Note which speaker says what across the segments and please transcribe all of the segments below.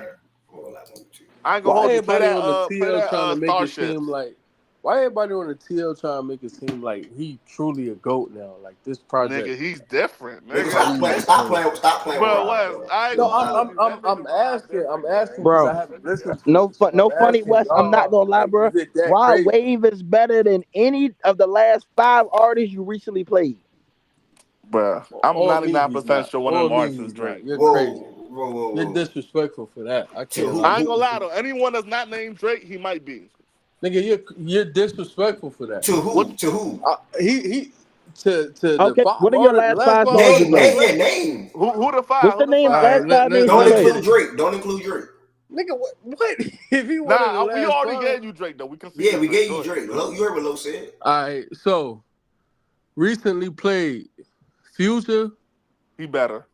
Speaker 1: right. Well, like 1 2.
Speaker 2: I ain't gonna
Speaker 3: Why
Speaker 2: hold you. Play
Speaker 3: everybody on the
Speaker 2: play
Speaker 3: TL
Speaker 2: that
Speaker 3: trying to make it
Speaker 2: Starships.
Speaker 3: seem like? Why everybody on the TL trying to make it seem like he truly a GOAT now? Like this project.
Speaker 2: Nigga, he's different,
Speaker 1: Nigga,
Speaker 2: nigga.
Speaker 1: stop playing with
Speaker 2: Bro,
Speaker 1: Rob,
Speaker 2: Wes,
Speaker 1: bro.
Speaker 2: I ain't
Speaker 3: No,
Speaker 2: gonna hold you. That
Speaker 3: I'm
Speaker 2: nigga Rob
Speaker 3: asking. I'm
Speaker 2: different,
Speaker 3: asking
Speaker 2: gang.
Speaker 3: because
Speaker 4: bro.
Speaker 3: I haven't listened to
Speaker 4: No
Speaker 3: it. So I'm
Speaker 4: funny
Speaker 3: asking
Speaker 4: West. I'm not
Speaker 3: y'all,
Speaker 4: gonna lie,
Speaker 3: like,
Speaker 4: bro.
Speaker 3: is it that
Speaker 4: Rod
Speaker 3: crazy?
Speaker 4: Wave is better than any of the last 5 artists you recently played.
Speaker 2: Bro, I'm
Speaker 3: On me, he's
Speaker 2: 99%
Speaker 3: not.
Speaker 2: sure one of them
Speaker 3: On me,
Speaker 2: artists is
Speaker 3: he's not.
Speaker 2: Drake.
Speaker 3: You're crazy. You're
Speaker 1: Whoa.
Speaker 3: disrespectful for that. I
Speaker 1: To
Speaker 3: can't lie.
Speaker 2: I ain't gonna
Speaker 1: who?
Speaker 2: lie though. Anyone that's not named Drake, he might be.
Speaker 3: Nigga, you're disrespectful for that.
Speaker 1: To
Speaker 2: What?
Speaker 1: who? To who?
Speaker 3: He to the
Speaker 4: Okay, what
Speaker 3: five
Speaker 4: are your
Speaker 3: artists, the
Speaker 4: last
Speaker 3: last
Speaker 4: 5
Speaker 3: five
Speaker 4: songs you
Speaker 3: artists
Speaker 1: Name,
Speaker 3: that
Speaker 4: played?
Speaker 1: name, yeah,
Speaker 3: played.
Speaker 1: name.
Speaker 2: Who the five?
Speaker 4: What's
Speaker 2: Who
Speaker 4: the
Speaker 2: the
Speaker 4: name?
Speaker 3: All
Speaker 2: five?
Speaker 4: Last
Speaker 3: right,
Speaker 4: 5 names you
Speaker 1: Don't
Speaker 3: let's
Speaker 4: played?
Speaker 3: get
Speaker 1: include
Speaker 3: it.
Speaker 1: Drake. Don't include Drake.
Speaker 3: Nigga, what? If he one of the
Speaker 2: Nah, we
Speaker 3: last
Speaker 2: already
Speaker 3: five.
Speaker 2: gave you Drake though. We
Speaker 1: Yeah,
Speaker 2: conceded
Speaker 1: we
Speaker 2: for
Speaker 1: gave you
Speaker 2: sure.
Speaker 1: Drake. You heard what Lo said?
Speaker 3: All right, so recently played Future.
Speaker 2: He better.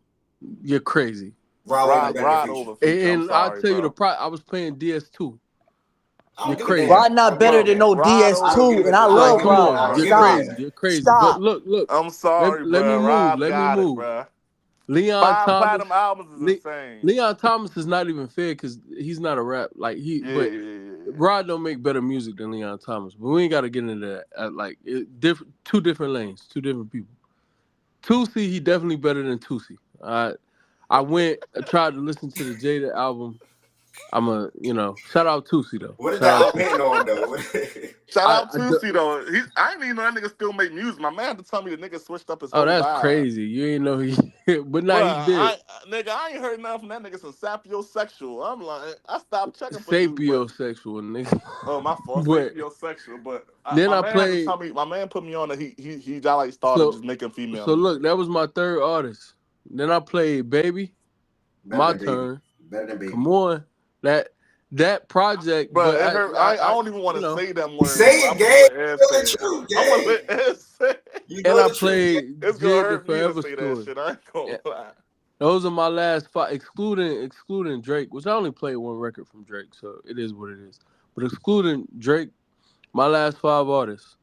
Speaker 3: You're crazy.
Speaker 1: Rod Wave is better than
Speaker 2: Rod
Speaker 1: Future.
Speaker 2: over Future. I'm
Speaker 3: And I'll
Speaker 2: sorry,
Speaker 3: tell you
Speaker 2: bro.
Speaker 3: I was playing DS2.
Speaker 1: I
Speaker 3: You're
Speaker 1: don't give a
Speaker 3: crazy.
Speaker 1: damn.
Speaker 5: Rod
Speaker 1: I
Speaker 5: not
Speaker 1: don't give
Speaker 5: better
Speaker 1: a
Speaker 5: than
Speaker 1: damn.
Speaker 5: no
Speaker 2: Rod
Speaker 1: I don't
Speaker 2: over
Speaker 5: DS2,
Speaker 1: give a
Speaker 5: and I
Speaker 1: damn.
Speaker 3: Like,
Speaker 5: love
Speaker 1: I
Speaker 3: come
Speaker 1: don't
Speaker 5: Rod.
Speaker 3: on,
Speaker 1: give
Speaker 3: you're
Speaker 1: a
Speaker 5: Stop.
Speaker 3: crazy.
Speaker 1: damn.
Speaker 3: You're crazy. But
Speaker 5: Stop.
Speaker 3: look.
Speaker 2: I'm sorry,
Speaker 3: Let me
Speaker 2: bro.
Speaker 3: move.
Speaker 2: Rod
Speaker 3: Let me
Speaker 2: got it,
Speaker 3: move.
Speaker 2: bro.
Speaker 3: Leon
Speaker 2: 5
Speaker 3: Thomas.
Speaker 2: platinum albums is insane.
Speaker 3: Leon Thomas is not even fair because he's not a rap. Like but
Speaker 2: Yeah.
Speaker 3: Rod don't make better music than Leon Thomas. But we ain't got to get into that. Two different lanes, two different people. Tootsie, he definitely better than Tootsie. I tried to listen to the Jada album. Shout out Tootsie though.
Speaker 1: What is
Speaker 3: Shout
Speaker 1: that
Speaker 3: out
Speaker 1: album hitting on though?
Speaker 2: Shout out
Speaker 3: I
Speaker 2: to
Speaker 3: do-
Speaker 2: C though. I didn't even know that nigga still make music. My man had to tell me the nigga switched up his
Speaker 3: Oh,
Speaker 2: whole
Speaker 3: that's
Speaker 2: vibe.
Speaker 3: crazy. You ain't know he, but
Speaker 2: Bro,
Speaker 3: he did.
Speaker 2: I ain't heard nothing from that nigga since sapiosexual. I'm like, I stopped checking for dudes, but
Speaker 3: Sapiosexual nigga.
Speaker 2: oh my fault,
Speaker 3: But
Speaker 2: sapiosexual. But
Speaker 3: then
Speaker 2: my
Speaker 3: I
Speaker 2: man had to
Speaker 3: played.
Speaker 2: tell me. My man put me on that he got like started
Speaker 3: So
Speaker 2: just making female
Speaker 3: so look,
Speaker 2: music.
Speaker 3: that was my third artist. Then I played Baby.
Speaker 1: Better
Speaker 3: My
Speaker 1: than Baby.
Speaker 3: turn.
Speaker 1: Better than Baby.
Speaker 3: Come on, that project.
Speaker 2: Bro,
Speaker 3: But
Speaker 2: it hurt. I don't even want
Speaker 3: you
Speaker 2: to
Speaker 3: know.
Speaker 2: say them words,
Speaker 1: Say
Speaker 2: but
Speaker 1: it,
Speaker 2: I'm gonna let
Speaker 1: gang.
Speaker 2: Ed
Speaker 1: You
Speaker 2: say
Speaker 1: know the
Speaker 2: it.
Speaker 1: truth,
Speaker 2: I'm gonna
Speaker 1: gang.
Speaker 2: let Ed say it.
Speaker 1: You
Speaker 3: And
Speaker 1: know
Speaker 3: I
Speaker 1: the truth, gang.
Speaker 3: played
Speaker 2: It's gonna
Speaker 3: Jid the
Speaker 2: hurt me to
Speaker 3: Forever
Speaker 2: say that
Speaker 3: Story.
Speaker 2: shit. I ain't
Speaker 3: Yeah,
Speaker 2: gonna lie.
Speaker 3: those are my last 5, excluding Drake, which I only played one record from Drake, so it is what it is. But excluding Drake, my last 5 artists: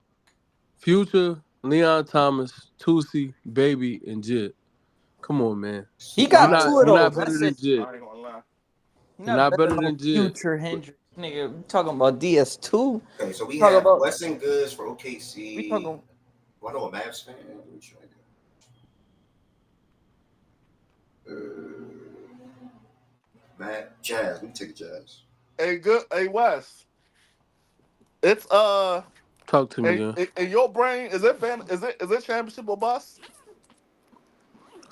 Speaker 3: Future, Leon Thomas, Tootsie, Baby, and Jid. Come on, man.
Speaker 5: He
Speaker 3: You're
Speaker 5: got
Speaker 1: See,
Speaker 3: not
Speaker 5: two of
Speaker 3: you're
Speaker 5: those.
Speaker 3: not better
Speaker 5: That's it.
Speaker 3: than Jid.
Speaker 2: I ain't gonna lie.
Speaker 5: He
Speaker 3: You're
Speaker 5: not
Speaker 3: not
Speaker 5: better
Speaker 3: better
Speaker 5: than no
Speaker 3: than Jid.
Speaker 5: Future Hendrix. Nigga, we talking about DS2.
Speaker 1: okay, so we
Speaker 5: Talking
Speaker 1: have
Speaker 5: about
Speaker 1: Western Goods for
Speaker 5: we
Speaker 1: OKC.
Speaker 5: talking
Speaker 1: Well, I know a Mavs fan. What you trying to do? Matt Jazz. Let me take a Jazz.
Speaker 2: Hey Wes. It's
Speaker 3: Talk to me, yeah.
Speaker 2: in your brain, is it championship or bust?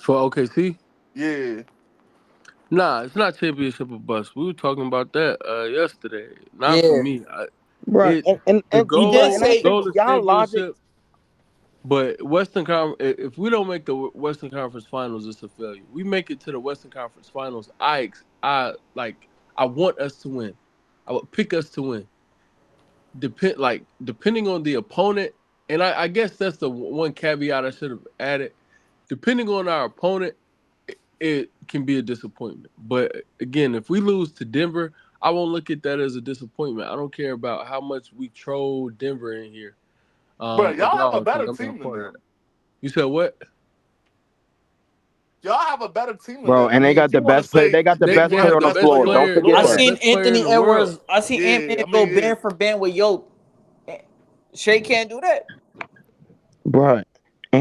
Speaker 3: For OKC?
Speaker 2: Yeah.
Speaker 3: Nah, it's not championship or bust. We were talking about that yesterday. Not for
Speaker 5: yeah.
Speaker 3: me.
Speaker 4: Bro,
Speaker 3: It
Speaker 4: and,
Speaker 3: the
Speaker 4: and
Speaker 5: He did
Speaker 4: and I
Speaker 3: the
Speaker 5: say
Speaker 4: think
Speaker 3: goal is
Speaker 4: y'all logic.
Speaker 3: championship. But Western Conference, if we don't make the Western Conference Finals, it's a failure. We make it to the Western Conference Finals. I want us to win. I would pick us to win. Depending on the opponent, and I guess that's the one caveat I should have added. Depending on our opponent, it can be a disappointment. But again, if we lose to Denver, I won't look at that as a disappointment. I don't care about how much we troll Denver in here.
Speaker 2: Bro,
Speaker 3: At
Speaker 2: y'all have a
Speaker 3: all, because
Speaker 2: better
Speaker 3: I'm not
Speaker 2: team than
Speaker 3: part of
Speaker 2: them.
Speaker 3: that. You said what?
Speaker 2: Y'all have a better team than
Speaker 4: Bro,
Speaker 2: them. I
Speaker 4: and they
Speaker 2: mean, if
Speaker 4: got
Speaker 2: you
Speaker 4: the
Speaker 2: want to
Speaker 4: best player.
Speaker 2: say
Speaker 4: They got the
Speaker 3: They
Speaker 4: best
Speaker 3: they
Speaker 4: player
Speaker 3: have
Speaker 4: on
Speaker 3: the
Speaker 4: the
Speaker 3: best
Speaker 4: floor. Don't
Speaker 3: player.
Speaker 4: forget
Speaker 3: They
Speaker 5: I
Speaker 3: have the
Speaker 4: that.
Speaker 5: seen
Speaker 3: best player in
Speaker 5: Anthony
Speaker 3: the world.
Speaker 5: Edwards. I seen
Speaker 2: Yeah,
Speaker 5: Ant-Man
Speaker 2: I
Speaker 5: go
Speaker 2: mean,
Speaker 5: band for band with Yoke. Shea can't do that.
Speaker 4: Bro,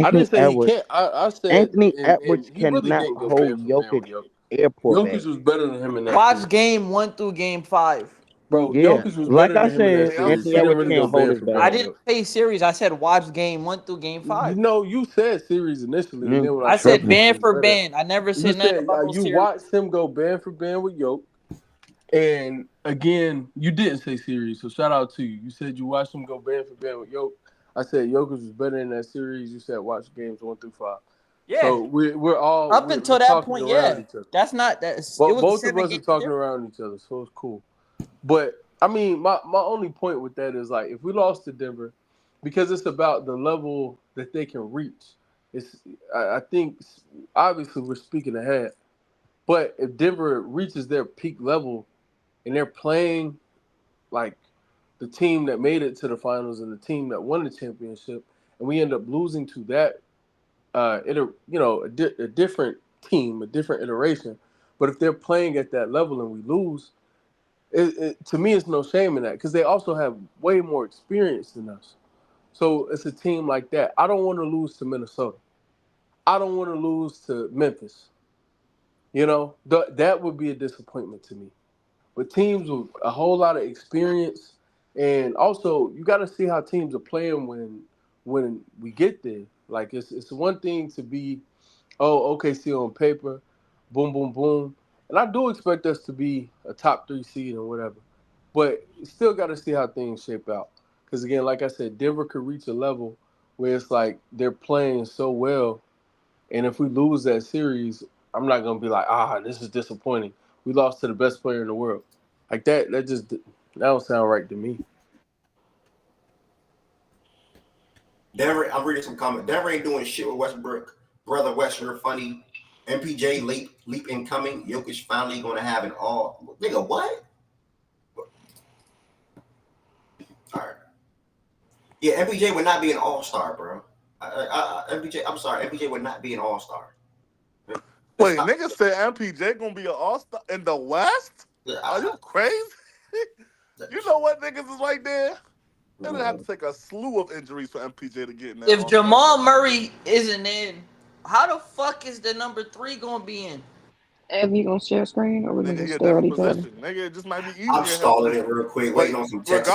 Speaker 3: I
Speaker 4: Anthony
Speaker 3: didn't say he
Speaker 4: Edwards.
Speaker 3: can't. I said,
Speaker 4: Anthony
Speaker 3: and
Speaker 4: Edwards
Speaker 3: he really
Speaker 4: cannot
Speaker 3: can't go
Speaker 4: hold
Speaker 3: band for band with
Speaker 4: Jokic
Speaker 3: Jokic.
Speaker 4: airport
Speaker 3: Jokic
Speaker 4: bag.
Speaker 3: was better than him in that
Speaker 5: Watch
Speaker 3: series,
Speaker 5: game 1 through game 5.
Speaker 3: bro.
Speaker 4: Yeah,
Speaker 3: Jokic was
Speaker 4: like
Speaker 3: better
Speaker 4: I
Speaker 3: than him in that
Speaker 4: said,
Speaker 2: yeah, I'm
Speaker 3: series.
Speaker 4: Anthony
Speaker 3: He didn't
Speaker 4: Edwards
Speaker 3: really
Speaker 2: serious.
Speaker 3: go
Speaker 4: can't hold
Speaker 3: band
Speaker 4: his
Speaker 3: for
Speaker 5: I
Speaker 3: band
Speaker 4: bag.
Speaker 3: with
Speaker 5: didn't
Speaker 3: Jokic.
Speaker 5: say series. I said watch game 1 through game 5.
Speaker 3: You said series initially, and
Speaker 4: You
Speaker 3: then when I
Speaker 5: I
Speaker 3: said
Speaker 5: said
Speaker 4: tripping?
Speaker 3: Jokic
Speaker 5: band
Speaker 3: was
Speaker 5: for
Speaker 3: better,
Speaker 5: band. I never
Speaker 3: you
Speaker 5: said nothing
Speaker 3: said
Speaker 5: about no
Speaker 3: you
Speaker 5: series.
Speaker 3: watched him go band for band with Jokic. And again, you didn't say series, so shout out to you. You said you watched him go band for band with Jokic. I said Jokic was better in that series. You said watch games 1 through 5.
Speaker 5: Yeah.
Speaker 3: So
Speaker 5: Up
Speaker 3: we're
Speaker 5: until that
Speaker 3: talking
Speaker 5: point,
Speaker 3: around
Speaker 5: yeah.
Speaker 3: each other.
Speaker 5: That's not that's it
Speaker 3: But
Speaker 5: was a
Speaker 3: both of
Speaker 5: 7
Speaker 3: us are
Speaker 5: game
Speaker 3: talking
Speaker 5: series.
Speaker 3: around each other, so it's cool. But I mean, my only point with that is like if we lost to Denver, because it's about the level that they can reach. I think obviously we're speaking ahead, but if Denver reaches their peak level and they're playing like the team that made it to the finals and the team that won the championship, and we end up losing to that, a different team, a different iteration. But if they're playing at that level and we lose, to me, it's no shame in that because they also have way more experience than us. So it's a team like that. I don't want to lose to Minnesota. I don't want to lose to Memphis. That would be a disappointment to me. But teams with a whole lot of experience, and also you got to see how teams are playing when we get there. Like it's one thing to be, OKC on paper, boom, boom, boom, and I do expect us to be a top 3 seed or whatever. But you still got to see how things shape out. Because again, like I said, Denver could reach a level where it's like they're playing so well, and if we lose that series, I'm not gonna be like, this is disappointing. We lost to the best player in the world. Like that don't sound right to me.
Speaker 1: Denver, I'm reading some comments. Denver ain't doing shit with Westbrook. Brother Western, funny. MPJ leap incoming. Jokic finally going to have an all. Nigga, what? All right. Yeah, MPJ would not be an all-star, bro. MPJ, I'm sorry. MPJ would not be an all-star.
Speaker 2: Wait, niggas said MPJ gonna be an all-star in the West? Are you crazy? You know what niggas is right there? They're gonna have to take a slew of injuries for MPJ to get in there.
Speaker 5: If Jamal Murray isn't in, how the fuck is the number 3 gonna be in?
Speaker 6: Have you gonna share screen or we can
Speaker 2: Nigga,
Speaker 6: just
Speaker 2: he a
Speaker 6: stare at
Speaker 2: different
Speaker 6: each other?
Speaker 2: position. Nigga, it just might be easier.
Speaker 1: I'm stalling it real quick, waiting on some text.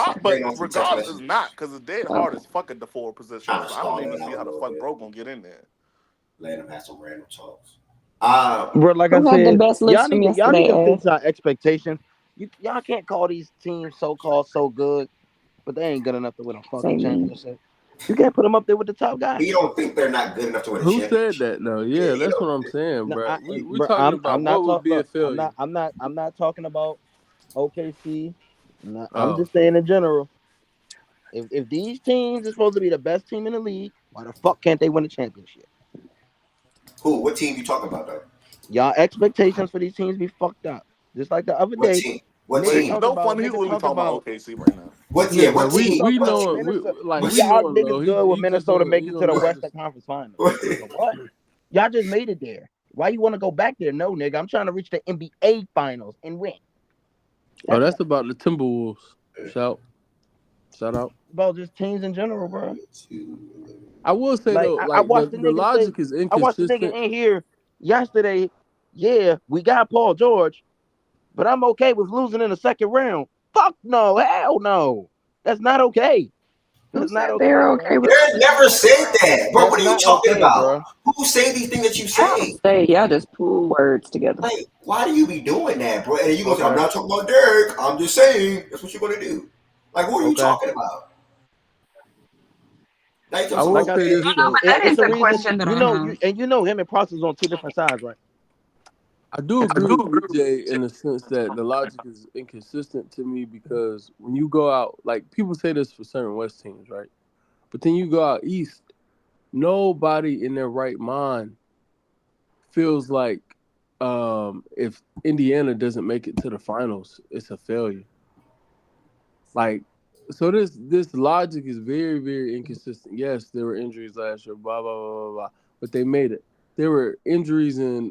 Speaker 2: Regardless, it's not because it's dead hard as fuck at the forward position. So I don't even see how the fuck bro gonna get in there.
Speaker 1: Let him have some random talks.
Speaker 4: Bro, like
Speaker 6: Who
Speaker 4: I
Speaker 6: had the
Speaker 4: said,
Speaker 6: best
Speaker 4: y'all
Speaker 6: list from
Speaker 4: need to
Speaker 6: yesterday,
Speaker 4: fix our expectations. Y'all can't call these teams so-called so good, but they ain't good enough to win a fucking championship. You can't put them up there with the top guys.
Speaker 1: You don't think they're not good enough to win a
Speaker 3: Who
Speaker 1: championship?
Speaker 3: said that? No, yeah, that's what I'm saying, bro. We're talking
Speaker 4: I'm
Speaker 3: about
Speaker 4: not
Speaker 3: what would be a failure.
Speaker 4: I'm not talking about OKC. I'm just saying in general. If these teams are supposed to be the best team in the league, why the fuck can't they win a championship?
Speaker 1: Who? What team you talking about though?
Speaker 4: Y'all expectations for these teams be fucked up. Just like the other day.
Speaker 1: What team?
Speaker 2: No fun. He's literally talking about OKC right now.
Speaker 1: What
Speaker 3: team?
Speaker 1: We
Speaker 3: know
Speaker 4: y'all niggas good with Minnesota making to the Western Conference Finals. What? Y'all just made it there. Why you want to go back there? No, nigga. I'm trying to reach the NBA Finals and win.
Speaker 3: That's about the Timberwolves. Shout out.
Speaker 4: About just teams in general, bro.
Speaker 3: I will say though,
Speaker 4: I watched
Speaker 3: the logic is inconsistent.
Speaker 4: I watched the nigga in here yesterday. Yeah, we got Paul George, but I'm okay with losing in the second round. Fuck no, hell no. That's not okay. That's not okay.
Speaker 6: They're okay with
Speaker 1: they never said that, bro. What are you talking about?
Speaker 4: Bro.
Speaker 1: Who say these things that you say?
Speaker 6: Y'all just pull words together.
Speaker 1: Like, why do you be doing that, bro? And you gonna say, I'm not talking about Derek. I'm just saying that's what you're gonna do. Like, what are you talking about?
Speaker 3: I will say this though.
Speaker 6: That is the question that
Speaker 4: you know him and Prosper's on 2 different sides, right?
Speaker 3: I do agree with Jay in the sense that the logic is inconsistent to me because when you go out, like people say this for certain West teams, right? But then you go out East, nobody in their right mind feels like if Indiana doesn't make it to the finals, it's a failure. Like, so this logic is very, very inconsistent. Yes, there were injuries last year, blah, blah, blah, blah, blah, but they made it. There were injuries in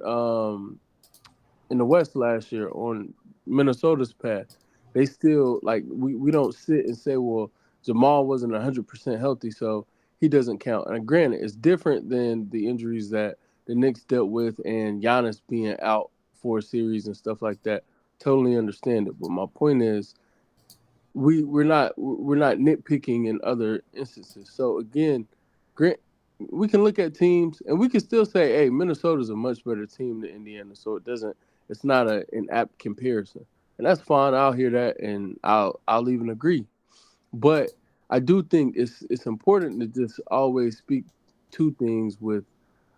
Speaker 3: the West last year on Minnesota's path. They still, like, we don't sit and say, well, Jamal wasn't 100% healthy, so he doesn't count. And granted, it's different than the injuries that the Knicks dealt with and Giannis being out for a series and stuff like that. Totally understand it. But my point is, we're not nitpicking in other instances. So again, we can look at teams and we can still say, hey, Minnesota's a much better team than Indiana. So it's not an apt comparison. And that's fine. I'll hear that and I'll even agree. But I do think it's important to just always speak to things with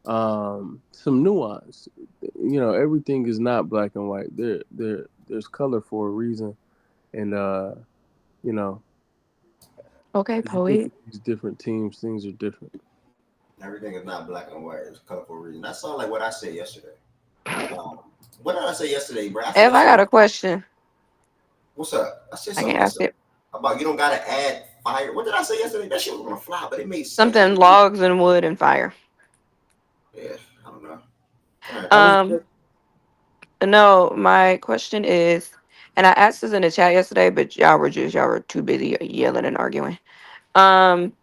Speaker 3: some nuance. You know, everything is not black and white. There's color for a reason. And you know.
Speaker 6: Okay, poet.
Speaker 3: These different teams, things are different.
Speaker 1: Everything is not black and white. It's color for a reason. That sounds like what I said yesterday. What did I say yesterday, bro?
Speaker 6: I got a question.
Speaker 1: What's up? I said
Speaker 6: I
Speaker 1: something
Speaker 6: can ask it.
Speaker 1: about you don't gotta add fire. What did I say yesterday? That shit was gonna fly, but it made sense.
Speaker 6: Something logs and wood and fire.
Speaker 1: Yeah, I don't know.
Speaker 6: No, my question is, and I asked this in the chat yesterday, but y'all were too busy yelling and arguing. Um,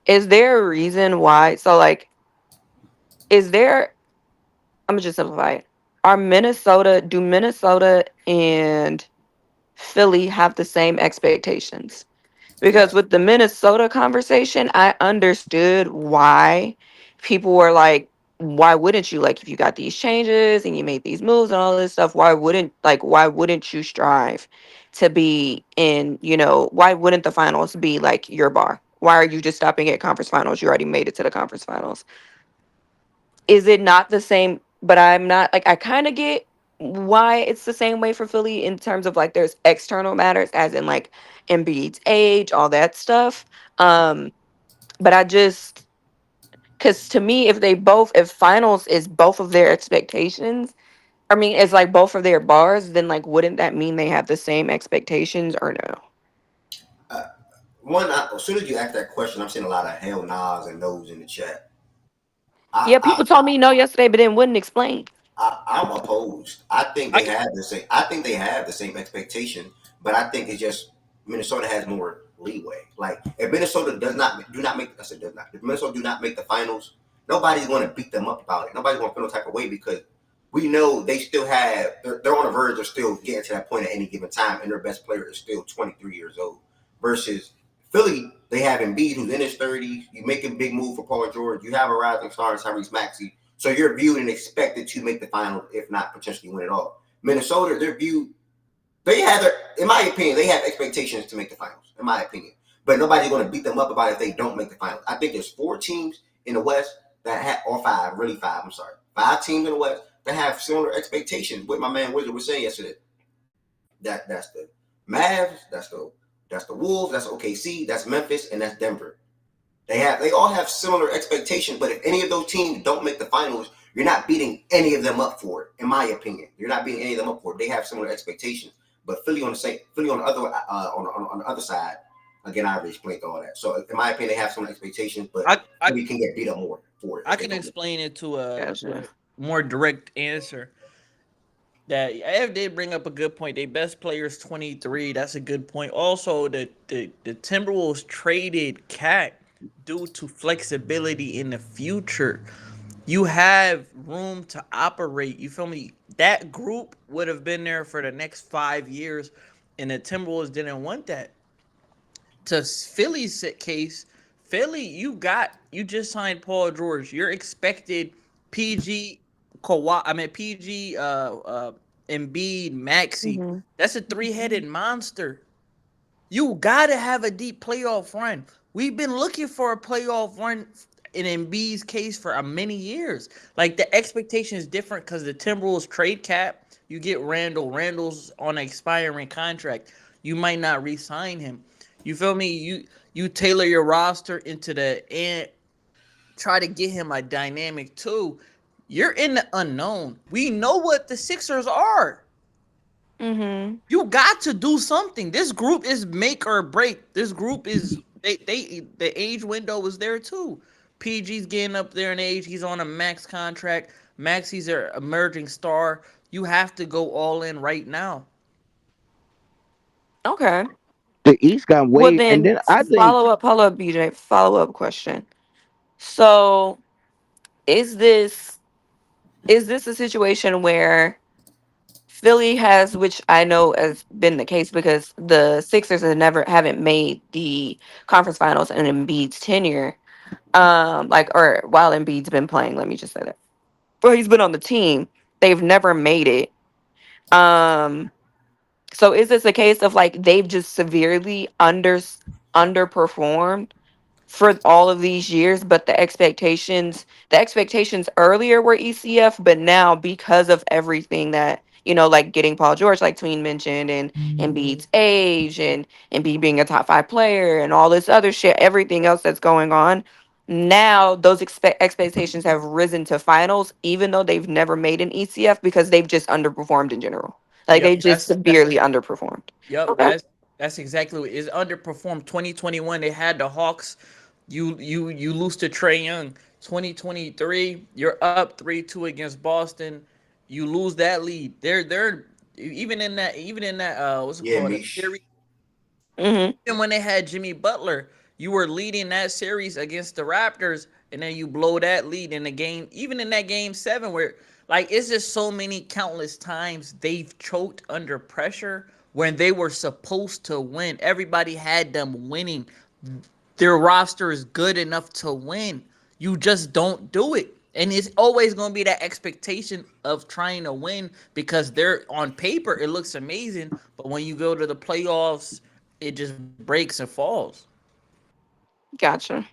Speaker 6: is there a reason why? So like, is there? I'm gonna just simplify it. Do Minnesota and Philly have the same expectations? Because
Speaker 1: Yes.
Speaker 6: with the Minnesota conversation, I understood why people were like, why wouldn't you, like, if you got these changes and you made these moves and all this stuff, why wouldn't you strive to be in, why wouldn't the finals be like your bar? Why are you just stopping at conference finals? You already made it to the conference finals. Is it not the same? But I'm not like, I kind of get why it's the same way for Philly in terms of like there's external matters, as in like Embiid's age, all that stuff. Um, but I just, because to me, if finals is both of their expectations, I mean, it's like both of their bars, then like, wouldn't that mean they have the same expectations or no?
Speaker 1: Uh, as soon as you ask that question, I'm seeing a lot of hell no's and no's in the chat.
Speaker 6: Yeah, people
Speaker 1: I,
Speaker 6: told me no yesterday, but then wouldn't explain.
Speaker 1: I'm opposed. I think
Speaker 7: I
Speaker 1: they
Speaker 7: can,
Speaker 1: have the same. I think they have the same expectation, but I think it's just Minnesota has more leeway. Like if Minnesota do not make, I said does not. If Minnesota do not make the finals, nobody's going to beat them up about it. Nobody's going to feel no type of way because we know they still have. They're on the verge of still getting to that point at any given time, and their best player is still 23 years old. Versus Philly, they have Embiid who's in his 30s. You make a big move for Paul George. You have a rising star in Tyrese Maxey. So you're viewed and expected to make the final, if not potentially win it all. Minnesota, they're viewed, in my opinion, they have expectations to make the finals, in my opinion. But nobody's going to beat them up about it if they don't make the finals. I think there's 4 teams in the West that have, or 5, really 5, I'm sorry. 5 teams in the West that have similar expectations. What my man Wizard was saying yesterday. That's the Mavs, that's the Wolves, that's OKC, that's Memphis, and that's Denver. They all have similar expectations, but if any of those teams don't make the finals, you're not beating any of them up for it. In my opinion, you're not beating any of them up for it. They have similar expectations, but Philly on the other on the other side. Again, I already explained all that. So in my opinion, they have similar expectations, but
Speaker 7: I
Speaker 1: Philly can get beat up more for it.
Speaker 7: I
Speaker 1: If they
Speaker 7: can
Speaker 1: don't.
Speaker 7: explain it to a
Speaker 6: Gotcha.
Speaker 7: more direct answer. That Ev did bring up a good point. They best players 23. That's a good point. Also, the Timberwolves traded Cat due to flexibility in the future. You have room to operate. You feel me? That group would have been there for the next 5 years, and the Timberwolves didn't want that. To Philly's case, Philly, you just signed Paul George. You're expected PG Kawhi. I mean PG Embiid Maxi.
Speaker 6: Hmm.
Speaker 7: That's a three-headed monster. You gotta have a deep playoff run. We've been looking for a playoff run in Embiid's case for many years. Like the expectation is different because the Timberwolves trade cap. You get Randall. Randall's on an expiring contract. You might not re-sign him. You feel me? You tailor your roster into the and try to get him a dynamic too. You're in the unknown. We know what the Sixers are.
Speaker 6: Hmm.
Speaker 7: You got to do something. This group is make or break. This group is they the age window is there too. PG's getting up there in age. He's on a max contract. Maxie's an emerging star. You have to go all in right now.
Speaker 6: Okay.
Speaker 4: The East got
Speaker 6: Well,
Speaker 4: way, and
Speaker 6: then
Speaker 4: then I think
Speaker 6: follow up, BJ. Follow up question. So, is this is this a situation where Philly has, which I know has been the case because the Sixers haven't made the conference finals in Embiid's tenure, like, or while Embiid's been playing. Let me just say that. Well, he's been on the team. They've never made it. Um, so is this a case of like they've just severely underperformed for all of these years, but the expectations earlier were ECF, but now because of everything that, like getting Paul George, like Tween mentioned, and Embiid's age and Embiid being a top 5 player and all this other shit, everything else that's going on, now those expectations have risen to finals, even though they've never made an ECF because they've just underperformed in general. Like
Speaker 7: Yep,
Speaker 6: they just severely underperformed.
Speaker 7: yep,
Speaker 6: Okay.
Speaker 7: that's exactly what is underperformed. 2021, they had the Hawks. You lose to Trey Young. 2023, you're up 3-2 against Boston. You lose that lead. They're even in that what's it
Speaker 1: Yeah,
Speaker 7: called, a
Speaker 1: Mish.
Speaker 7: series.
Speaker 6: Mm-hmm.
Speaker 7: Even when they had Jimmy Butler, you were leading that series against the Raptors, and then you blow that lead in the game. Even in that game 7, where like it's just so many countless times they've choked under pressure when they were supposed to win. Everybody had them winning. Their roster is good enough to win. You just don't do it. And it's always going to be that expectation of trying to win because they're on paper, it looks amazing. But when you go to the playoffs, it just breaks and falls.
Speaker 6: Gotcha.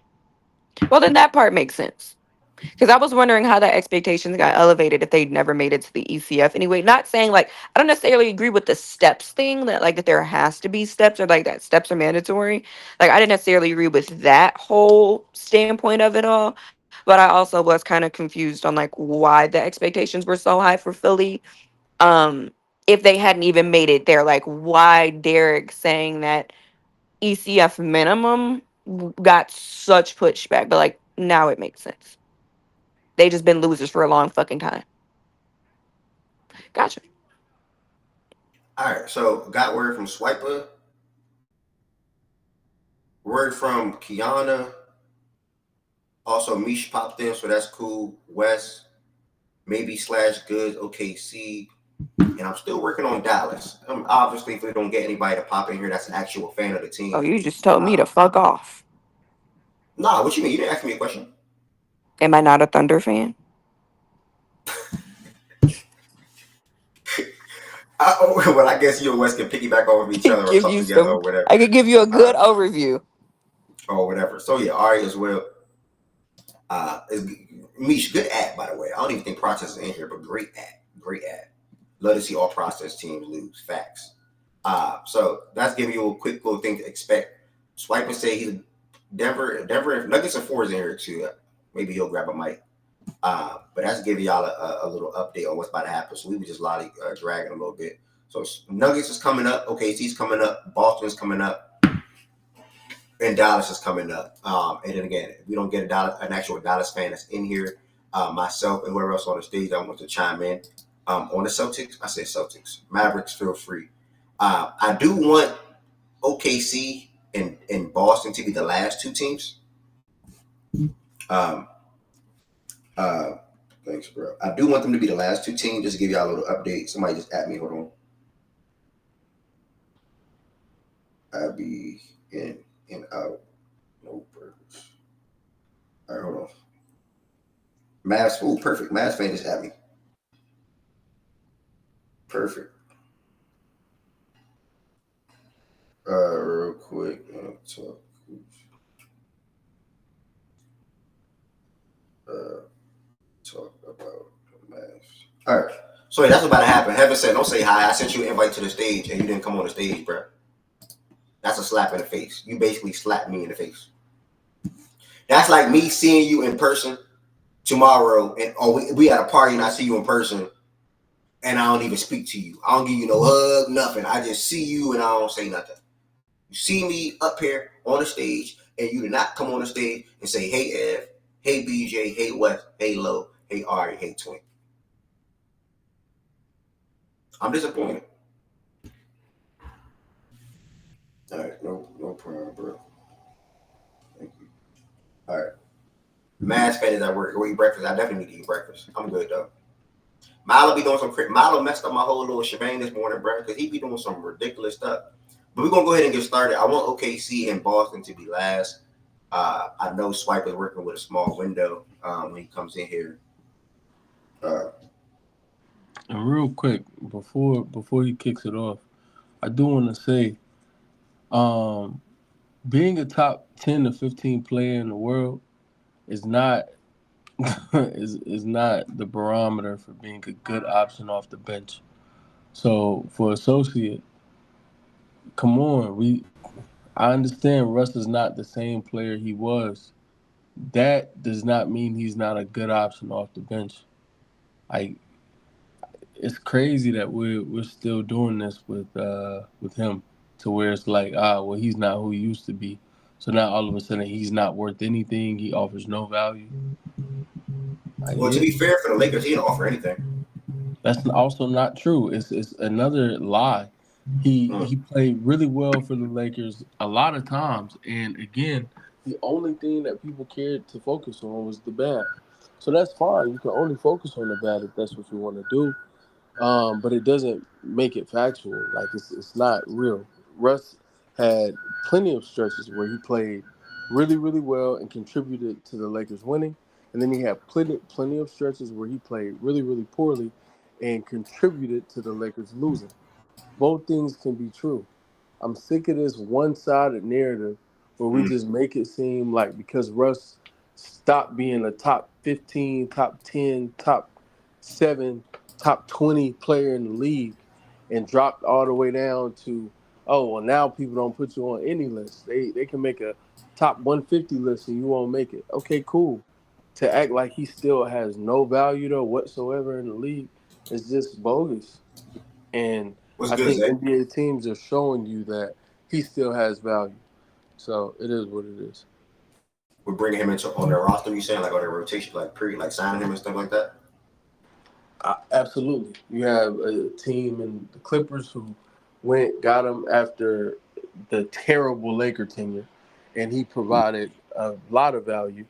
Speaker 6: Well, then that part makes sense. Because I was wondering how the expectations got elevated if they'd never made it to the ECF anyway. Not saying like I don't necessarily agree with the steps thing that like that there has to be steps or like that steps are mandatory. Like I didn't necessarily agree with that whole standpoint of it all. But I also was kind of confused on like why the expectations were so high for Philly. Um, if they hadn't even made it there, like why Derek saying that ECF minimum got such pushback, but like now it makes sense. They just been losers for a long fucking time. Gotcha.
Speaker 1: All right, so got word from Swiper, word from Kiana. Also, Mish popped in, so that's cool. Wes, maybe slash goods, OKC. And I'm still working on Dallas. Obviously, if we don't get anybody to pop in here that's an actual fan of the
Speaker 6: Oh,
Speaker 1: team.
Speaker 6: you just told me to fuck off.
Speaker 1: Nah, what you mean? You didn't ask me a question.
Speaker 6: Am I not a Thunder fan?
Speaker 1: Well, I guess you and Wes can piggyback off of each other or
Speaker 6: Give
Speaker 1: talk
Speaker 6: you
Speaker 1: together
Speaker 6: some.
Speaker 1: or whatever.
Speaker 6: I could give you a good
Speaker 1: Uh,
Speaker 6: overview.
Speaker 1: or whatever. So yeah, Ari as well. Mish, good ad by the way. I don't even think Process is in here, but great ad, great ad. Love to see all Process teams lose. Facts. So that's giving you a quick little thing to expect. Swipe and say he's Denver Nuggets and fours in here too. Maybe he'll grab a mic. But that's giving y'all a little update on what's about to happen. So we were just dragging a little bit. So Nuggets is coming up. OKC's coming up. Boston's coming up. And Dallas is coming up. And then again, if we don't get an actual Dallas fan that's in here, myself and whoever else on the stage, I want to chime in. On the Celtics, I said Celtics. Mavericks, feel free. I do want OKC and Boston to be the last two teams. Um, Thanks, bro. I do want them to be the last two teams. Just to give y'all a little update. Somebody just at me. Hold on. I'll be in and out. No purpose. All right, hold on. Mavs. Oh, perfect. Mavs fan just at me. Perfect. Real quick. Talk about the Mavs. All right. So that's about to happen. Heaven said, "Don't say hi. I sent you an invite to the stage, and you didn't come on the stage, bro. That's a slap in the face. You basically slapped me in the face. That's like me seeing you in person tomorrow, and we at a party, and I see you in person, and I don't even speak to you. I don't give you no hug, nothing. I just see you, and I don't say nothing. You see me up here on the stage, and you did not come on the stage and say, hey, Ev, hey, BJ, hey, Wes, hey, Lo, hey, Ari, hey, Twink. I'm disappointed. All right, no problem, bro. Thank you. All right. Mad fan is at work. Go eat breakfast. I definitely need to eat breakfast. I'm good, though. Milo be doing some Milo messed up my whole little shebang this morning, bro, because he be doing some ridiculous stuff. But we're going to go ahead and get started. I want OKC and Boston to be last. I know Swipe is working with a small window when he comes in here.
Speaker 3: And real quick, before he kicks it off, I do want to say, being a top 10 to 15 player in the world is not is not the barometer for being a good option off the bench. So for associate, come on, I understand Russ is not the same player he was. That does not mean he's not a good option off the bench. Like, it's crazy that we're still doing this with him, to where it's like, well, he's not who he used to be. So now all of a sudden he's not worth anything. He offers no value.
Speaker 1: Well, to be fair for the Lakers, he didn't offer anything.
Speaker 3: That's also not true. It's another lie. He played really well for the Lakers a lot of times, and again, the only thing that people cared to focus on was the bad. So that's fine. You can only focus on the bad if that's what you want to do. But it doesn't make it factual. Like it's not real. Russ had plenty of stretches where he played really well and contributed to the Lakers winning, and then he had plenty of stretches where he played really poorly and contributed to the Lakers losing. Both things can be true. I'm sick of this one-sided narrative where we just make it seem like because Russ stopped being a top 15, top 10, top 7, top 20 player in the league and dropped all the way down to, oh, well, now people don't put you on any list. They can make a top 150 list and you won't make it. Okay, cool. To act like he still has no value though whatsoever in the league is just bogus. And
Speaker 1: What's
Speaker 3: I
Speaker 1: good,
Speaker 3: think
Speaker 1: Zay?
Speaker 3: NBA teams are showing you that he still has value. So it is what it is.
Speaker 1: We're bringing him into on their roster. You saying like on their rotation, like period, like signing him and stuff like that.
Speaker 3: Absolutely. You have a team in the Clippers who got him after the terrible Laker tenure, and he provided a lot of value.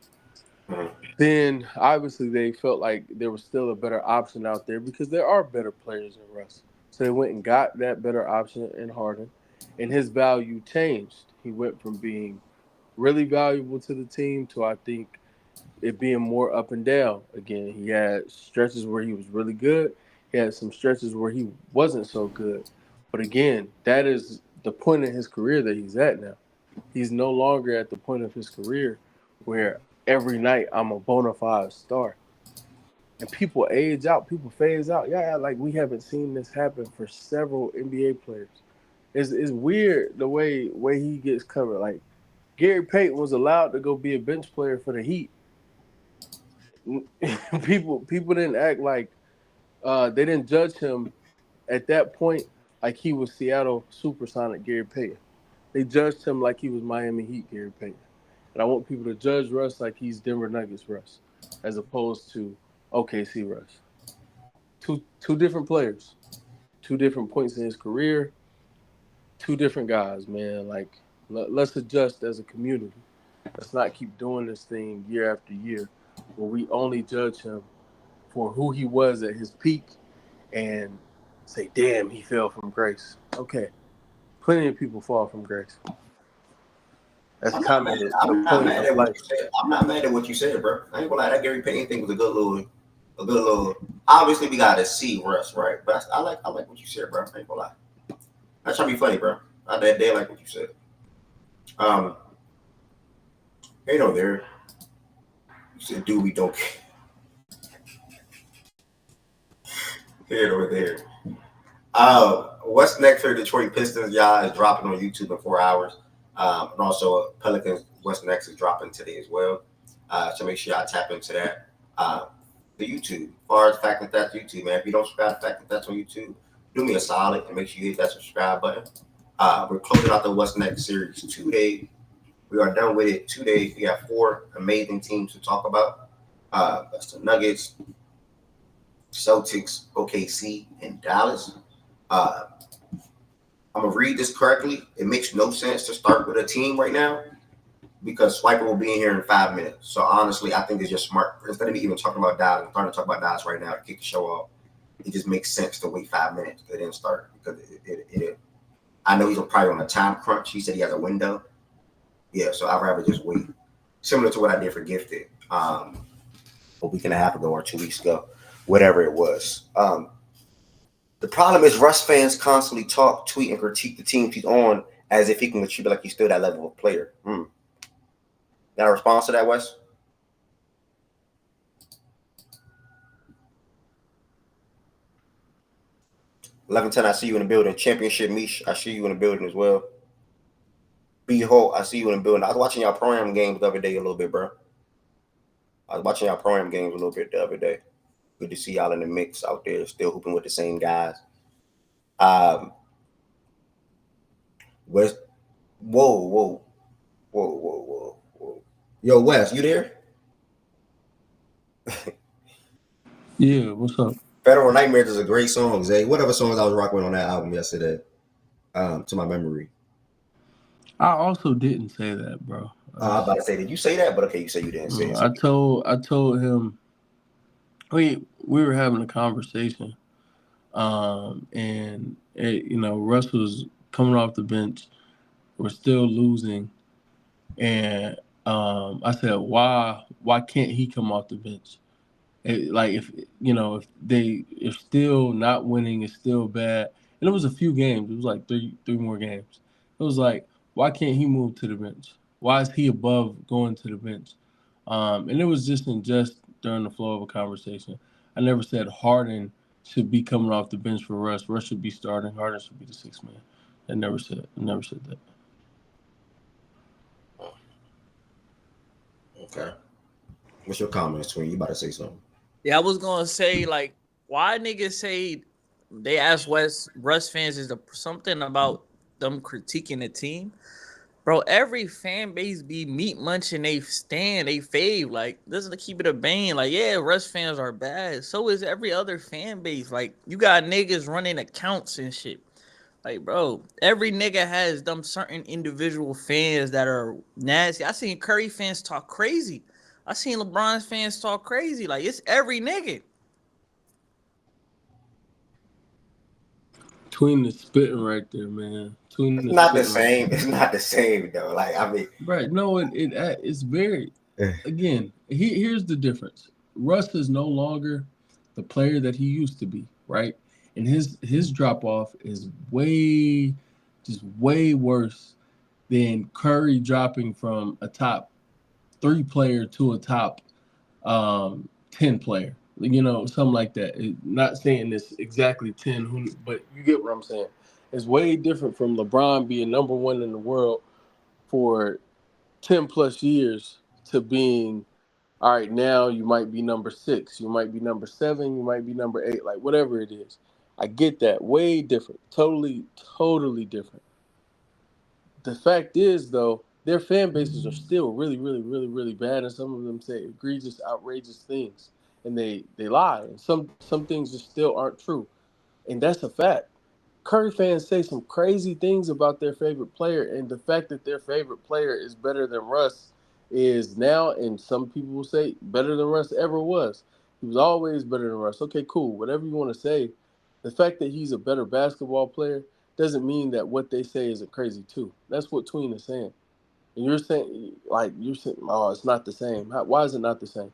Speaker 1: Mm-hmm.
Speaker 3: Then obviously they felt like there was still a better option out there because there are better players than Russ. So they went and got that better option in Harden, and his value changed. He went from being really valuable to the team to I think it being more up and down again. He had stretches where he was really good. He had some stretches where he wasn't so good. But again, that is the point in his career that he's at now. He's no longer at the point of his career where every night I'm a bona fide star. And people age out, people phase out. Yeah, like we haven't seen this happen for several NBA players. It's weird the way he gets covered. Like Gary Payton was allowed to go be a bench player for the Heat. People didn't act like they didn't judge him at that point like he was Seattle Supersonic Gary Payton. They judged him like he was Miami Heat Gary Payton. And I want people to judge Russ like he's Denver Nuggets Russ, as opposed to OKC Russ. Two different players, two different points in his career, two different guys, man. Like let's adjust as a community. Let's not keep doing this thing year after year where we only judge him for who he was at his peak and say, damn, he fell from grace. Okay. Plenty of people fall from grace. That's kind of the
Speaker 1: I'm not
Speaker 3: point
Speaker 1: mad
Speaker 3: of
Speaker 1: at what
Speaker 3: life.
Speaker 1: you said. I'm not mad at what you said, bro. I ain't gonna lie. That Gary Payton thing was a good little. Obviously, we gotta see Russ, right? But I like what you said, bro. I ain't gonna lie. That's trying to be funny, bro. They like what you said. Um, ain't no there. You said, dude, we don't care. Head over there. What's next for the Detroit Pistons? Y'all is dropping on YouTube in 4 hours. And also Pelicans. What's next is dropping today as well. So make sure y'all tap into that. The YouTube, as far as Fact and That's YouTube, man. If you don't subscribe to Fact and That's on YouTube, do me a solid and make sure you hit that subscribe button. We're closing out the What's Next series today. We are done with it 2 days. We have 4 amazing teams to talk about. That's the Nuggets, Celtics, OKC, and Dallas. I'm gonna read this correctly. It makes no sense to start with a team right now because Swiper will be in here in 5 minutes. So honestly, I think it's just smart. Instead of me even talking about Dallas, I'm starting to talk about Dallas right now to kick the show off. It just makes sense to wait 5 minutes and then start because it I know he's probably on a time crunch. He said he has a window. Yeah, so I'd rather just wait. Similar to what I did for Gifted a week and a half ago or 2 weeks ago, whatever it was. The problem is Russ fans constantly talk, tweet, and critique the teams he's on as if he can contribute like he's still that level of player. Got a response to that, Wes? $11.10, I see you in the building. Championship Mish, I see you in the building as well. B Holt, I see you in the building. I was watching y'all program games the other day a little bit, bro. Good to see y'all in the mix out there, still hooping with the same guys. Wes, whoa. Yo, Wes, you there?
Speaker 3: Yeah, what's up?
Speaker 1: Federal Nightmares is a great song, Zay. What other songs I was rocking with on that album yesterday? To my memory.
Speaker 3: I also didn't say that, bro.
Speaker 1: I'm about to say, did you say that? But okay, you say you didn't say it. So.
Speaker 3: I told him we were having a conversation, and Russ was coming off the bench. We're still losing, and I said, why can't he come off the bench? Like if if still not winning is still bad, and it was a few games. It was like three more games. It was like, why can't he move to the bench? Why is he above going to the bench? And it was just during the flow of a conversation. I never said Harden should be coming off the bench for Russ. Russ should be starting. Harden should be the sixth man. I never said that.
Speaker 1: Okay. What's your comments, Twin? You about to say something?
Speaker 7: Yeah, I was gonna say, like, why niggas say they ask Russ fans is something about them critiquing the team. Bro, every fan base be meat munching they fave. Like, this is to keep it a bang. Like, yeah, Russ fans are bad. So is every other fan base. Like, you got niggas running accounts and shit. Like, bro, every nigga has them certain individual fans that are nasty. I seen Curry fans talk crazy. I seen LeBron fans talk crazy. Like, it's every nigga.
Speaker 3: Tween is spitting right there, man.
Speaker 1: It's not the same. It's not the same though. Like, I mean,
Speaker 3: right? No, it's very. Again, here's the difference. Russ is no longer the player that he used to be, right? And his drop off is way worse than Curry dropping from a top 3 player to a top 10 player. Something like that. Not saying this exactly 10, but you get what I'm saying. It's way different from LeBron being number 1 in the world for 10 plus years to being, all right, now you might be number 6, you might be number 7, you might be number 8, like whatever it is. I get that. Way different. Totally different. The fact is, though, their fan bases are still really, really, really, really bad, and some of them say egregious, outrageous things, and they lie. And some things just still aren't true, and that's a fact. Curry fans say some crazy things about their favorite player, and the fact that their favorite player is better than Russ is now, and some people will say better than Russ ever was. He was always better than Russ. Okay, cool. Whatever you want to say, the fact that he's a better basketball player doesn't mean that what they say isn't crazy too. That's what Tween is saying. And you're saying, oh, it's not the same. Why is it not the same?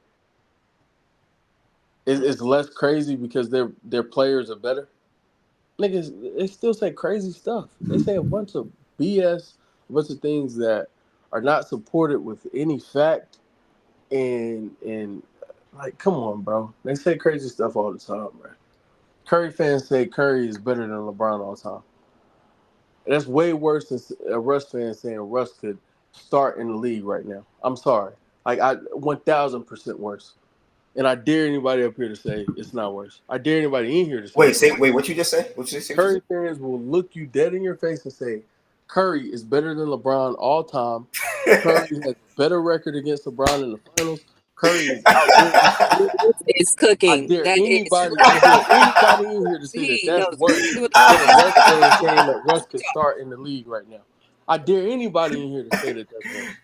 Speaker 3: It's less crazy because their players are better. Niggas, they still say crazy stuff. They say a bunch of BS, a bunch of things that are not supported with any fact. And like, come on, bro. They say crazy stuff all the time, man. Curry fans say Curry is better than LeBron all the time. And that's way worse than a Russ fan saying Russ could start in the league right now. I'm sorry. Like, 1,000% worse. And I dare anybody up here to say it's not worse. I dare anybody in here to say.
Speaker 1: Wait, what you just say? What you say?
Speaker 3: Curry fans will look you dead in your face and say, Curry is better than LeBron all time. Curry has a better record against LeBron in the finals. Curry is out.
Speaker 6: It's cooking.
Speaker 3: I dare anybody in here to say that's worse than a Russ fan saying that Russ could start in the league right now. I dare anybody in here to say that that's worse.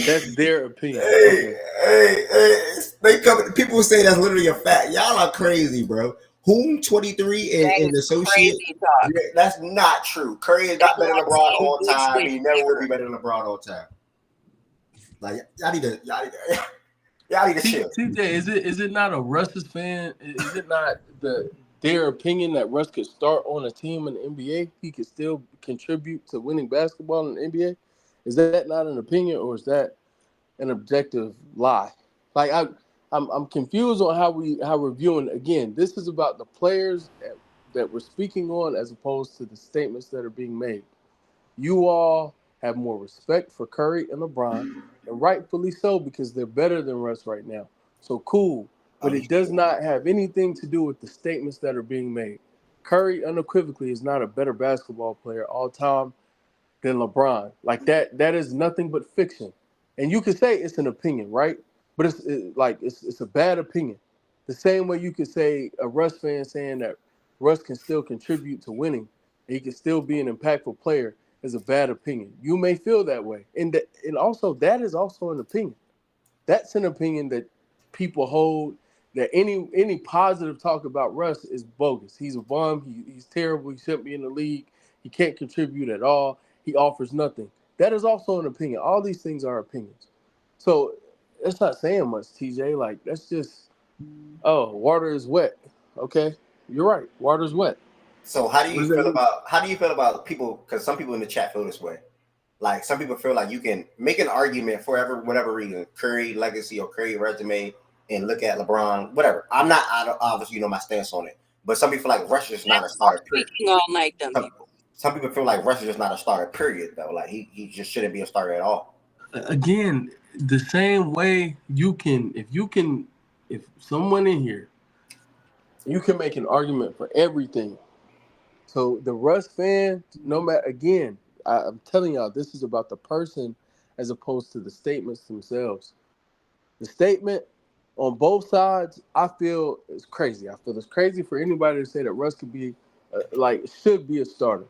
Speaker 3: That's their opinion.
Speaker 1: People will say that's literally a fact. Y'all are crazy, bro. Whom 23 and associate? That's not true. Curry is not better than LeBron all time. He never will be better than LeBron all time. Like, y'all need to chill.
Speaker 3: TJ, is it not a Russ's fan? Is it not their opinion that Russ could start on a team in the NBA? He could still contribute to winning basketball in the NBA? Is that not an opinion, or is that an objective lie? Like, I'm confused on how we're viewing. Again, this is about the players that we're speaking on as opposed to the statements that are being made. You all have more respect for Curry and LeBron, and rightfully so, because they're better than Russ right now. So cool, but it does not have anything to do with the statements that are being made. Curry unequivocally is not a better basketball player all time than LeBron. Like, that is nothing but fiction. And you could say it's an opinion, right? But it's a bad opinion. The same way you could say a Russ fan saying that Russ can still contribute to winning, and he can still be an impactful player is a bad opinion. You may feel that way, and also that is also an opinion. That's an opinion that people hold. That any positive talk about Russ is bogus. He's a bum. He's terrible. He shouldn't be in the league. He can't contribute at all. He offers nothing. That is also an opinion. All these things are opinions. So that's not saying much, TJ. Like that's just water is wet. Okay, you're right. Water's wet.
Speaker 1: So
Speaker 3: What does that mean?
Speaker 1: how do you feel about people? Because some people in the chat feel this way. Like some people feel like you can make an argument for whatever reason, Curry legacy or Curry resume, and look at LeBron, whatever. Obviously you know my stance on it, but some people feel like Russ is not a starter.
Speaker 8: Speaking on like them people.
Speaker 1: Some people feel like Russ is just not a starter. Period. Though, like he just shouldn't be a starter at all.
Speaker 3: Again, the same way if someone in here, you can make an argument for everything. So the Russ fan, no matter, again, I'm telling y'all, this is about the person as opposed to the statements themselves. The statement on both sides, I feel is crazy. I feel it's crazy for anybody to say that Russ could be, should be a starter.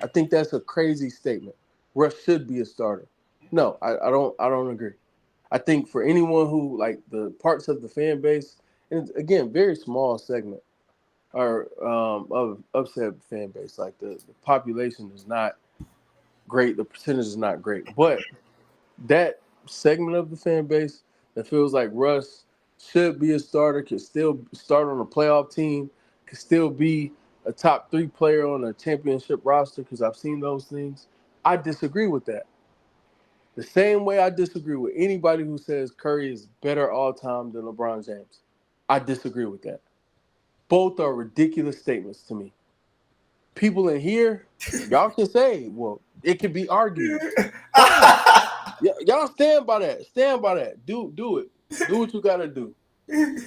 Speaker 3: I think that's a crazy statement. Russ should be a starter. No, I don't agree. I think for anyone who, like the parts of the fan base, and again, very small segment, or of upset fan base, like the population is not great, the percentage is not great, but that segment of the fan base that feels like Russ should be a starter, could still start on a playoff team, could still be a top 3 player on a championship roster, because I've seen those things. I disagree with that. The same way I disagree with anybody who says Curry is better all time than LeBron James. I disagree with that. Both are ridiculous statements to me. People in here, y'all can say, well, it can be argued. Y'all stand by that. Stand by that. Do it. Do what you gotta do.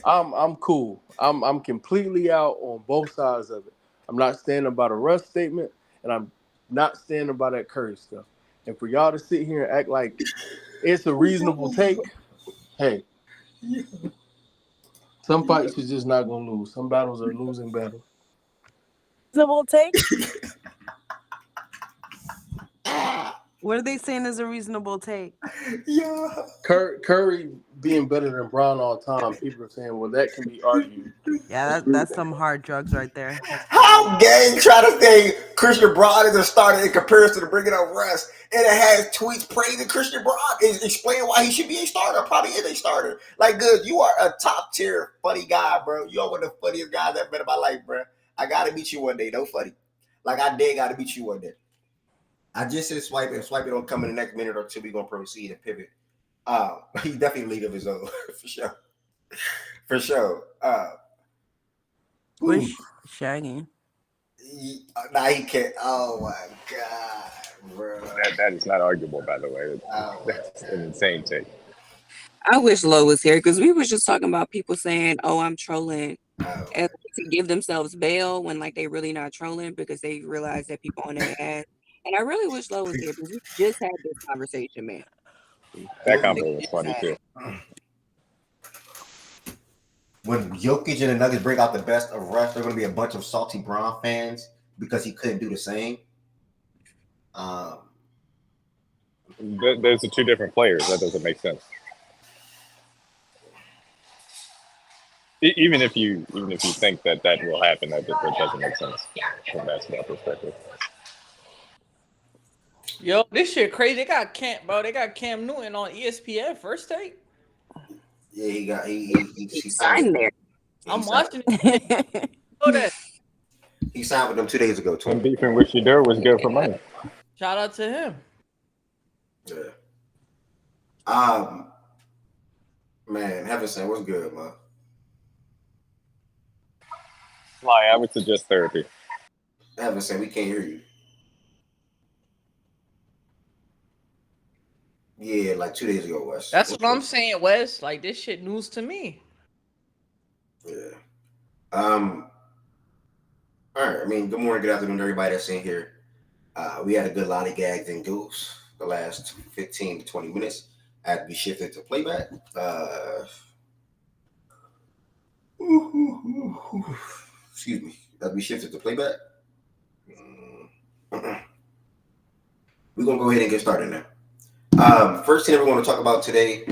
Speaker 3: I'm cool. I'm completely out on both sides of it. I'm not standing by the Russ statement, and I'm not standing by that Curry stuff. And for y'all to sit here and act like it's a reasonable take, hey, some fights you're just not gonna lose. Some battles are losing battles.
Speaker 9: Reasonable take? What are they saying is a reasonable take?
Speaker 1: Yeah.
Speaker 3: Curry being better than Brown all time, people are saying, well, that can be argued.
Speaker 9: Yeah, that's some hard drugs right there.
Speaker 1: How gang try to say Christian Braun is a starter in comparison to bringing up Russ, and it has tweets praising Christian Braun and explaining why he should be a starter. Probably is a starter. Like, good, you are a top tier funny guy, bro. You are one of the funniest guys I've met in my life, bro. I gotta meet you one day. No funny. Like I did gotta meet you one day. I just said swipe it. Swipe it don't come in the next minute or two. We're gonna proceed and pivot. He's definitely a league of his own for sure. For sure.
Speaker 9: Wish Shaggy.
Speaker 1: Nah, he can't. Oh my god, bro.
Speaker 10: That is not arguable, by the way. That's an insane take.
Speaker 8: I wish Lo was here because we was just talking about people saying, "Oh, I'm trolling," and to give themselves bail when like they really not trolling because they realize that people on their ass. And I really wish Lo was here because we just had this conversation, man.
Speaker 10: That combo was funny too.
Speaker 1: When Jokic and the Nuggets bring out the best of Russ, there are going to be a bunch of salty Braun fans because he couldn't do the same.
Speaker 10: Those are two different players. That doesn't make sense. Even if you think that will happen, that doesn't make sense from that perspective.
Speaker 7: Yo, this shit crazy. They got Cam Newton on ESPN First Take.
Speaker 1: Yeah, he
Speaker 8: signed there.
Speaker 7: I'm watching it. Know that.
Speaker 1: He signed with them 2 days ago.
Speaker 10: And beefing with Shador was good for money.
Speaker 7: Shout out to him.
Speaker 1: Yeah. Man, Heaven Sent, what's good, man?
Speaker 10: I would suggest therapy.
Speaker 1: Heaven Sent, we can't hear you. Yeah, like 2 days ago, Wes.
Speaker 7: That's what I'm saying, Wes. Like, this shit news to me.
Speaker 1: Yeah. All right. I mean, good morning, good afternoon to everybody that's in here. We had a good lollygags and goose the last 15 to 20 minutes. as we shifted to playback. Excuse me. As we shifted to playback. We're gonna go ahead and get started now. First thing that we're going to talk about today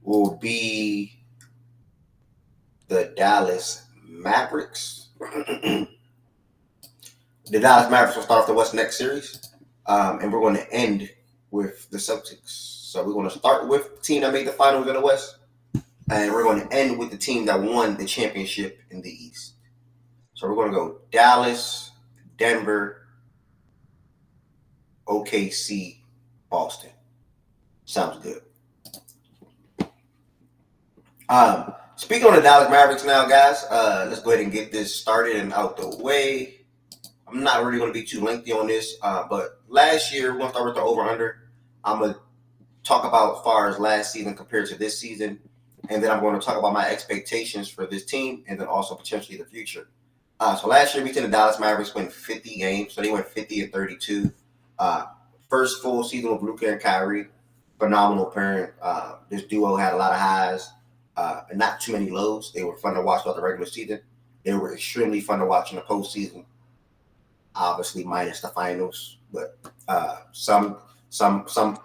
Speaker 1: will be the Dallas Mavericks. The Dallas Mavericks will start off the West next series, and we're going to end with the Celtics. So we're going to start with the team that made the finals in the West, and we're going to end with the team that won the championship in the East. So we're going to go Dallas, Denver, OKC, Boston. Sounds good. Speaking on the Dallas Mavericks now, guys, let's go ahead and get this started and out the way. I'm not really going to be too lengthy on this, but last year, we're going to start with the over-under. I'm going to talk about as far as last season compared to this season, and then I'm going to talk about my expectations for this team and then also potentially the future. So last year, we seen the Dallas Mavericks win 50 games, so they went 50-32. First full season with Luka and Kyrie, phenomenal pairing. This duo had a lot of highs and not too many lows. They were fun to watch throughout the regular season. They were extremely fun to watch in the postseason, obviously minus the finals. But some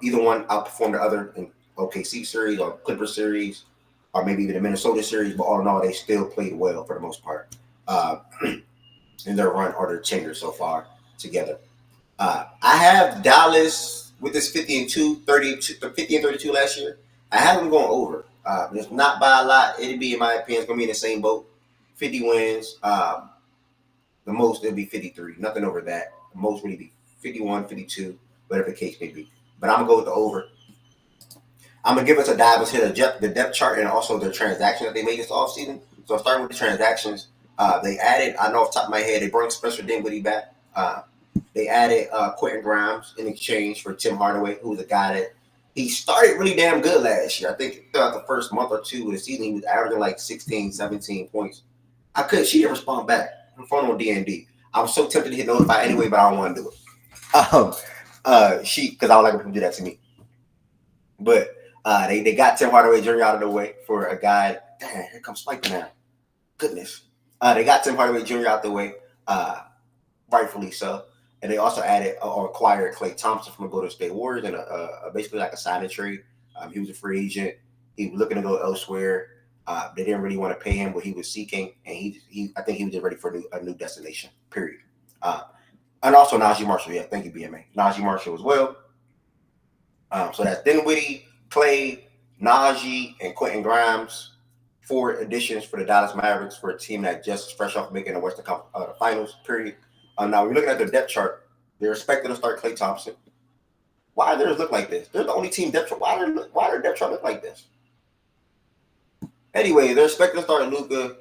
Speaker 1: either one outperformed the other in OKC series or Clipper series or maybe even the Minnesota series. But all in all, they still played well for the most part in their run or their tenure so far together. I have Dallas with this 50-32 last year. I have them going over. It's not by a lot. It'd be, in my opinion, it's going to be in the same boat. 50 wins. The most, it'll be 53. Nothing over that. The most would be 51, 52, whatever the case may be. But I'm going to go with the over. I'm going to give us a dive into the depth chart and also the transaction that they made this offseason. So starting with the transactions, they added, I know off the top of my head, they brought Spencer Dinwiddie back. They added Quentin Grimes in exchange for Tim Hardaway, who was a guy that he started really damn good last year. I think throughout the first month or two of the season, he was averaging like 16, 17 points. She didn't respond back. I'm phone on D&D. I was so tempted to hit notify anyway, but I don't want to do it. Because I don't like when people do that to me. But they got Tim Hardaway Jr. out of the way for a guy. Damn, here comes Spike now. Goodness. They got Tim Hardaway Jr. out the way, rightfully so. And they also added or acquired Klay Thompson from the Golden State Warriors in basically like a sign and trade. He was a free agent. He was looking to go elsewhere. They didn't really want to pay him what he was seeking, and I think he was just ready for a new destination. Period. And also Najee Marshall. Yeah, thank you, BMA. Najee Marshall as well. So that's Dinwiddie, Klay, Najee, and Quentin Grimes. 4 additions for the Dallas Mavericks for a team that just fresh off making the Western Conference Finals. Period. Now, we're looking at the depth chart. They're expected to start Klay Thompson. Why does theirs look like this? They're the only team depth chart. Why their depth chart look like this? Anyway, they're expected to start Luka,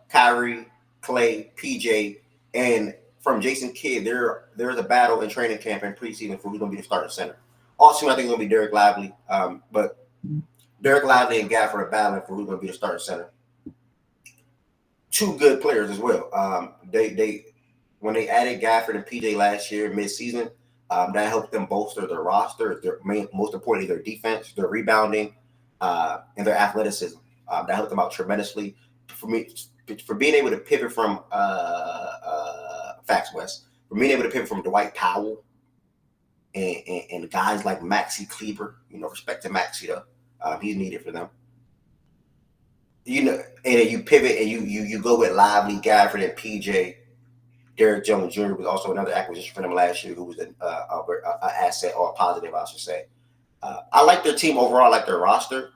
Speaker 1: Kyrie, Klay, PJ, and from Jason Kidd, there's a battle in training camp and preseason for who's going to be the starting center. Also, I think it's going to be Derek Lively, but Derek Lively and Gafford are battling for who's going to be the starting center. 2 good players as well. When they added Gafford and PJ last year mid-season, that helped them bolster their roster. Most importantly, their defense, their rebounding, and their athleticism. That helped them out tremendously. For being able to pivot from Facts West, for being able to pivot from Dwight Powell and guys like Maxi Kleber, respect to Maxi though, he's needed for them. And then you pivot and you go with Lively, Gafford, and PJ. Derek Jones Jr. was also another acquisition for them last year, who was an asset or a positive, I should say. I like their team overall. I like their roster.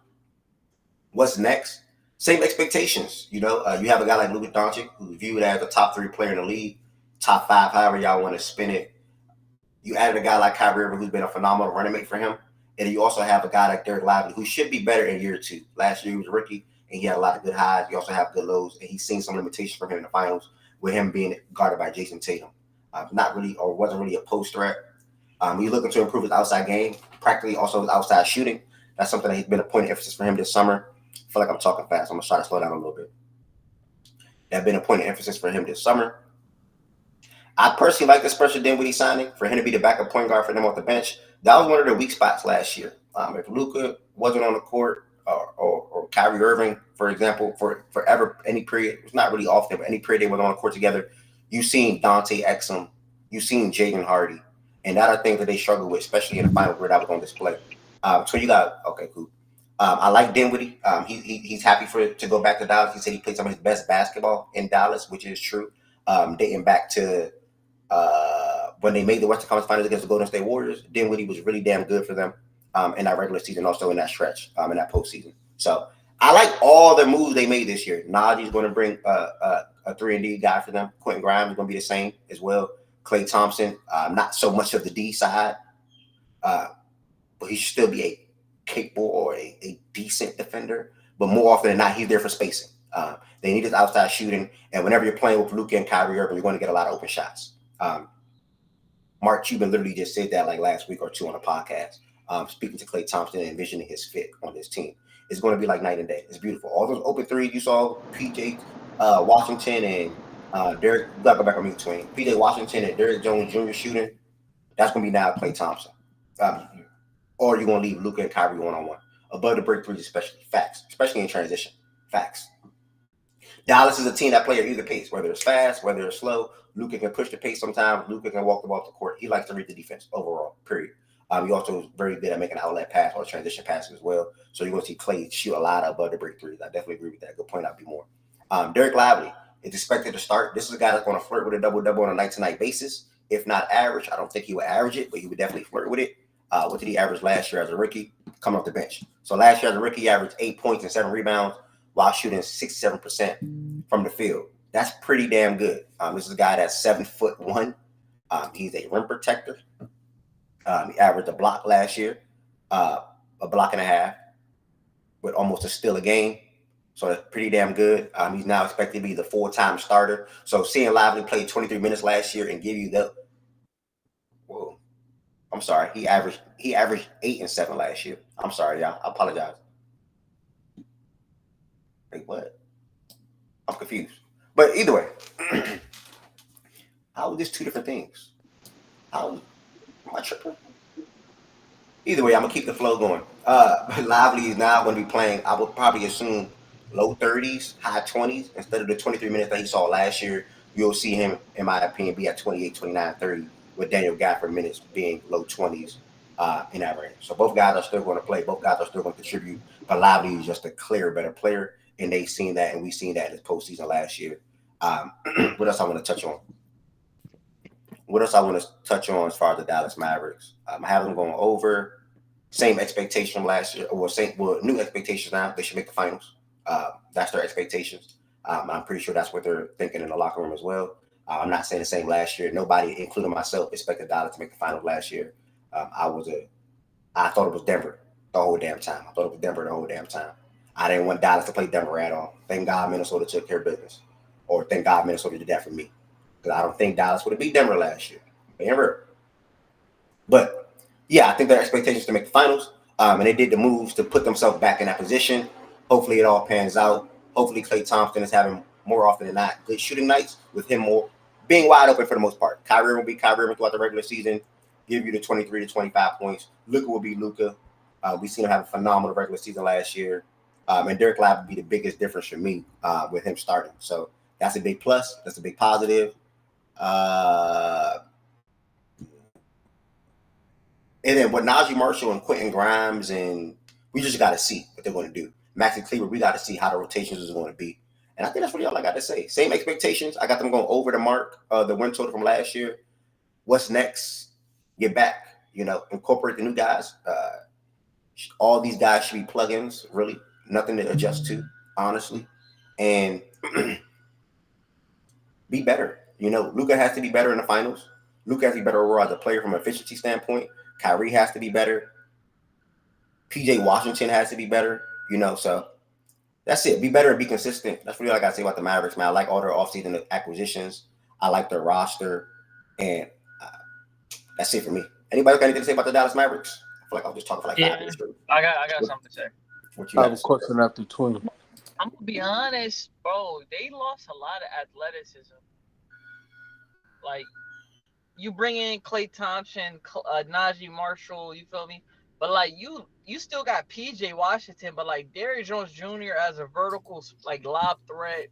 Speaker 1: What's next? Same expectations. You have a guy like Luka Doncic, who's viewed as a top 3 player in the league, top 5, however y'all want to spin it. You added a guy like Kyrie Irving, who's been a phenomenal running mate for him. And you also have a guy like Derek Lively, who should be better in year 2. Last year, he was a rookie, and he had a lot of good highs. You also have good lows, and he's seen some limitations from him in the finals, with him being guarded by Jason Tatum. Not really, or wasn't really a post threat. He's looking to improve his outside game, practically also his outside shooting. That's something that has been a point of emphasis for him this summer. I feel like I'm talking fast. I'm going to try to slow down a little bit. That's been a point of emphasis for him this summer. I personally like the Spencer Dinwiddie signing for him to be the backup point guard for them off the bench. That was one of their weak spots last year. If Luka wasn't on the court, or Kyrie Irving, for example, for forever, any period, it's not really often, but any period they were on the court together, you've seen Dante Exum, you've seen Jaden Hardy, and that are things that they struggle with, especially in the final where that was on display. So you got, okay, cool. I like Dinwiddie. He's happy to go back to Dallas. He said he played some of his best basketball in Dallas, which is true. Dating back to when they made the Western Conference Finals against the Golden State Warriors, Dinwiddie was really damn good for them in that regular season, also in that stretch, in that postseason. So I like all the moves they made this year. Najee's going to bring a 3-and-D guy for them. Quentin Grimes is going to be the same as well. Klay Thompson, not so much of the D side, but he should still be a capable or a decent defender. But more often than not, he's there for spacing. They need his outside shooting, and whenever you're playing with Luka and Kyrie Irving, you're going to get a lot of open shots. Mark Cuban literally just said that like last week or two on a podcast, speaking to Klay Thompson and envisioning his fit on this team. It's going to be like night and day. It's beautiful. All those open threes you saw, PJ Washington and Derek, go back on me between PJ Washington and Derek Jones Jr. shooting, that's going to be now Klay Thompson. Or you're going to leave Luka and Kyrie one-on-one. Above the break threes, especially in transition. Facts. Dallas is a team that plays at either pace, whether it's fast, whether it's slow. Luka can push the pace sometimes. Luka can walk the ball off the court. He likes to read the defense overall, period. He also is very good at making an outlet pass or transition passes as well. So you're going to see Klay shoot a lot of above the break threes. I definitely agree with that. Good point out, be more. Derek Lively is expected to start. This is a guy that's going to flirt with a double-double on a night-to-night basis. If not average, I don't think he would average it, but he would definitely flirt with it. What did he average last year as a rookie? Coming off the bench. So last year as a rookie, he averaged 8 points and 7 rebounds while shooting 67% from the field. That's pretty damn good. This is a guy that's 7'1". He's a rim protector. He averaged a block last year, a block and a half, with almost a steal a game. So that's pretty damn good. He's now expected to be the full-time starter. So seeing Lively play 23 minutes last year and give you the I'm sorry. He averaged 8 and 7 last year. I'm sorry, y'all. I apologize. Wait, what? I'm confused. But either way, how are these two different things? Am I tripping? Either way, I'm gonna keep the flow going. Lively is now going to be playing, I would probably assume, low 30s, high 20s instead of the 23 minutes that he saw last year. You'll see him, in my opinion, be at 28, 29, 30. With Daniel Gafford minutes being low 20s in that range. So both guys are still going to play. Both guys are still going to contribute. But Lively is just a clear, better player. And they've seen that, and we've seen that in this postseason last year. What else I want to touch on? As far as the Dallas Mavericks? I have them going over. Same expectation from last year, or new expectations now. They should make the finals. That's their expectations. I'm pretty sure that's what they're thinking in the locker room as well. I'm not saying the same last year. Nobody, including myself, expected Dallas to make the finals last year. I thought it was Denver the whole damn time. I didn't want Dallas to play Denver at all. Thank God Minnesota took care of business. Or thank God Minnesota did that for me. Because I don't think Dallas would have beat Denver last year. But, yeah, I think their expectations to make the finals. And they did the moves to put themselves back in that position. Hopefully it all pans out. Hopefully Klay Thompson is having more often than not good shooting nights with him more being wide open for the most part. Kyrie will be Kyrie throughout the regular season, give you the 23 to 25 points. Luka will be Luka. We've seen him have a phenomenal regular season last year. And Derek Lively would be the biggest difference for me with him starting. So that's a big plus. That's a big positive. And then what Najee Marshall and Quentin Grimes, and we just got to see what they're going to do. Maxi Kleber, we got to see how the rotations is going to be. And I think that's really all I got to say. Same expectations. I got them going over the mark, the win total from last year. What's next? Get back. Incorporate the new guys. All these guys should be plugins, really. Nothing to adjust to, honestly. And be better. Luka has to be better in the finals. Luka has to be better overall as a player from an efficiency standpoint. Kyrie has to be better. PJ Washington has to be better. So that's it. Be better and be consistent. That's really all I got to say about the Mavericks, man. I like all their offseason acquisitions. I like their roster. And that's it for me. Anybody got anything to say about the Dallas Mavericks? I feel like I was just talking for like 5 minutes.
Speaker 11: I got something to say.
Speaker 1: What you
Speaker 3: I have a question after 20.
Speaker 11: I'm going to be honest, bro. They lost a lot of athleticism. Like, you bring in Klay Thompson, Najee Marshall, you feel me? But like you still got PJ Washington, but like Derrick Jones Jr. as a vertical like lob threat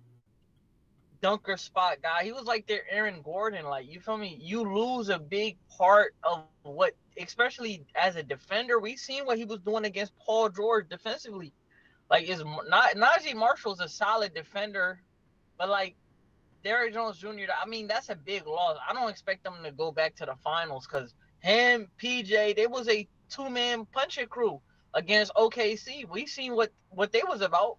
Speaker 11: dunker spot guy, he was like their Aaron Gordon. Like, you feel me? You lose a big part of what, especially as a defender. We seen what he was doing against Paul George defensively. Like, is not Najee Marshall's a solid defender, but like Derrick Jones Jr. I mean, that's a big loss. I don't expect them to go back to the finals because him, PJ, they was a two-man punching crew against OKC. We seen what they was about.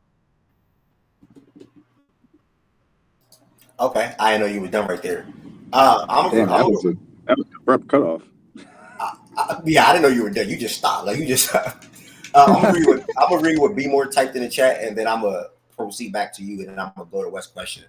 Speaker 1: Okay, I didn't know you were done right there.
Speaker 10: Damn, that was a abrupt cutoff.
Speaker 1: Yeah, I didn't know you were done. You just stopped. Like, you just. I'm gonna read what B more typed in the chat, and then I'm gonna proceed back to you, and then I'm gonna go to West question.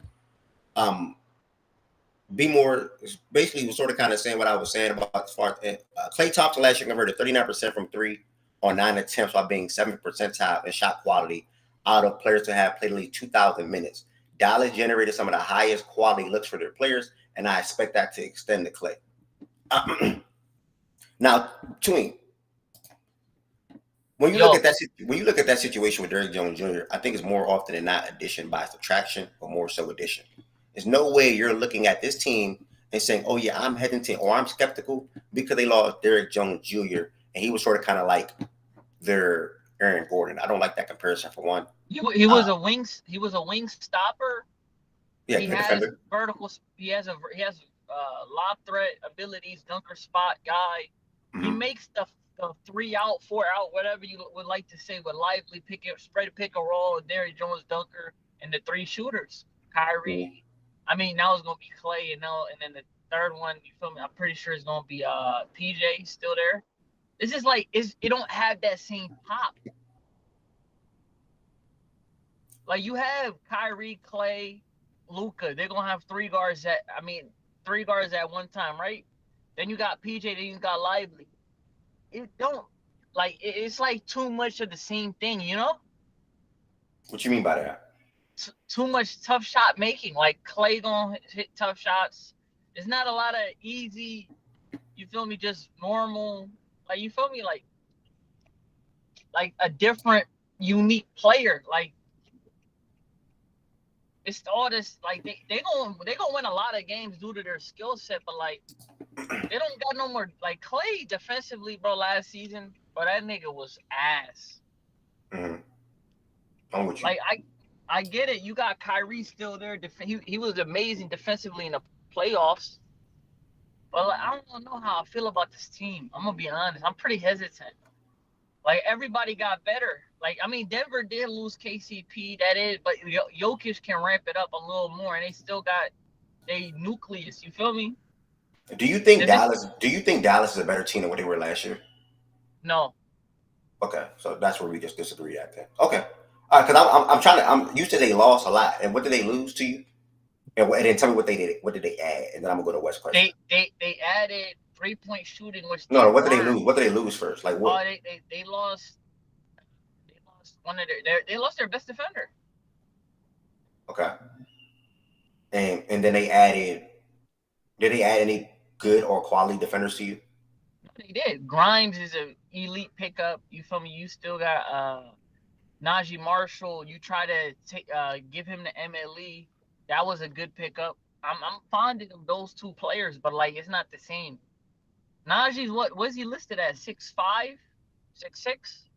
Speaker 1: B more basically was sort of kind of saying what I was saying about as far as Klay Thompson last year converted 39% from three on 9 attempts while being 7th percentile in shot quality out of players to have played at least 2,000 minutes. Dallas generated some of the highest quality looks for their players, and I expect that to extend to Klay. Now, Tween, when you look at that situation with Derrick Jones Jr., I think it's more often than not addition by subtraction, or more so addition. There's no way you're looking at this team and saying, "Oh yeah, I'm hesitant or I'm skeptical because they lost Derrick Jones Jr. and he was sort of kind of like their Aaron Gordon." I don't like that comparison for one.
Speaker 11: He was a wing stopper.
Speaker 1: Yeah,
Speaker 11: he has
Speaker 1: defender.
Speaker 11: vertical. He has lob threat abilities, dunker spot guy. Mm-hmm. He makes the 3 out, 4 out, whatever you would like to say, with lively pick and roll, Derrick Jones dunker, and the 3 shooters, Kyrie. Mm-hmm. I mean, now it's gonna be Klay, and then the third one, you feel me? I'm pretty sure it's gonna be PJ still there. It's just like it don't have that same pop. Like, you have Kyrie, Klay, Luka. They're gonna have 3 guards at one time, right? Then you got PJ, then you got Lively. It don't like it's like too much of the same thing, you know?
Speaker 1: What you mean by that?
Speaker 11: Too much tough shot making. Like, Klay gonna hit tough shots. There's not a lot of easy, you feel me, just normal, like, you feel me, like a different, unique player. Like, it's all this, like, they gonna win a lot of games due to their skill set, but like they don't got no more. Like, Klay defensively, bro, last season, bro, that nigga was ass.
Speaker 1: Mm-hmm. I'm with you.
Speaker 11: Like, I get it. You got Kyrie still there. He was amazing defensively in the playoffs. But like, I don't know how I feel about this team. I'm gonna be honest. I'm pretty hesitant. Like, everybody got better. Like, I mean, Denver did lose KCP. That is, but Jokic can ramp it up a little more, and they still got a nucleus. You feel me?
Speaker 1: Do you think Dallas is a better team than what they were last year?
Speaker 11: No.
Speaker 1: Okay, so that's where we just disagree at then. Okay. Because you said they lost a lot, and what did they lose to you? And then tell me what they did. What did they add? And then I'm gonna go to West question.
Speaker 11: They added 3-point shooting, which
Speaker 1: what did they lose? What did they lose first? Like, what?
Speaker 11: They lost one of they lost their best defender.
Speaker 1: Okay. And then they added. Did they add any good or quality defenders to you?
Speaker 11: They did. Grimes is an elite pickup. You feel me? You still got Najee Marshall. You try to give him the MLE. That was a good pickup. I'm fond of those 2 players, but like, it's not the same. Najee's what was he listed at? 6'5", 6'6"?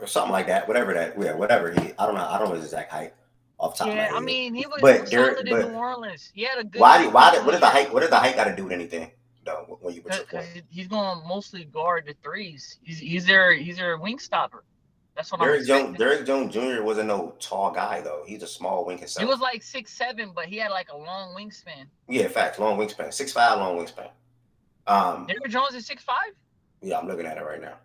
Speaker 1: Something like that. Whatever that. Yeah, whatever. I don't know his exact height off the top of my head.
Speaker 11: I mean, he was solid in New Orleans. He had a good.
Speaker 1: What is the height? What does the height got to do with anything? No, when you
Speaker 11: because he's going to mostly guard the threes. He's their wing stopper. That's what I'm expecting.
Speaker 1: Derrick Jones Jr. wasn't no tall guy though. He's a small wing himself.
Speaker 11: He was like 6'7", but he had like a long wingspan.
Speaker 1: Yeah, facts. Long wingspan. 6'5", long wingspan.
Speaker 11: Derrick Jones is 6'5"?
Speaker 1: Yeah, I'm looking at it right now.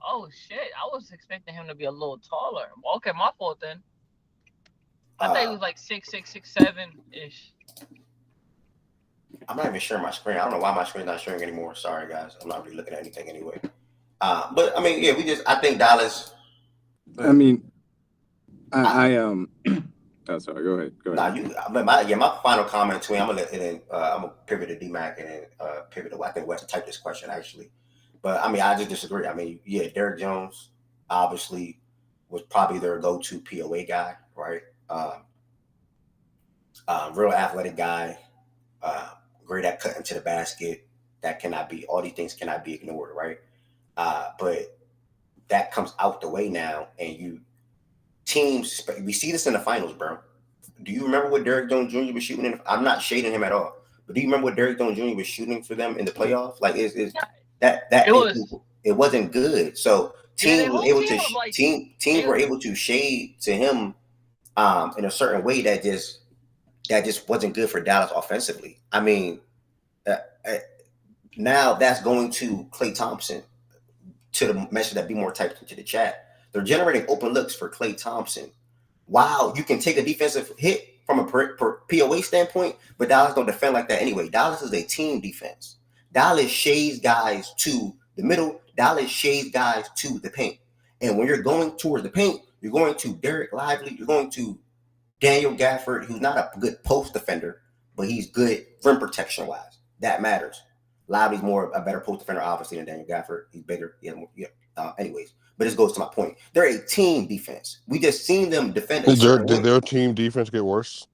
Speaker 11: Oh shit! I was expecting him to be a little taller. Okay, my fault then. I thought he was like 6'6", 6'7" ish.
Speaker 1: I'm not even sharing my screen. I don't know why my screen's not sharing anymore. Sorry, guys. I'm not really looking at anything anyway. But I mean, yeah, I think Dallas.
Speaker 10: I mean, oh, sorry. Go ahead.
Speaker 1: My final comment to him. I'm gonna pivot to D-Mac and then pivot to I think West type this question actually. But I mean, I just disagree. I mean, yeah, Derrick Jones obviously was probably their go-to POA guy, right? Real athletic guy, uh, great at cutting to the basket. That cannot be. All these things cannot be ignored, right? But that comes out the way now, and teams. We see this in the finals, bro. Do you remember what Derrick Jones Jr. was shooting? I'm not shading him at all, but do you remember what Derrick Jones Jr. was shooting for them in the playoffs? Like, it wasn't good. So teams were able to teams were able to shade to him in a certain way that just wasn't good for Dallas offensively. I mean, now that's going to Klay Thompson. To the message that Be More typed into the chat, they're generating open looks for Klay Thompson. Wow, you can take a defensive hit from a POA standpoint, but Dallas don't defend like that anyway. Dallas is a team defense. Dallas shades guys to the middle. Dallas shades guys to the paint. And when you're going towards the paint, you're going to Derek Lively. You're going to Daniel Gafford, who's not a good post defender, but he's good rim protection wise. That matters. Lively's a better post defender, obviously, than Daniel Gafford. He's bigger. Anyways, but this goes to my point. They're a team defense. We just seen them defend.
Speaker 12: Did their team defense get worse?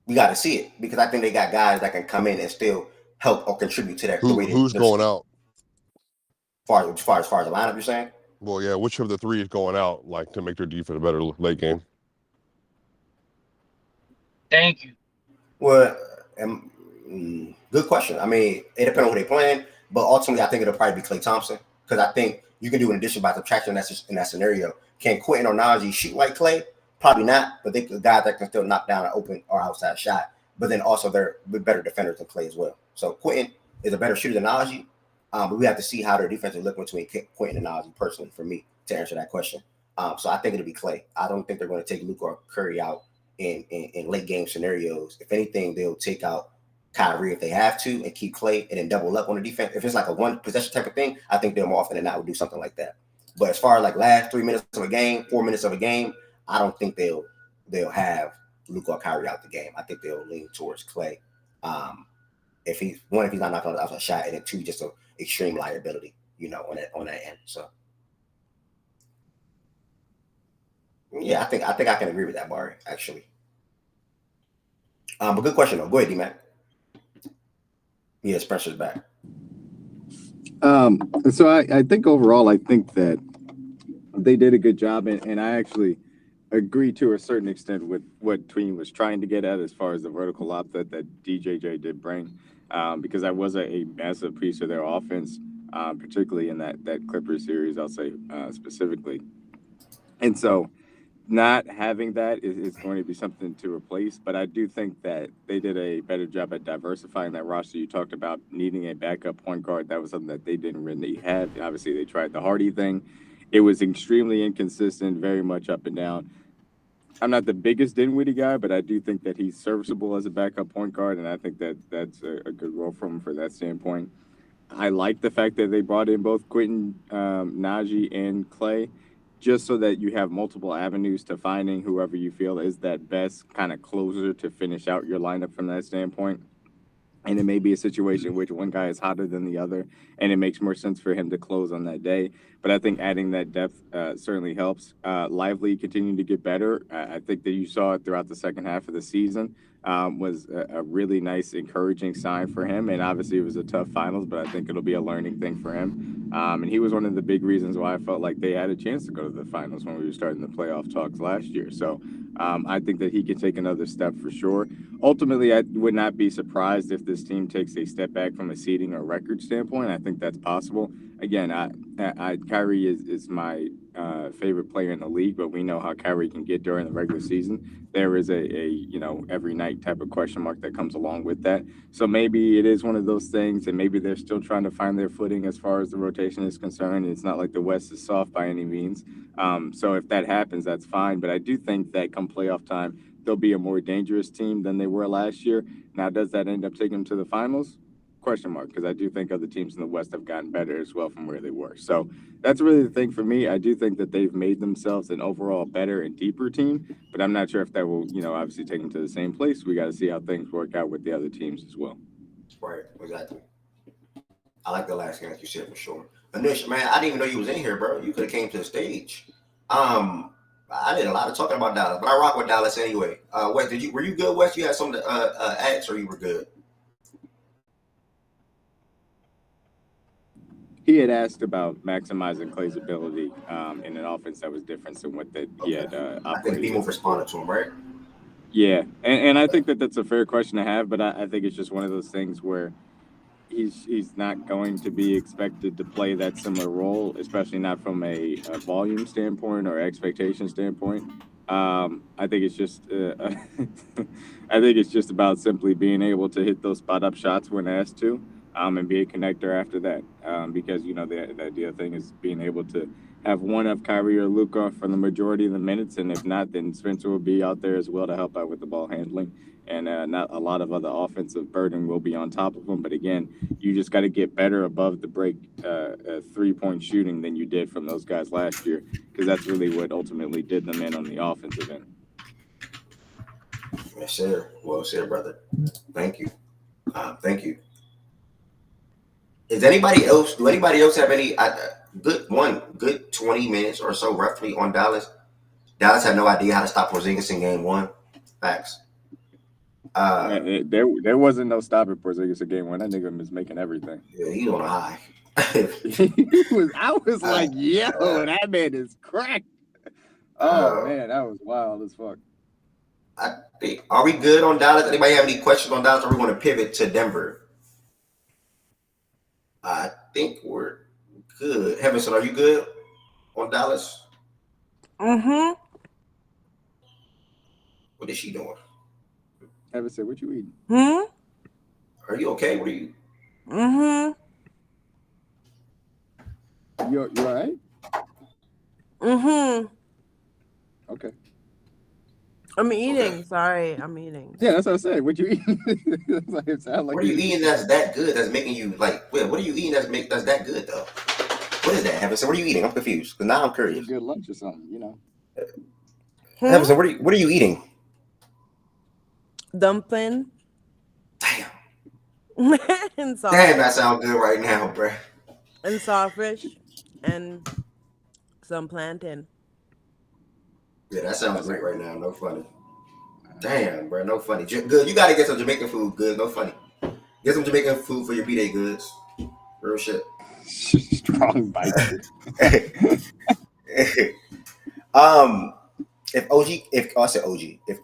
Speaker 1: We got to see it because I think they got guys that can come in and still help or contribute to that.
Speaker 12: Who's going out?
Speaker 1: As far as the lineup, you're saying?
Speaker 12: Well, yeah. Which of the three is going out, like to make their defense a better late game?
Speaker 11: Thank you.
Speaker 1: Well, good question. I mean, it depends on who they're playing, but ultimately, I think it'll probably be Klay Thompson because I think you can do an addition by subtraction in that scenario. Can Quentin or Najee shoot like Klay? Probably not, but they guys that can still knock down an open or outside shot. But then also they're better defenders than Klay as well. So Quentin is a better shooter than Najee, but we have to see how their defense will look between Quentin and Najee personally for me to answer that question. So I think it'll be Klay. I don't think they're going to take Luka or Curry out in late game scenarios. If anything, they'll take out Kyrie if they have to and keep Klay and then double up on the defense. If it's like a one possession type of thing, I think they'll more often than not would do something like that. But as far as like last 3 minutes of a game, 4 minutes of a game, I don't think they'll have Luka or Kyrie out the game. I think they'll lean towards Klay. If he's not knocking out a shot, and then two, just an extreme liability, on that end. So yeah, I think I can agree with that, Barry, actually. But good question though. Go ahead, D-Mac. Yeah, Spencer's back.
Speaker 13: So I think overall, I think that they did a good job, and I actually agree to a certain extent with what Tween was trying to get at as far as the vertical lob that DJJ did bring, because I was a massive piece of their offense, particularly in that Clippers series, I'll say specifically. And so not having that is going to be something to replace, but I do think that they did a better job at diversifying that roster. You talked about needing a backup point guard. That was something that they didn't really have. Obviously, they tried the Hardy thing. It was extremely inconsistent, very much up and down. I'm not the biggest Dinwiddie guy, but I do think that he's serviceable as a backup point guard, and I think that that's a good role for him for that standpoint. I like the fact that they brought in both Quentin, Najee, and Klay, just so that you have multiple avenues to finding whoever you feel is that best kind of closer to finish out your lineup from that standpoint. And it may be a situation in which one guy is hotter than the other, and it makes more sense for him to close on that day. But I think adding that depth certainly helps. Lively continuing to get better. I think that you saw it throughout the second half of the season was a really nice, encouraging sign for him. And obviously it was a tough finals, but I think it'll be a learning thing for him. And he was one of the big reasons why I felt like they had a chance to go to the finals when we were starting the playoff talks last year. So I think that he can take another step for sure. Ultimately, I would not be surprised if this team takes a step back from a seeding or record standpoint. I think that's possible. Again, Kyrie is my favorite player in the league, but we know how Kyrie can get during the regular season. There is a every night type of question mark that comes along with that. So maybe it is one of those things, and maybe they're still trying to find their footing as far as the rotation is concerned. It's not like the West is soft by any means. So if that happens, that's fine. But I do think that come playoff time, they'll be a more dangerous team than they were last year. Now, does that end up taking them to the finals? Question mark, because I do think other teams in the West have gotten better as well from where they were. So that's really the thing for me. I do think that they've made themselves an overall better and deeper team, but I'm not sure if that will, obviously take them to the same place. We got to see how things work out with the other teams as well.
Speaker 1: Right, exactly. I like the last game that you said for sure. Anish, man, I didn't even know you was in here, bro. You could have came to the stage. I did a lot of talking about Dallas, but I rock with Dallas anyway. Wes, were you good, Wes? You had something to ask, or you were good?
Speaker 13: He had asked about maximizing Clay's ability in an offense that was different than what he had
Speaker 1: I think
Speaker 13: operated
Speaker 1: B-Move
Speaker 13: with
Speaker 1: responded
Speaker 13: before.
Speaker 1: to him, right?
Speaker 13: Yeah, and I think that that's a fair question to have, but I think it's just one of those things where he's not going to be expected to play that similar role, especially not from a volume standpoint or expectation standpoint. I think it's just I think it's just about simply being able to hit those spot up shots when asked to, and be a connector after that. Because the idea thing is being able to have one of Kyrie or Luka for the majority of the minutes, and if not, then Spencer will be out there as well to help out with the ball handling. And not a lot of other offensive burden will be on top of them. But again, you just got to get better above the break 3-point shooting than you did from those guys last year, because that's really what ultimately did them in on the offensive end.
Speaker 1: Yes, sir. Well said, brother. Thank you. Thank you. Do anybody else have any good 20 minutes or so roughly on Dallas? Dallas had no idea how to stop Porzingis in game one. Facts.
Speaker 13: There wasn't no stopping Porzingis in game one. That nigga was making everything.
Speaker 1: Yeah, he's on a high.
Speaker 13: I was like, yo, that man is cracked. Oh man, that was wild as fuck.
Speaker 1: Are we good on Dallas? Anybody have any questions on Dallas, or are we going to pivot to Denver? I think we're good. Heavenson, are you good on Dallas?
Speaker 9: Mm-hmm.
Speaker 1: What is she doing?
Speaker 13: Heavenson, what you eating?
Speaker 1: Are you okay? What are you?
Speaker 9: Mm-hmm.
Speaker 13: You all right?
Speaker 9: Mm-hmm.
Speaker 13: Okay.
Speaker 9: I'm eating. Sorry, I'm eating.
Speaker 13: Yeah, that's what I said. What you eating? It sound like
Speaker 1: what are you eating that's that good? That's making you like. Wait, what are you eating that's that good though? What is that, Heavenson? What are you eating? I'm confused. Because now I'm curious.
Speaker 13: Good lunch or something, you know.
Speaker 1: Heavenson, what are you eating?
Speaker 9: Dumpling.
Speaker 1: Damn.
Speaker 9: And
Speaker 1: Damn, that sounds good right now, bro.
Speaker 9: And sawfish and some plantain.
Speaker 1: Yeah, that sounds great right now. No funny. Damn, bro, no funny. Good, you gotta get some Jamaican food. Good, no funny. Get some Jamaican food for your B-Day goods. Real shit.
Speaker 13: Strong bite.
Speaker 1: If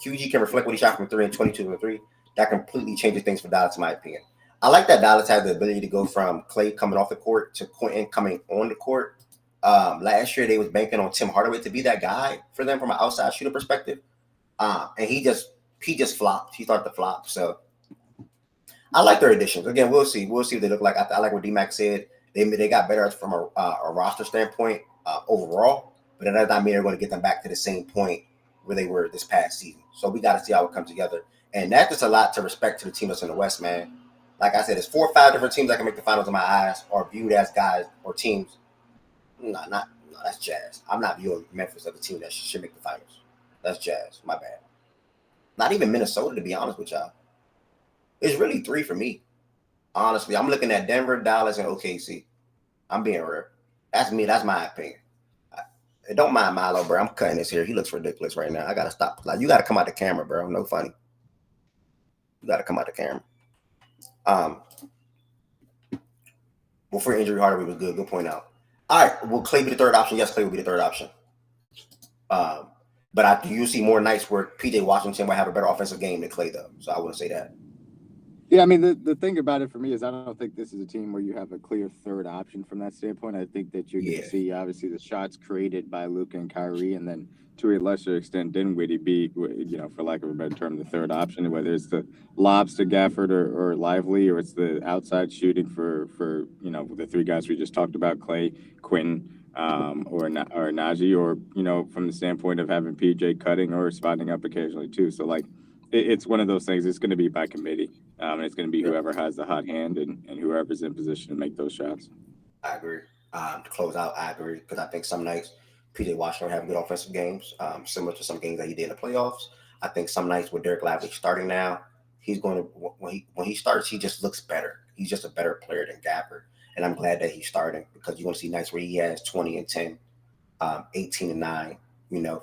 Speaker 1: QG can reflect what he shot from 3 and 22 from 3, that completely changes things for Dallas, in my opinion. I like that Dallas has the ability to go from Clay coming off the court to Quentin coming on the court. Last year they was banking on Tim Hardaway to be that guy for them from an outside shooter perspective. And he just flopped. He started to flop. So I like their additions. Again, we'll see. We'll see what they look like. I like what D-Mac said. They got better from a roster standpoint overall, but that does not mean they're going to get them back to the same point where they were this past season. So we got to see how it comes together. And that's just a lot to respect to the team that's in the West, man. Like I said, there's 4 or 5 different teams that can make the finals in my eyes or viewed as guys or teams. No, that's Jazz. I'm not viewing Memphis as a team that should make the finals. That's Jazz. My bad. Not even Minnesota, to be honest with y'all. It's really 3 for me. Honestly, I'm looking at Denver, Dallas, and OKC. I'm being real. That's me. That's my opinion. Don't mind Milo, bro. I'm cutting this here. He looks ridiculous right now. I gotta stop. Like, you gotta come out the camera, bro. No funny. You gotta come out the camera. Before injury, Hardaway was good. Good point out. All right. Will Clay be the third option? Yes, Clay will be the third option. But you see more nights where PJ Washington will have a better offensive game than Clay, though. So I wouldn't say that.
Speaker 13: Yeah, I mean, the thing about it for me is I don't think this is a team where you have a clear third option from that standpoint. I think that you're going to see, obviously, the shots created by Luka and Kyrie, and then to a lesser extent, Dinwiddie be, for lack of a better term, the third option, whether it's the lobs to Gafford or Lively, or it's the outside shooting for the 3 guys we just talked about, Clay, Quentin, or Najee, or, from the standpoint of having PJ cutting or spotting up occasionally, too. So, like, it's one of those things. It's going to be by committee. And it's going to be whoever has the hot hand and whoever's in position to make those shots.
Speaker 1: I agree. To close out, I agree, because I think some nights PJ Washington will have good offensive games, similar to some games that he did in the playoffs. I think some nights with Derek Lively starting now, he's going to when he starts, he just looks better. He's just a better player than Gafford. and I'm glad that he's starting because you're going to see nights where he has 20 and 10, 18 and 9,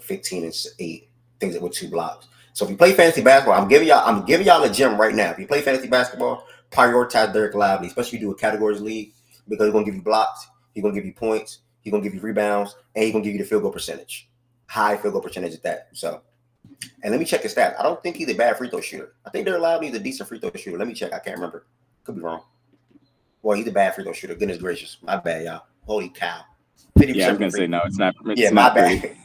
Speaker 1: 15 and 8, things with 2 blocks. So if you play fantasy basketball, I'm giving y'all a gem right now. If you play fantasy basketball, prioritize Derek Lively, especially if you do a categories league, because he's going to give you blocks, he's going to give you points, he's going to give you rebounds, and he's going to give you the field goal percentage. High field goal percentage at that. So, and let me check his stats. I don't think he's a bad free throw shooter. I think Derek Lively is a decent free throw shooter. Let me check. I can't remember. Could be wrong. Well, he's a bad free throw shooter. Goodness gracious. My bad, y'all. Holy cow. 50%
Speaker 13: Yeah, I was gonna say no. It's not.
Speaker 1: Yeah, my bad.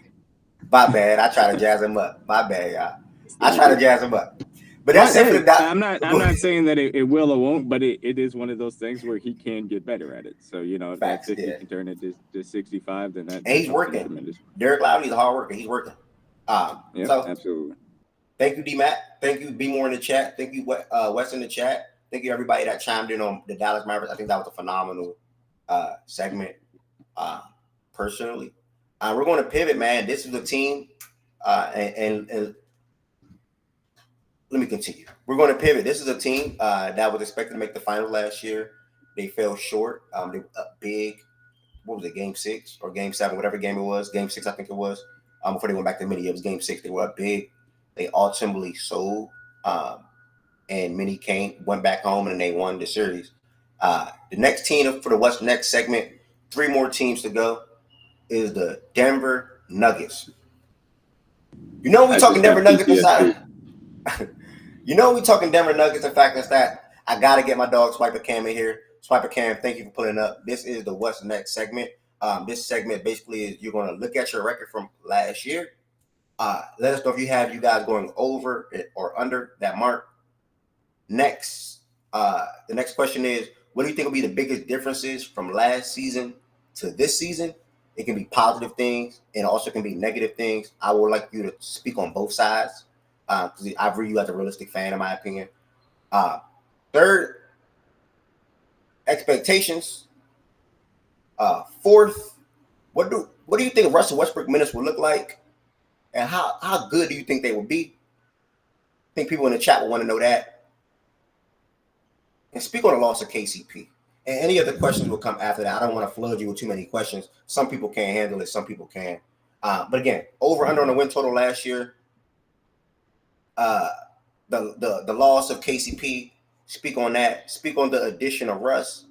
Speaker 1: My bad. I try to jazz him up. My bad, y'all. I try to jazz him up. But that's definitely not.
Speaker 13: I'm not saying that it will or won't, but it is one of those things where he can get better at it. So if that 50 can turn it to 65, then that's
Speaker 1: he's working.
Speaker 13: Tremendous.
Speaker 1: Derek Lively's a hard worker. He's working.
Speaker 13: Yeah,
Speaker 1: so,
Speaker 13: absolutely.
Speaker 1: Thank you, D-Mac. Thank you, Be More in the chat. Thank you, Wes in the chat. Thank you, everybody that chimed in on the Dallas Mavericks. I think that was a phenomenal segment. Personally, we're going to pivot, man. This is a team, and let me continue. We're going to pivot. This is a team that was expected to make the finals last year. They fell short. They were up big. What was it, game 6 or game 7, whatever game it was? Game 6, I think it was. Before they went back to Mini, it was game 6. They were up big. They ultimately sold, and Mini went back home, and they won the series. The next team for the West next segment, 3 more teams to go, is the Denver Nuggets. We talking Denver Nuggets inside. We talking Denver Nuggets. In fact, that's that. I gotta get my dog Swiper Cam in here. Swiper Cam, thank you for pulling up. This is the What's Next segment. This segment basically is you're gonna look at your record from last year. Let us know if you have you guys going over or under that mark. Next, the next question is, what do you think will be the biggest differences from last season to this season? It can be positive things and also can be negative things. I would like you to speak on both sides because I view you as a realistic fan, in my opinion. Third, expectations. Fourth, what do you think Russell Westbrook minutes will look like, and how good do you think they will be? I think people in the chat will want to know that. And speak on the loss of KCP. And any other questions will come after that. I don't want to flood you with too many questions. Some people can't handle it. Some people can. But again, over under on the win total last year. The loss of KCP. Speak on that. Speak on the addition of Russ.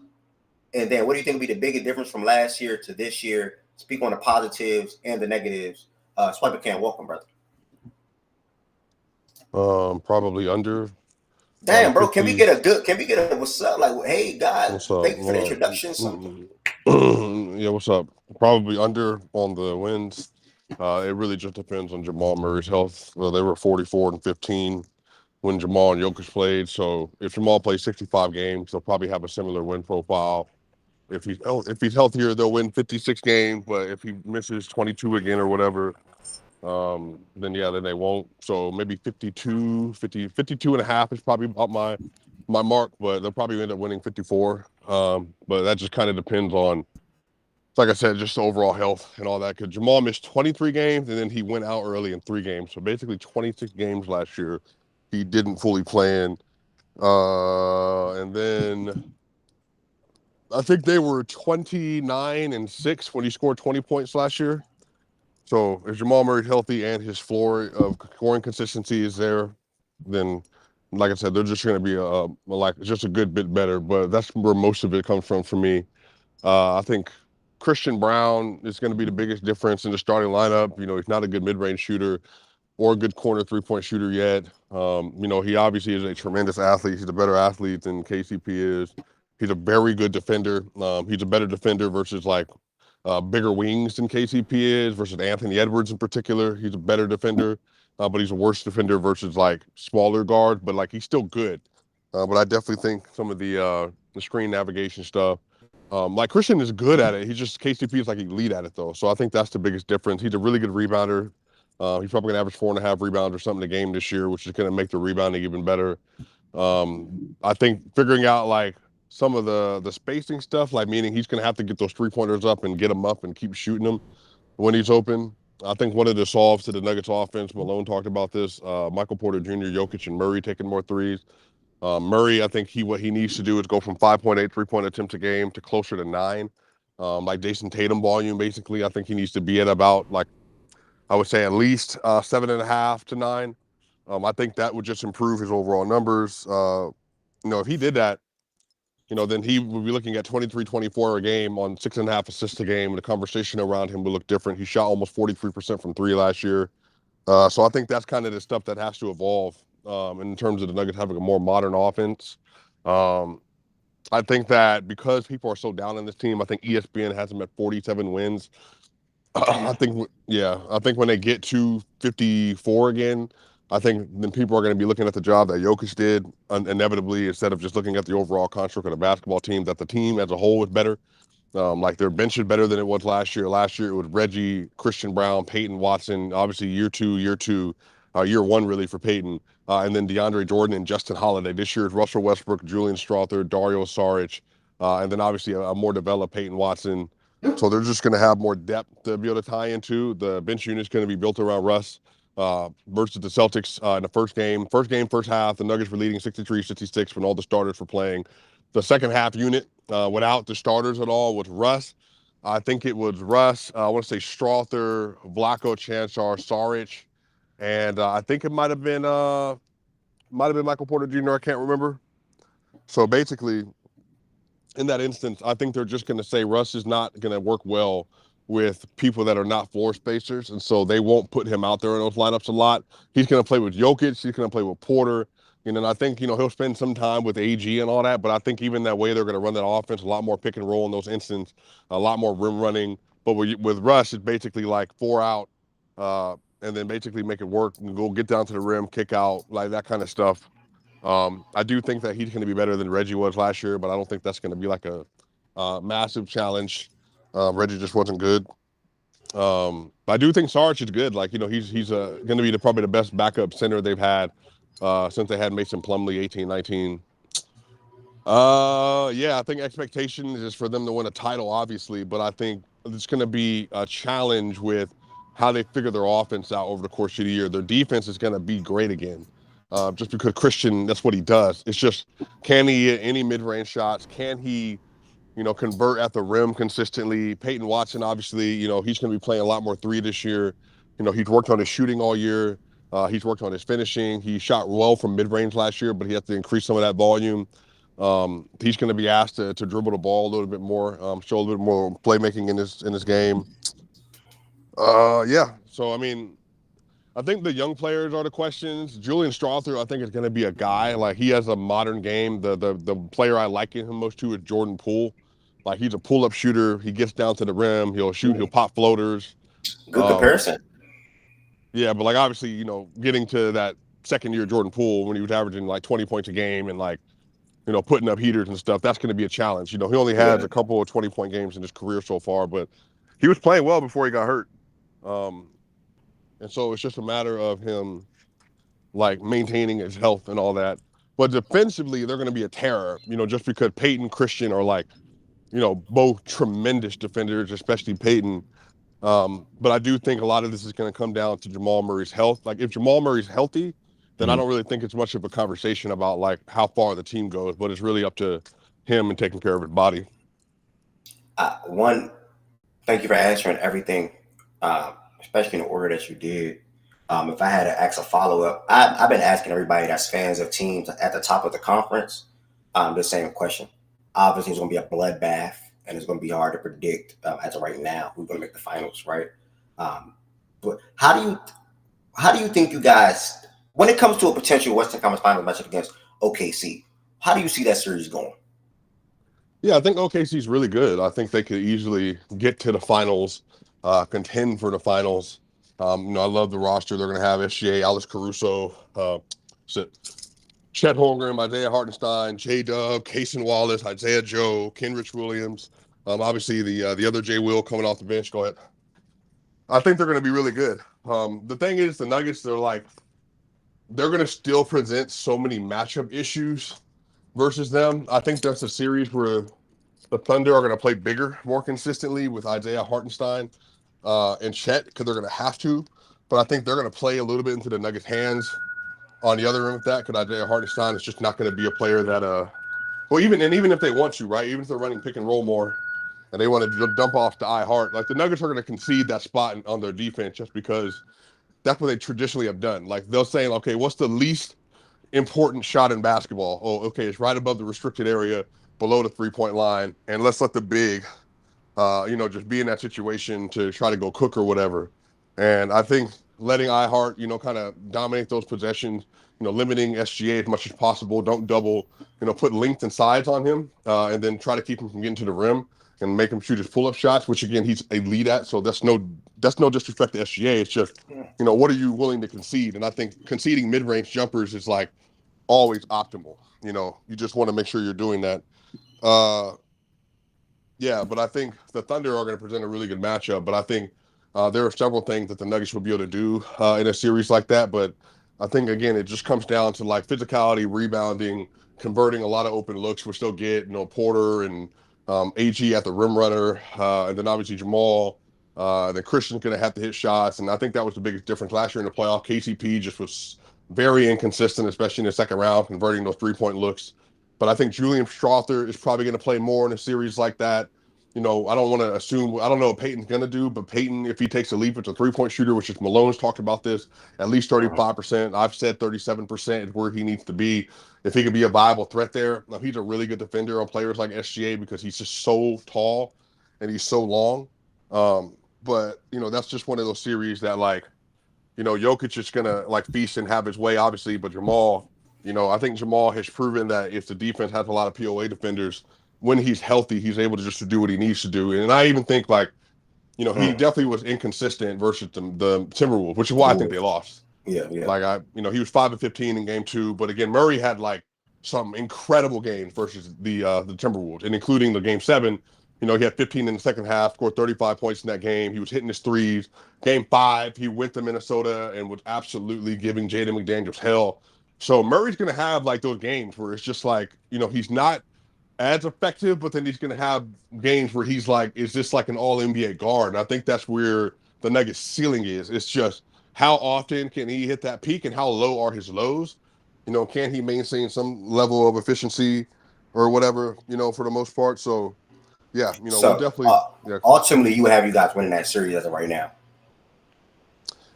Speaker 1: And then what do you think will be the biggest difference from last year to this year? Speak on the positives and the negatives. Swiper Cam, welcome, brother.
Speaker 12: Probably under.
Speaker 1: Damn, bro, can we get a what's up? Like, hey, guys, thank you for the introduction.
Speaker 12: Yeah, what's up? Probably under on the wins. It really just depends on Jamal Murray's health. Well, they were 44 and 15 when Jamal and Jokic played. So if Jamal plays 65 games, they'll probably have a similar win profile. If he's healthier, they'll win 56 games. But if he misses 22 again or whatever, then they won't. So maybe 52 and a half is probably about my mark, but they'll probably end up winning 54. But that just kind of depends on, like I said, just overall health and all that. Because Jamal missed 23 games and then he went out early in 3 games. So basically 26 games last year he didn't fully play in. And then I think they were 29 and 6 when he scored 20 points last year. So if Jamal Murray's healthy and his floor of scoring consistency is there, then, like I said, they're just going to be just a good bit better. But that's where most of it comes from for me. I think Christian Brown is going to be the biggest difference in the starting lineup. He's not a good mid-range shooter or a good corner 3-point shooter yet. He obviously is a tremendous athlete. He's a better athlete than KCP is. He's a very good defender. He's a better defender versus bigger wings than KCP is versus Anthony Edwards in particular. He's a better defender, but he's a worse defender versus smaller guards, but he's still good. But I definitely think some of the screen navigation stuff, Christian is good at it. KCP is elite at it though. So I think that's the biggest difference. He's a really good rebounder. He's probably gonna average 4.5 rebounds or something a game this year, which is gonna make the rebounding even better. I think figuring out some of the spacing stuff, meaning he's going to have to get those 3-pointers up and get them up and keep shooting them when he's open. I think one of the solves to the Nuggets offense, Malone talked about this, Michael Porter Jr., Jokic, and Murray taking more threes. Murray, I think what he needs to do is go from 5.8 3-point attempts a game to closer to 9. Like Jason Tatum volume, basically, I think he needs to be at about, like, I would say at least 7.5 to 9. I think that would just improve his overall numbers. If he did that, then he would be looking at 23-24 a game on 6.5 assists a game. The conversation around him would look different. He shot almost 43% from 3 last year. So I think that's kind of the stuff that has to evolve in terms of the Nuggets having a more modern offense. I think that because people are so down on this team, I think ESPN has them at 47 wins. I think when they get to 54 again, I think then people are going to be looking at the job that Jokic did inevitably, instead of just looking at the overall construct of the basketball team, that the team as a whole is better. Like their bench is better than it was last year. Last year it was Reggie, Christian Brown, Peyton Watson. Obviously year one really for Peyton, and then DeAndre Jordan and Justin Holiday. This year it's Russell Westbrook, Julian Strawther, Dario Saric, and then obviously a more developed Peyton Watson. So they're just going to have more depth to be able to tie into. The bench unit is going to be built around Russ versus the Celtics in the first game, first half. The Nuggets were leading 63-66 when all the starters were playing. The second half unit without the starters at all was Russ. I think it was Russ. I want to say Strawther, Vlaco, Chancellor, Saric, and I think it might have been Michael Porter Jr. I can't remember. So basically, in that instance, I think they're just going to say Russ is not going to work well with people that are not floor spacers, and so they won't put him out there in those lineups a lot. He's going to play with Jokic. He's going to play with Porter. And I think, he'll spend some time with AG and all that, but I think even that way they're going to run that offense, a lot more pick and roll in those instances, a lot more rim running. But with Russ, it's basically like 4 out, and then basically make it work and go get down to the rim, kick out, like that kind of stuff. I do think that he's going to be better than Reggie was last year, but I don't think that's going to be like a massive challenge. Reggie just wasn't good. But I do think Sarge is good. Like, he's going to be probably the best backup center they've had since they had Mason Plumlee 18-19. I think expectation is for them to win a title, obviously, but I think it's going to be a challenge with how they figure their offense out over the course of the year. Their defense is going to be great again. Just because Christian, that's what he does. It's just, can he hit any mid-range shots? Can he, convert at the rim consistently? Peyton Watson, obviously, he's going to be playing a lot more 3 this year. He's worked on his shooting all year. He's worked on his finishing. He shot well from mid-range last year, but he has to increase some of that volume. He's going to be asked to dribble the ball a little bit more, show a little bit more playmaking in this game. So, I mean, I think the young players are the questions. Julian Strawther, I think, is going to be a guy. Like, he has a modern game. The player I liken him most to is Jordan Poole. Like, he's a pull-up shooter. He gets down to the rim. He'll shoot. He'll pop floaters.
Speaker 1: Good comparison.
Speaker 12: Yeah, but, like, obviously, getting to that second-year Jordan Poole when he was averaging, like, 20 points a game and, like, putting up heaters and stuff, that's going to be a challenge. He only has a couple of 20-point games in his career so far, but he was playing well before he got hurt. And so it's just a matter of him, like, maintaining his health and all that. But defensively, they're going to be a terror, just because Peyton, Christian are, like, both tremendous defenders, especially Peyton. But I do think a lot of this is going to come down to Jamal Murray's health. Like, if Jamal Murray's healthy, then I don't really think it's much of a conversation about, like, how far the team goes, but it's really up to him and taking care of his body.
Speaker 1: Thank you for answering everything, especially in the order that you did. If I had to ask a follow-up, I've been asking everybody that's fans of teams at the top of the conference the same question. Obviously, it's going to be a bloodbath, and it's going to be hard to predict as of right now who's going to make the finals, right? But how do you think you guys, when it comes to a potential Western Conference Finals matchup against OKC, how do you see that series going?
Speaker 12: Yeah, I think OKC's really good. I think they could easily get to the finals, contend for the finals. I love the roster. They're going to have SGA, Alex Caruso, Chet Holmgren, Isaiah Hartenstein, J-Dub, Cason Wallace, Isaiah Joe, Kenrich Williams. Obviously, the other J. Will coming off the bench. Go ahead. I think they're going to be really good. The thing is, the Nuggets, they're going to still present so many matchup issues versus them. I think that's a series where the Thunder are going to play bigger, more consistently with Isaiah Hartenstein and Chet, because they're going to have to. But I think they're going to play a little bit into the Nuggets' hands. on the other end with that, because Isaiah Hartenstein is just not going to be a player that well, even if they want to, right? Even if they're running pick and roll more, and they want to dump off to Hart, like the Nuggets are going to concede that spot on their defense just because that's what they traditionally have done. Like they'll say, okay, what's the least important shot in basketball? Oh, okay, it's right above the restricted area, below the 3-point line, and let's let the big, just be in that situation to try to go cook or whatever. And I think letting Hart, kind of dominate those possessions, limiting SGA as much as possible. Don't double, put length and size on him, and then try to keep him from getting to the rim and make him shoot his pull-up shots, which again he's a lead at. So that's no disrespect to SGA. It's just, what are you willing to concede? And I think conceding mid-range jumpers is like always optimal. You just want to make sure you're doing that. Yeah, but I think the Thunder are going to present a really good matchup. But I think there are several things that the Nuggets will be able to do in a series like that. But I think, again, it just comes down to like physicality, rebounding, converting a lot of open looks, which they'll get, Porter and AG at the rim runner, and then obviously Jamal. Then Christian's going to have to hit shots. And I think that was the biggest difference last year in the playoff. KCP just was very inconsistent, especially in the second round, converting those 3-point looks. But I think Julian Strawther is probably going to play more in a series like that. I don't want to assume, I don't know what Peyton's going to do, but Peyton, if he takes a leap, it's a 3-point shooter, which is Malone's talked about this, at least 35%. I've said 37% is where he needs to be. If he could be a viable threat there, now he's a really good defender on players like SGA because he's just so tall and he's so long. But, that's just one of those series that Jokic is going to feast and have his way, obviously, but Jamal, I think Jamal has proven that if the defense has a lot of POA defenders, when he's healthy, he's able to just do what he needs to do. And I even think he definitely was inconsistent versus the Timberwolves, which is why I think they lost.
Speaker 1: Yeah.
Speaker 12: He was 5 of 15 in game 2, but again, Murray had some incredible games versus the Timberwolves, and including the game 7. He had 15 in the second half, scored 35 points in that game. He was hitting his threes. Game 5, he went to Minnesota and was absolutely giving Jaden McDaniels hell. So Murray's going to have those games where it's just he's not as effective, but then he's going to have games where he's is this an all-NBA guard? And I think that's where the Nuggets ceiling is. It's just how often can he hit that peak and how low are his lows? Can he maintain some level of efficiency or whatever, for the most part? So, yeah,
Speaker 1: so,
Speaker 12: we'll definitely.
Speaker 1: Ultimately, you have you guys winning that series as of right now.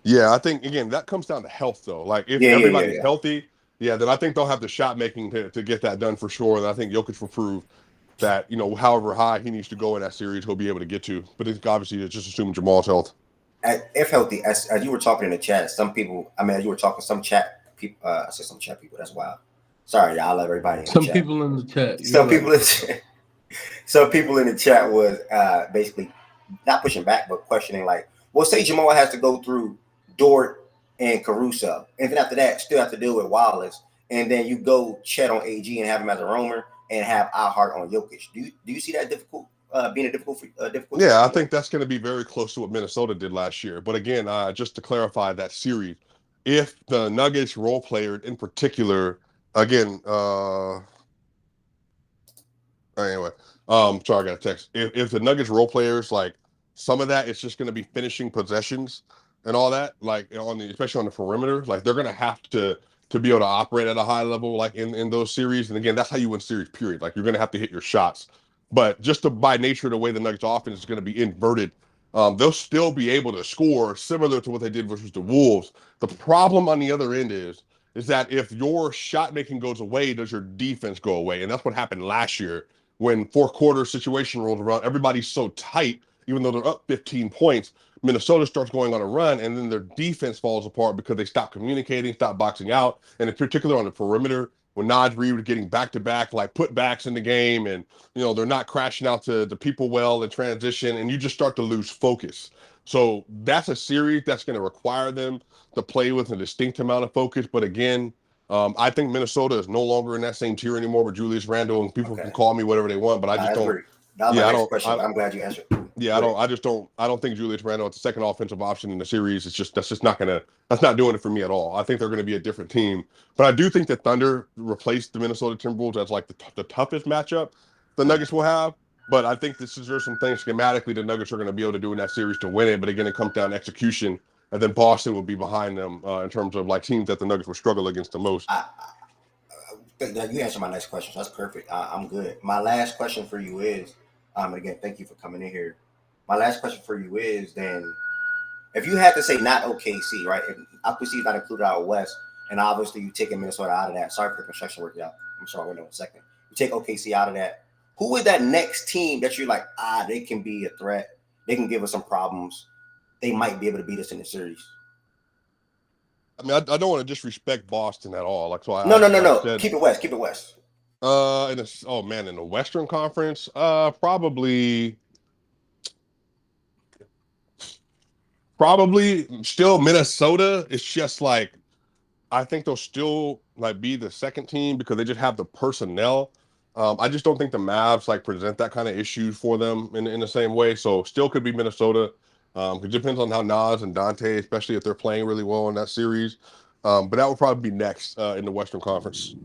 Speaker 12: Yeah, I think, again, that comes down to health, though. If everybody's healthy, then I think they'll have the shot making to get that done for sure. And I think Jokic will prove that, however high he needs to go in that series, he'll be able to get to. But it's obviously just assuming Jamal's health.
Speaker 1: If healthy, as you were talking in the chat, some people, as you were talking, some chat people, I said some chat people, that's wild. Sorry, y'all, love everybody in the chat.
Speaker 3: Some people in the chat.
Speaker 1: Some people in the chat was basically not pushing back, but questioning, say Jamal has to go through Dort and Caruso, and then after that, still have to deal with Wallace, and then you go Chet on AG and have him as a roamer, and have Hart on Jokic. Do you see that difficult? Being a difficult.
Speaker 12: Yeah, I think that's going to be very close to what Minnesota did last year. But again, just to clarify that series, if the Nuggets role player in particular, again, anyway, sorry, I got a text. If the Nuggets role players, some of that, it's just going to be finishing possessions and all that, especially on the perimeter, they're going to have to be able to operate at a high level, in those series. And again, that's how you win series, period. You're going to have to hit your shots. But just by nature of the way the Nuggets offense is going to be inverted, they'll still be able to score similar to what they did versus the Wolves. The problem on the other end is that if your shot making goes away, does your defense go away? And that's what happened last year when fourth quarter situation rolled around. Everybody's so tight, even though they're up 15 points, Minnesota starts going on a run, and then their defense falls apart because they stop communicating, stop boxing out, and in particular on the perimeter, when Naj Reid was getting back-to-back putbacks in the game, and they're not crashing out to the people well in transition, and you just start to lose focus. So that's a series that's going to require them to play with a distinct amount of focus. But again, I think Minnesota is no longer in that same tier anymore with Julius Randle, and people can call me whatever they want, but I just don't.
Speaker 1: I'm glad you answered.
Speaker 12: Yeah, I don't think Julius Randle is the second offensive option in the series. That's not doing it for me at all. I think they're going to be a different team. But I do think that Thunder replaced the Minnesota Timberwolves as the toughest matchup the Nuggets will have. But I think there's some things schematically the Nuggets are going to be able to do in that series to win it. But again, it comes down to execution. and then Boston would be behind them in terms of like teams that the Nuggets would struggle against the most.
Speaker 1: You answered my next question. So that's perfect. I'm good. My last question for you is, again, thank you for coming in here. My last question for you is then, if you had to say not OKC, right? If OKC is not included out West, and obviously you taking Minnesota out of that. Sorry for the construction work, y'all. I'm sorry, wait a second. You take OKC out of that. Who is that next team that you're like, they can be a threat. They can give us some problems. They might be able to beat us in the series.
Speaker 12: I mean, I don't want to disrespect Boston at all. Like, so
Speaker 1: No.
Speaker 12: Said,
Speaker 1: keep it West. Keep it West.
Speaker 12: In the Western Conference, probably still Minnesota. It's just like I think they'll still like be the second team because they just have the personnel. I just don't think the Mavs like present that kind of issue for them in the same way. So still could be Minnesota. It depends on how Nas and Dante, especially if they're playing really well in that series. But that would probably be next in the Western Conference.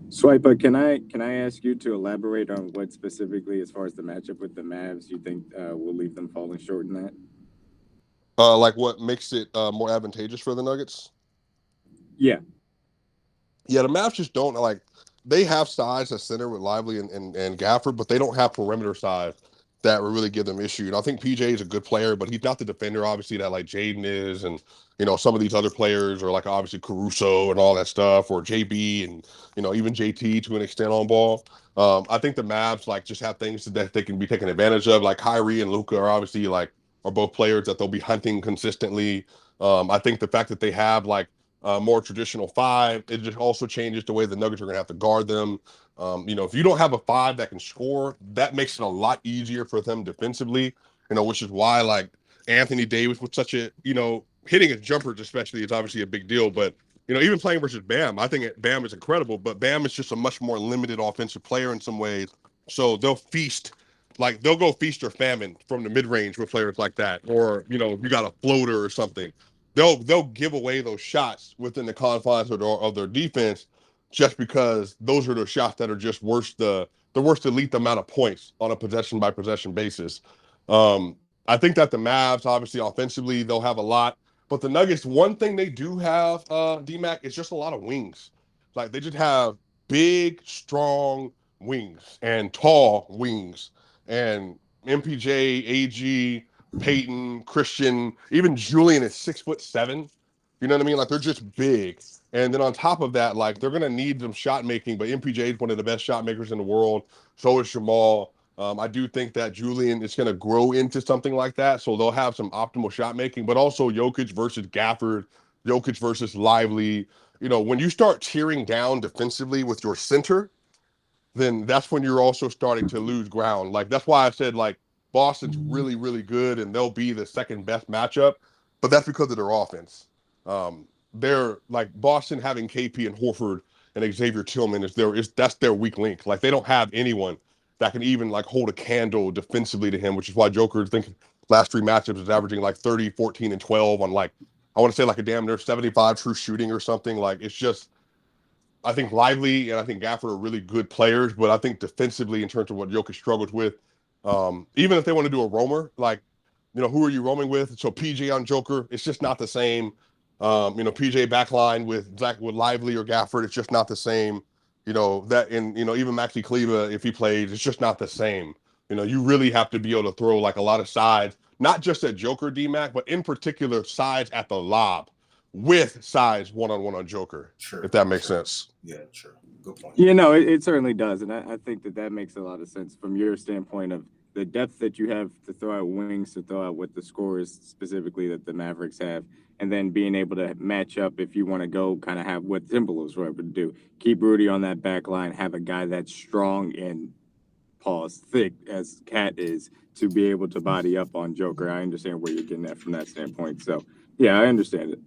Speaker 13: Swiper, can I ask you to elaborate on what specifically, as far as the matchup with the Mavs, you think will leave them falling short in that?
Speaker 12: Like what makes it more advantageous for the Nuggets?
Speaker 13: Yeah,
Speaker 12: the Mavs just don't like. They have size at center with Lively and Gafford, but they don't have perimeter size that would really give them issue. And I think PJ is a good player, but he's not the defender, obviously, that like Jaden is, and some of these other players are like obviously Caruso and all that stuff, or JB and even JT to an extent on ball. I think the Mavs like just have things that they can be taken advantage of. Like Kyrie and Luka are obviously are both players that they'll be hunting consistently. I think the fact that they have like more traditional five, it just also changes the way the Nuggets are going to have to guard them. If you don't have a five that can score, that makes it a lot easier for them defensively, which is why like Anthony Davis with such a, hitting his jumpers especially is obviously a big deal. But, even playing versus Bam, I think Bam is incredible, but Bam is just a much more limited offensive player in some ways. So they'll go feast or famine from the mid-range with players like that. Or, you got a floater or something. They'll give away those shots within the confines of their defense just because those are the shots that are just worth the elite amount of points on a possession by possession basis. I think that the Mavs, obviously offensively, they'll have a lot, but the Nuggets, one thing they do have, DMAC, is just a lot of wings. Like they just have big, strong wings and tall wings, and MPJ, AG, Peyton, Christian, even Julian is 6'7". You know what I mean? Like they're just big. And then on top of that, like they're gonna need some shot making, but MPJ is one of the best shot makers in the world. So is Jamal. I do think that Julian is gonna grow into something like that. So they'll have some optimal shot making, but also Jokic versus Gafford, Jokic versus Lively. When you start tearing down defensively with your center, then that's when you're also starting to lose ground. Like that's why I said like Boston's really, really good and they'll be the second best matchup, but that's because of their offense. They're like Boston having KP and Horford and Xavier Tillman that's their weak link. Like they don't have anyone that can even like hold a candle defensively to him, which is why Joker, I think last three matchups is averaging like 30, 14, and 12 on like, I want to say like a damn near 75 true shooting or something. Like it's just, I think Lively and I think Gafford are really good players, but I think defensively in terms of what Jokic struggles with, even if they want to do a roamer, like, who are you roaming with? So PJ on Joker, it's just not the same. PJ backline with Lively or Gafford, it's just not the same. Even Maxi Kleba, if he plays, it's just not the same. You really have to be able to throw like a lot of sides, not just at Joker DMAC, but in particular sides at the lob with sides one-on-one on Joker, if that makes sense.
Speaker 1: Yeah, sure. Good point.
Speaker 13: It certainly does. And I think that makes a lot of sense from your standpoint of the depth that you have to throw out wings, to throw out what the scorers specifically that the Mavericks have, and then being able to match up if you want to go kind of have what Timberwolves were able to do. Keep Rudy on that back line, have a guy that's strong and thick as Cat is to be able to body up on Joker. I understand where you're getting at from that standpoint. So, yeah, I understand it.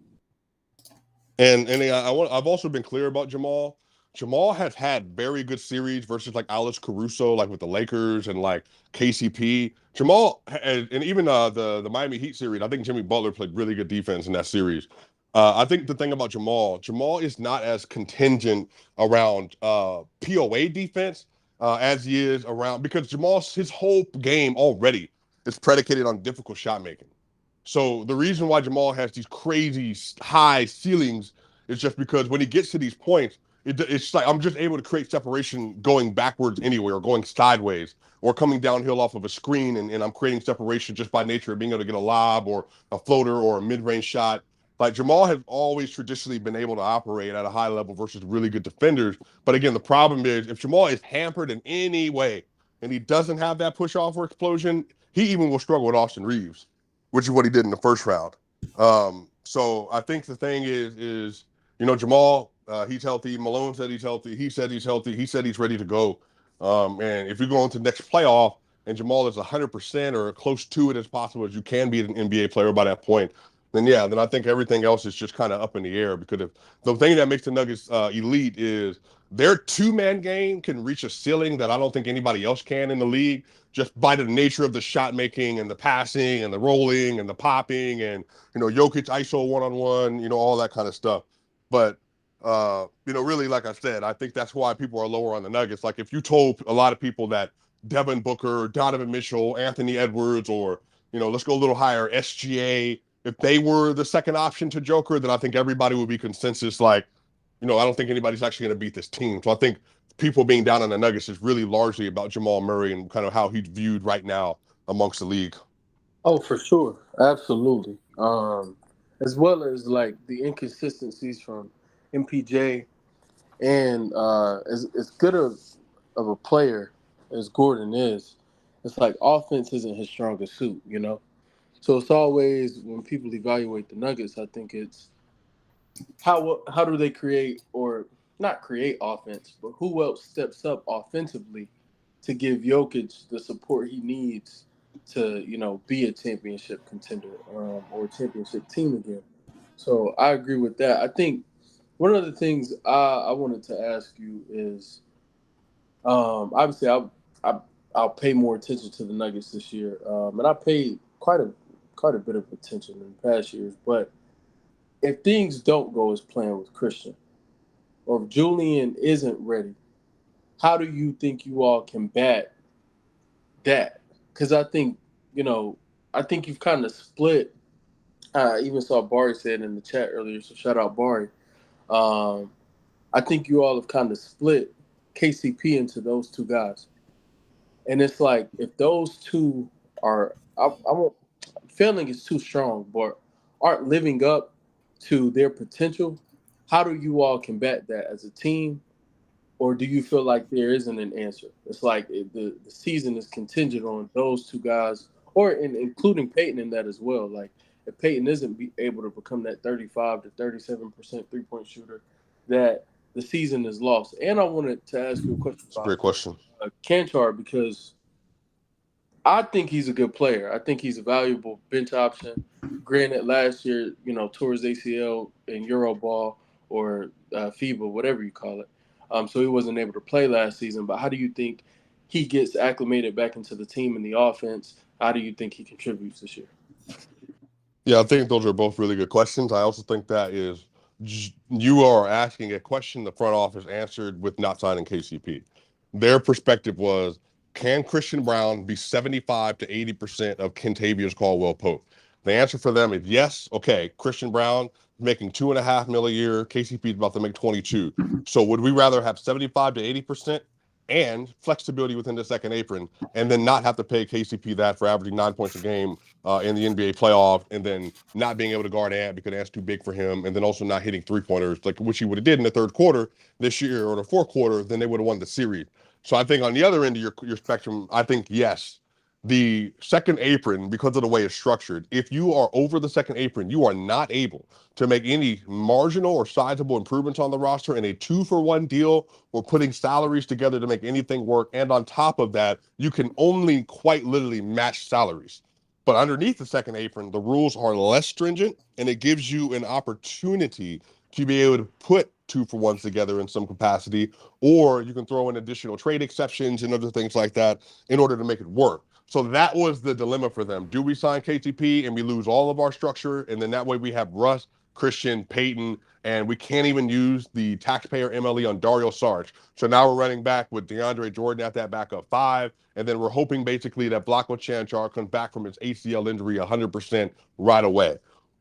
Speaker 12: And I've also been clear about Jamal. Jamal has had very good series versus like Alex Caruso, like with the Lakers and like KCP. Jamal and even the Miami Heat series, I think Jimmy Butler played really good defense in that series. I think the thing about Jamal is not as contingent around POA defense as he is around, because his whole game already is predicated on difficult shot making. So the reason why Jamal has these crazy high ceilings is just because when he gets to these points, it's like I'm just able to create separation going backwards anyway, or going sideways, or coming downhill off of a screen, and I'm creating separation just by nature of being able to get a lob or a floater or a mid-range shot. Like Jamal has always traditionally been able to operate at a high level versus really good defenders. But again, the problem is if Jamal is hampered in any way and he doesn't have that push off or explosion, he even will struggle with Austin Reeves, which is what he did in the first round. So I think the thing is Jamal, he's healthy. Malone said he's healthy. He said he's healthy. He said he's ready to go. And if you go into the next playoff and Jamal is 100% or close to it as possible as you can be an NBA player by that point, then I think everything else is just kind of up in the air. Because if the thing that makes the Nuggets elite is their two-man game can reach a ceiling that I don't think anybody else can in the league, just by the nature of the shot making and the passing and the rolling and the popping and Jokic ISO one-on-one, all that kind of stuff. But really, like I said, I think that's why people are lower on the Nuggets. Like if you told a lot of people that Devin Booker, Donovan Mitchell, Anthony Edwards, or let's go a little higher, SGA, if they were the second option to Joker, then I think everybody would be consensus like, I don't think anybody's actually going to beat this team. So I think people being down on the Nuggets is really largely about Jamal Murray and kind of how he's viewed right now amongst the league.
Speaker 3: Oh, for sure. Absolutely. As well as like the inconsistencies from MPJ and as good of a player as Gordon is, it's like offense isn't his strongest suit, So it's always when people evaluate the Nuggets, I think it's how do they create or not create offense, but who else steps up offensively to give Jokic the support he needs to, be a championship contender or a championship team again. So I agree with that. I think one of the things I wanted to ask you is, obviously I'll pay more attention to the Nuggets this year, and I paid quite a bit of attention in past years. But if things don't go as planned with Christian, or if Julian isn't ready, how do you think you all combat that? Because I think you've kind of split. I even saw Barry said in the chat earlier, so shout out Barry. I think you all have kind of split KCP into those two guys. And it's like, if those two are, I won't, failing is too strong, but aren't living up to their potential, how do you all combat that as a team? Or do you feel like there isn't an answer? It's like the season is contingent on those two guys, or including Peyton in that as well. Like if Peyton isn't able to become that 35 to 37% three-point shooter, that the season is lost. And I wanted to ask you a question.
Speaker 12: It's a great question.
Speaker 3: Kantar, because I think he's a good player. I think he's a valuable bench option. Granted, last year, tore his ACL in Euroball or FIBA, whatever you call it. So he wasn't able to play last season. But how do you think he gets acclimated back into the team and the offense? How do you think he contributes this year?
Speaker 12: Yeah, I think those are both really good questions. I also think that is you are asking a question the front office answered with not signing KCP. Their perspective was, can Christian Brown be 75 to 80% of Kentavious Caldwell-Pope? The answer for them is yes. Okay, Christian Brown making $2.5 million a year. KCP is about to make 22. So would we rather have 75 to 80% and flexibility within the second apron, and then not have to pay KCP that for averaging 9 points a game in the NBA playoff, and then not being able to guard Ant because Ant's too big for him, and then also not hitting three-pointers, like which he would have did in the third quarter this year or the fourth quarter, then they would have won the series. So I think on the other end of your spectrum, I think yes, the second apron, because of the way it's structured, if you are over the second apron, you are not able to make any marginal or sizable improvements on the roster in a 2-for-1 deal or putting salaries together to make anything work. And on top of that, you can only quite literally match salaries. But underneath the second apron, the rules are less stringent, and it gives you an opportunity to be able to put 2-for-1s together in some capacity, or you can throw in additional trade exceptions and other things like that in order to make it work. So that was the dilemma for them. Do we sign KTP and we lose all of our structure, and then that way we have Russ, Christian, Peyton, and we can't even use the taxpayer MLE on Dario Saric. So now we're running back with DeAndre Jordan at that backup 5, and then we're hoping basically that Blacko Chanchar comes back from his ACL injury 100% right away.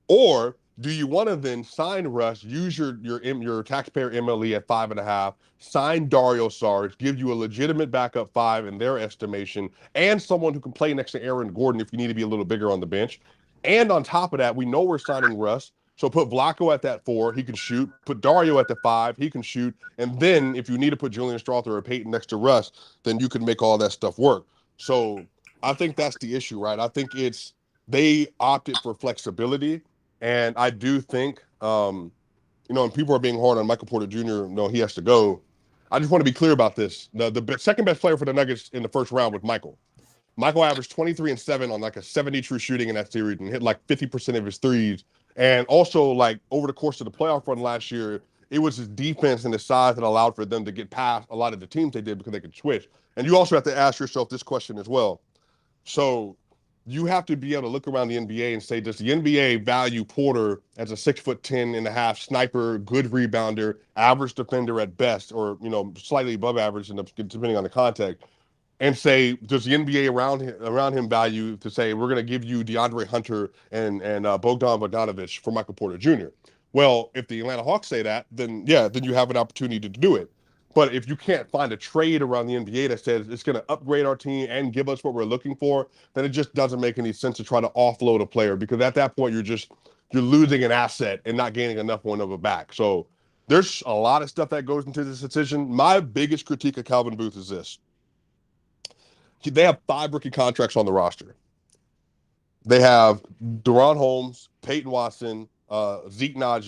Speaker 12: Or do you want to then sign Russ, use your taxpayer MLE at 5.5, sign Dario Saric, give you a legitimate backup 5 in their estimation, and someone who can play next to Aaron Gordon if you need to be a little bigger on the bench. And on top of that, we know we're signing Russ. So put Blacko at that 4, he can shoot. Put Dario at the 5, he can shoot. And then if you need to put Julian Strawther or Peyton next to Russ, then you can make all that stuff work. So I think that's the issue, right? I think it's they opted for flexibility. And I do think, and people are being hard on Michael Porter Jr., no, he has to go. I just want to be clear about this. The second best player for the Nuggets in the first round was Michael. Michael averaged 23 and 7 on like a 70 true shooting in that series and hit like 50% of his threes. And also, like, over the course of the playoff run last year, it was his defense and his size that allowed for them to get past a lot of the teams they did because they could switch. And you also have to ask yourself this question as well. So you have to be able to look around the NBA and say, does the NBA value Porter as a 6'10.5" sniper, good rebounder, average defender at best, or slightly above average, depending on the context? And say, does the NBA around him value to say, we're going to give you DeAndre Hunter and Bogdan Bogdanovic for Michael Porter Jr.? Well, if the Atlanta Hawks say that, then you have an opportunity to do it. But if you can't find a trade around the NBA that says it's going to upgrade our team and give us what we're looking for, then it just doesn't make any sense to try to offload a player, because at that point you're losing an asset and not gaining enough one of it back. So there's a lot of stuff that goes into this decision. My biggest critique of Calvin Booth is this. They have 5 rookie contracts on the roster. They have Deron Holmes, Peyton Watson, Jalen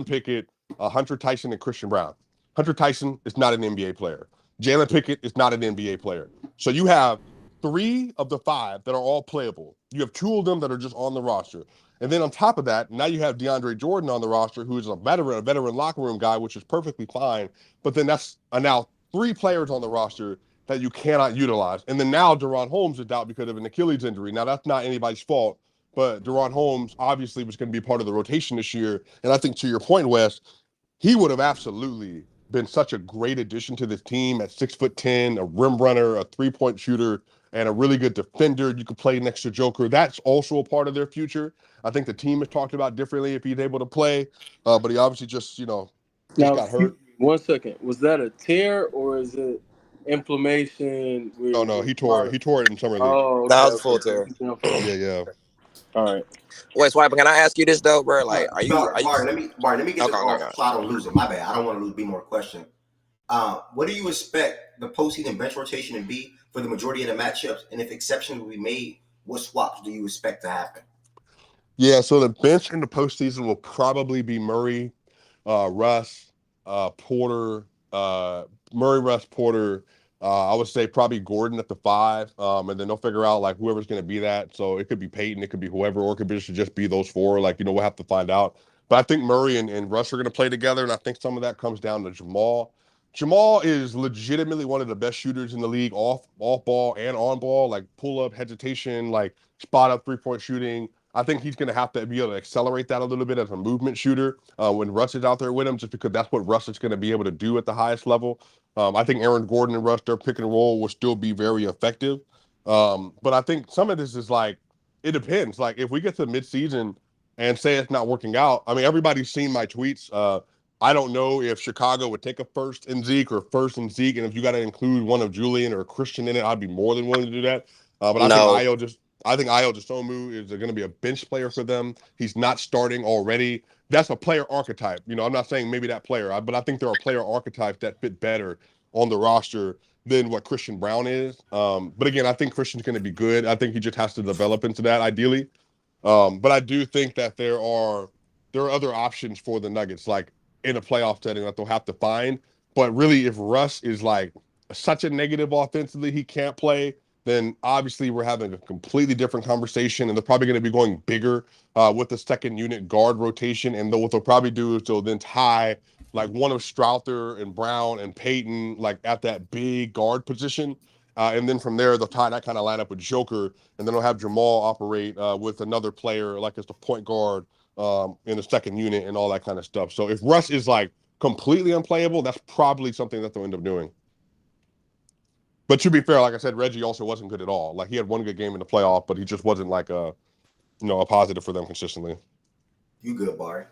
Speaker 12: Pickett, Hunter Tyson, and Christian Brown. Hunter Tyson is not an NBA player. Jalen Pickett is not an NBA player. So you have 3 of the 5 that are all playable. You have 2 of them that are just on the roster. And then on top of that, now you have DeAndre Jordan on the roster, who is a veteran locker room guy, which is perfectly fine. But then that's now 3 players on the roster that you cannot utilize. And then now Deron Holmes is out because of an Achilles injury. Now, that's not anybody's fault, but Deron Holmes obviously was going to be part of the rotation this year. And I think, to your point, Wes, he would have absolutely been such a great addition to this team at 6'10", a rim runner, a three-point shooter, and a really good defender. You could play next to Joker. That's also a part of their future. I think the team has talked about differently if he's able to play, but he obviously just got hurt.
Speaker 3: 1 second. Was that a tear or is it inflammation?
Speaker 12: No, he tore it in summer league.
Speaker 3: Oh, okay,
Speaker 4: That was a full tear.
Speaker 12: Yeah.
Speaker 3: All right.
Speaker 4: Wait, Swiper, can I ask you this though, bro? Like, are you?
Speaker 1: Let me get this off so I don't lose it. My bad. I don't want to be more question. What do you expect the postseason bench rotation to be for the majority of the matchups? And if exceptions will be made, what swaps do you expect to happen?
Speaker 12: Yeah, so the bench in the postseason will probably be Murray, Russ, Porter, Murray, Russ, Porter. I would say probably Gordon at the 5, and then they'll figure out like whoever's going to be that. So it could be Peyton, it could be whoever, or it could just be those 4. Like, we'll have to find out. But I think Murray and Russ are going to play together, and I think some of that comes down to Jamal. Jamal is legitimately one of the best shooters in the league, off ball and on ball, like pull up, hesitation, like spot up 3-point shooting. I think he's going to have to be able to accelerate that a little bit as a movement shooter when Russ is out there with him, just because that's what Russ is going to be able to do at the highest level. I think Aaron Gordon and Russ, their pick and roll will still be very effective. But I think some of this is like, it depends. Like, if we get to midseason and say it's not working out, I mean, everybody's seen my tweets. I don't know if Chicago would take a first in Zeke or first in Zeke, and if you got to include one of Julian or Christian in it, I'd be more than willing to do that. But I think Ayo Dosunmu is going to be a bench player for them. He's not starting already. That's a player archetype. I'm not saying maybe that player, but I think there are player archetypes that fit better on the roster than what Christian Brown is. But again, I think Christian's going to be good. I think he just has to develop into that ideally. But I do think that there are other options for the Nuggets, like in a playoff setting, that they'll have to find. But really, if Russ is like such a negative offensively, he can't play, then obviously we're having a completely different conversation, and they're probably going to be going bigger with the second unit guard rotation. And what they'll probably do is they'll then tie like one of Strawther and Brown and Peyton like at that big guard position. And then from there, they'll tie that kind of lineup with Joker, and then they'll have Jamal operate with another player like as the point guard in the second unit and all that kind of stuff. So if Russ is like completely unplayable, that's probably something that they'll end up doing. But to be fair, like I said, Reggie also wasn't good at all. Like he had one good game in the playoff, but he just wasn't like a positive for them consistently.
Speaker 1: You good, Barry?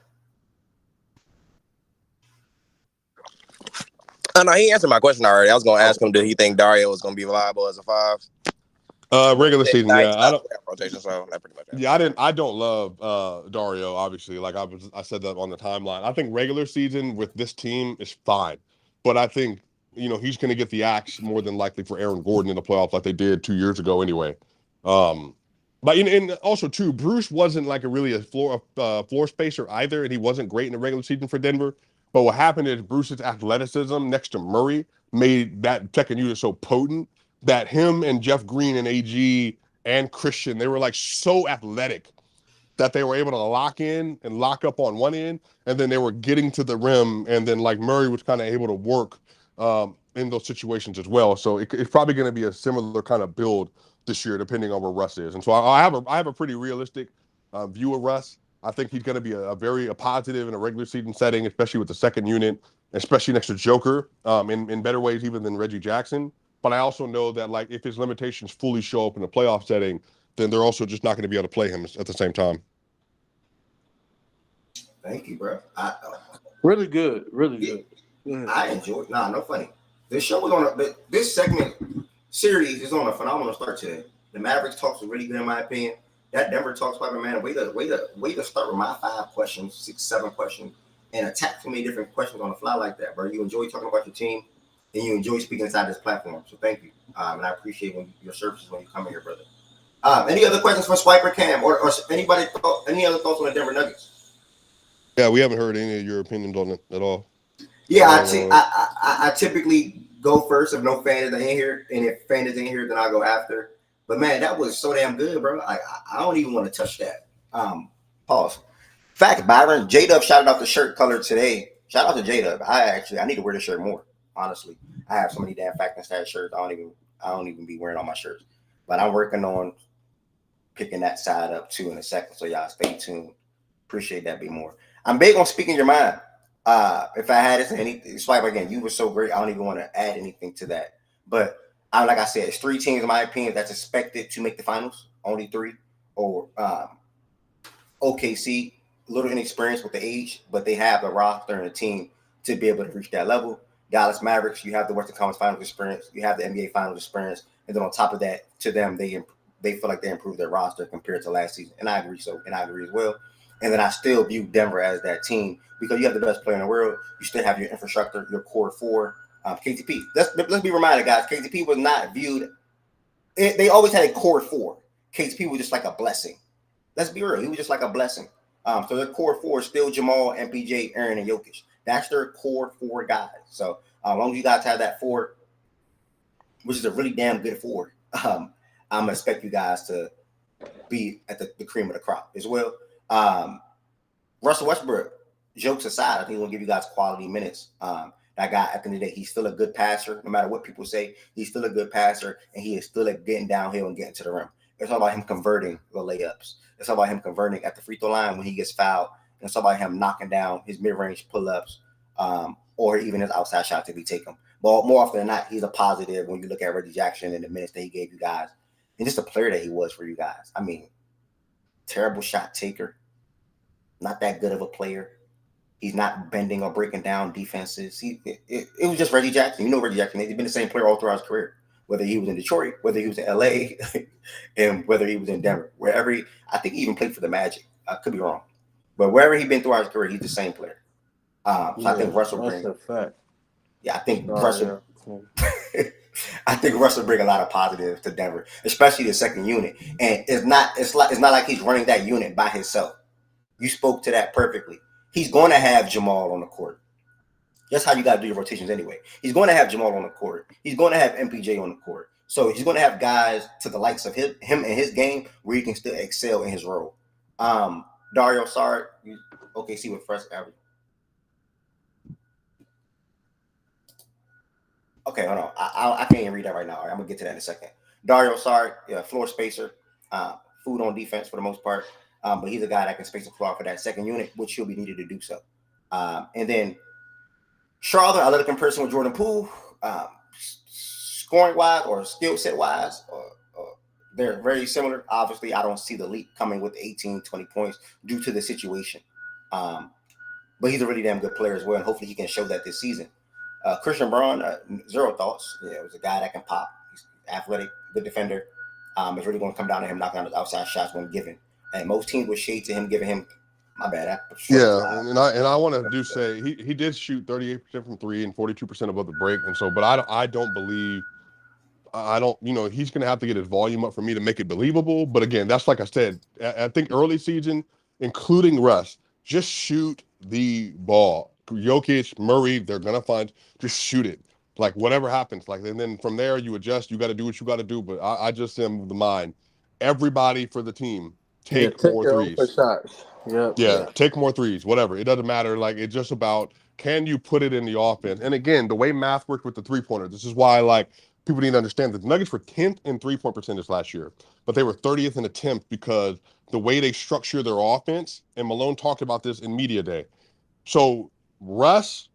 Speaker 14: No, he answered my question already. I was going to ask him, did he think Dario was going to be viable as a 5?
Speaker 12: Regular season, yeah. I don't
Speaker 14: rotation, so that pretty much.
Speaker 12: Yeah, I don't love Dario. Obviously, like I said that on the timeline. I think regular season with this team is fine, but I think he's going to get the axe more than likely for Aaron Gordon in the playoffs, like they did 2 years ago, anyway. But and also too, Bruce wasn't like a floor spacer either, and he wasn't great in the regular season for Denver. But what happened is Bruce's athleticism next to Murray made that second unit so potent that him and Jeff Green and AG and Christian, they were like so athletic that they were able to lock in and lock up on one end, and then they were getting to the rim, and then like Murray was kind of able to work in those situations as well. So it's probably going to be a similar kind of build this year, depending on where Russ is. And so I have a pretty realistic view of Russ. I think he's going to be a very positive in a regular season setting, especially with the second unit, especially next to Joker, in better ways even than Reggie Jackson. But I also know that like if his limitations fully show up in a playoff setting, then they're also just not going to be able to play him at the same time.
Speaker 1: Thank you, bro.
Speaker 3: Really good. Really good.
Speaker 1: I enjoyed. No funny. This show was on this segment series is on a phenomenal start today. The Mavericks talks was really good in my opinion. That Denver talks, Piper, man, way to start with my 5 questions, 6, 7 questions, and attack so many different questions on the fly like that, bro. You enjoy talking about your team, and you enjoy speaking inside this platform. So thank you, and I appreciate your services when you come in here, brother. Any other questions for Swiper Cam or anybody? Any other thoughts on the Denver Nuggets?
Speaker 12: Yeah, we haven't heard any of your opinions on it at all.
Speaker 1: Yeah, I typically go first if no fan is in here, and if fan is in here, then I'll go after. But man, that was so damn good, bro. I don't even want to touch that. Pause. Fact, Byron, J-Dub shouted out the shirt color today. Shout out to J-Dub. I need to wear this shirt more. Honestly, I have so many damn Fact and Stat shirts. I don't even be wearing all my shirts. But I'm working on picking that side up too in a second. So y'all stay tuned. Appreciate that. Be more. I'm big on speaking your mind. If I had anything, Swipe again, you were so great. I don't even want to add anything to that. But like I said, it's 3 teams in my opinion that's expected to make the finals. Only 3. Or OKC, a little inexperienced with the age, but they have a roster and a team to be able to reach that level. Dallas Mavericks, you have the Western Conference Finals experience, you have the NBA Finals experience, and then on top of that, to them, they feel like they improved their roster compared to last season, and I agree as well. And then I still view Denver as that team because you have the best player in the world. You still have your infrastructure, your core 4. KTP. Let's be reminded, guys. KTP was not viewed. They always had a core 4. KTP was just like a blessing. Let's be real. He was just like a blessing. So their core 4 is still Jamal, MPJ, Aaron, and Jokic. That's their core 4 guys. So as long as you guys have that 4, which is a really damn good 4, I'm gonna expect you guys to be at the cream of the crop as well. Russell Westbrook, jokes aside, I think he's gonna give you guys quality minutes. That guy, at the end of the day, he's still a good passer. No matter what people say, he's still a good passer, and he is still getting downhill and getting to the rim. It's all about him converting the layups. It's all about him converting at the free throw line when he gets fouled. And it's all about him knocking down his mid-range pull-ups or even his outside shots if he take them. But more often than not, he's a positive when you look at Reggie Jackson and the minutes that he gave you guys. And just the player that he was for you guys. I mean, terrible shot taker. Not that good of a player. He's not bending or breaking down defenses. It was just Reggie Jackson. You know Reggie Jackson. He's been the same player all throughout his career. Whether he was in Detroit, whether he was in LA, and whether he was in Denver. I think he even played for the Magic. I could be wrong. But wherever he's been throughout his career, he's the same player. So I think Russell brings.
Speaker 3: That's a fact.
Speaker 1: Yeah, I think Russell. Yeah. I think Russell bring a lot of positives to Denver, especially the second unit. And it's not like he's running that unit by himself. You spoke to that perfectly. He's going to have Jamal on the court. That's how you got to do your rotations anyway. He's going to have Jamal on the court. He's going to have MPJ on the court. So he's going to have guys to the likes of him and his game where he can still excel in his role. Dario Saric, OKC with first average. Okay, hold on. I can't even read that right now. All right, I'm going to get to that in a second. Dario Saric, floor spacer, food on defense for the most part. But he's a guy that can space the floor for that second unit, which he'll be needed to do so. And then Charlotte, I love the comparison with Jordan Poole. Scoring wise or skill set wise, they're very similar. Obviously, I don't see the leap coming with 18, 20 points due to the situation. But he's a really damn good player as well, and hopefully he can show that this season. Christian Braun, zero thoughts. Yeah, it was a guy that can pop. He's athletic, good defender. It's really going to come down to him knocking out his outside shots when given. And most teams would shade to him, giving him, my bad.
Speaker 12: And I want to say he did shoot 38% from three and 42% above the break, and so, but I don't believe. I don't, he's going to have to get his volume up for me to make it believable. But again, that's like I said, I think early season, including Russ, just shoot the ball. Jokic, Murray, they're going to just shoot it. Like whatever happens. Like, and then from there you adjust, you got to do what you got to do. But I just am of the mind, everybody for the team, take more threes.
Speaker 3: Shots.
Speaker 12: Take more threes, whatever. It doesn't matter. Like, it's just about, can you put it in the offense? And again, the way math worked with the three-pointer, this is why, like, people need to understand that the Nuggets were 10th in three-point percentage last year, but they were 30th in attempt because the way they structure their offense, and Malone talked about this in media day. So Russ,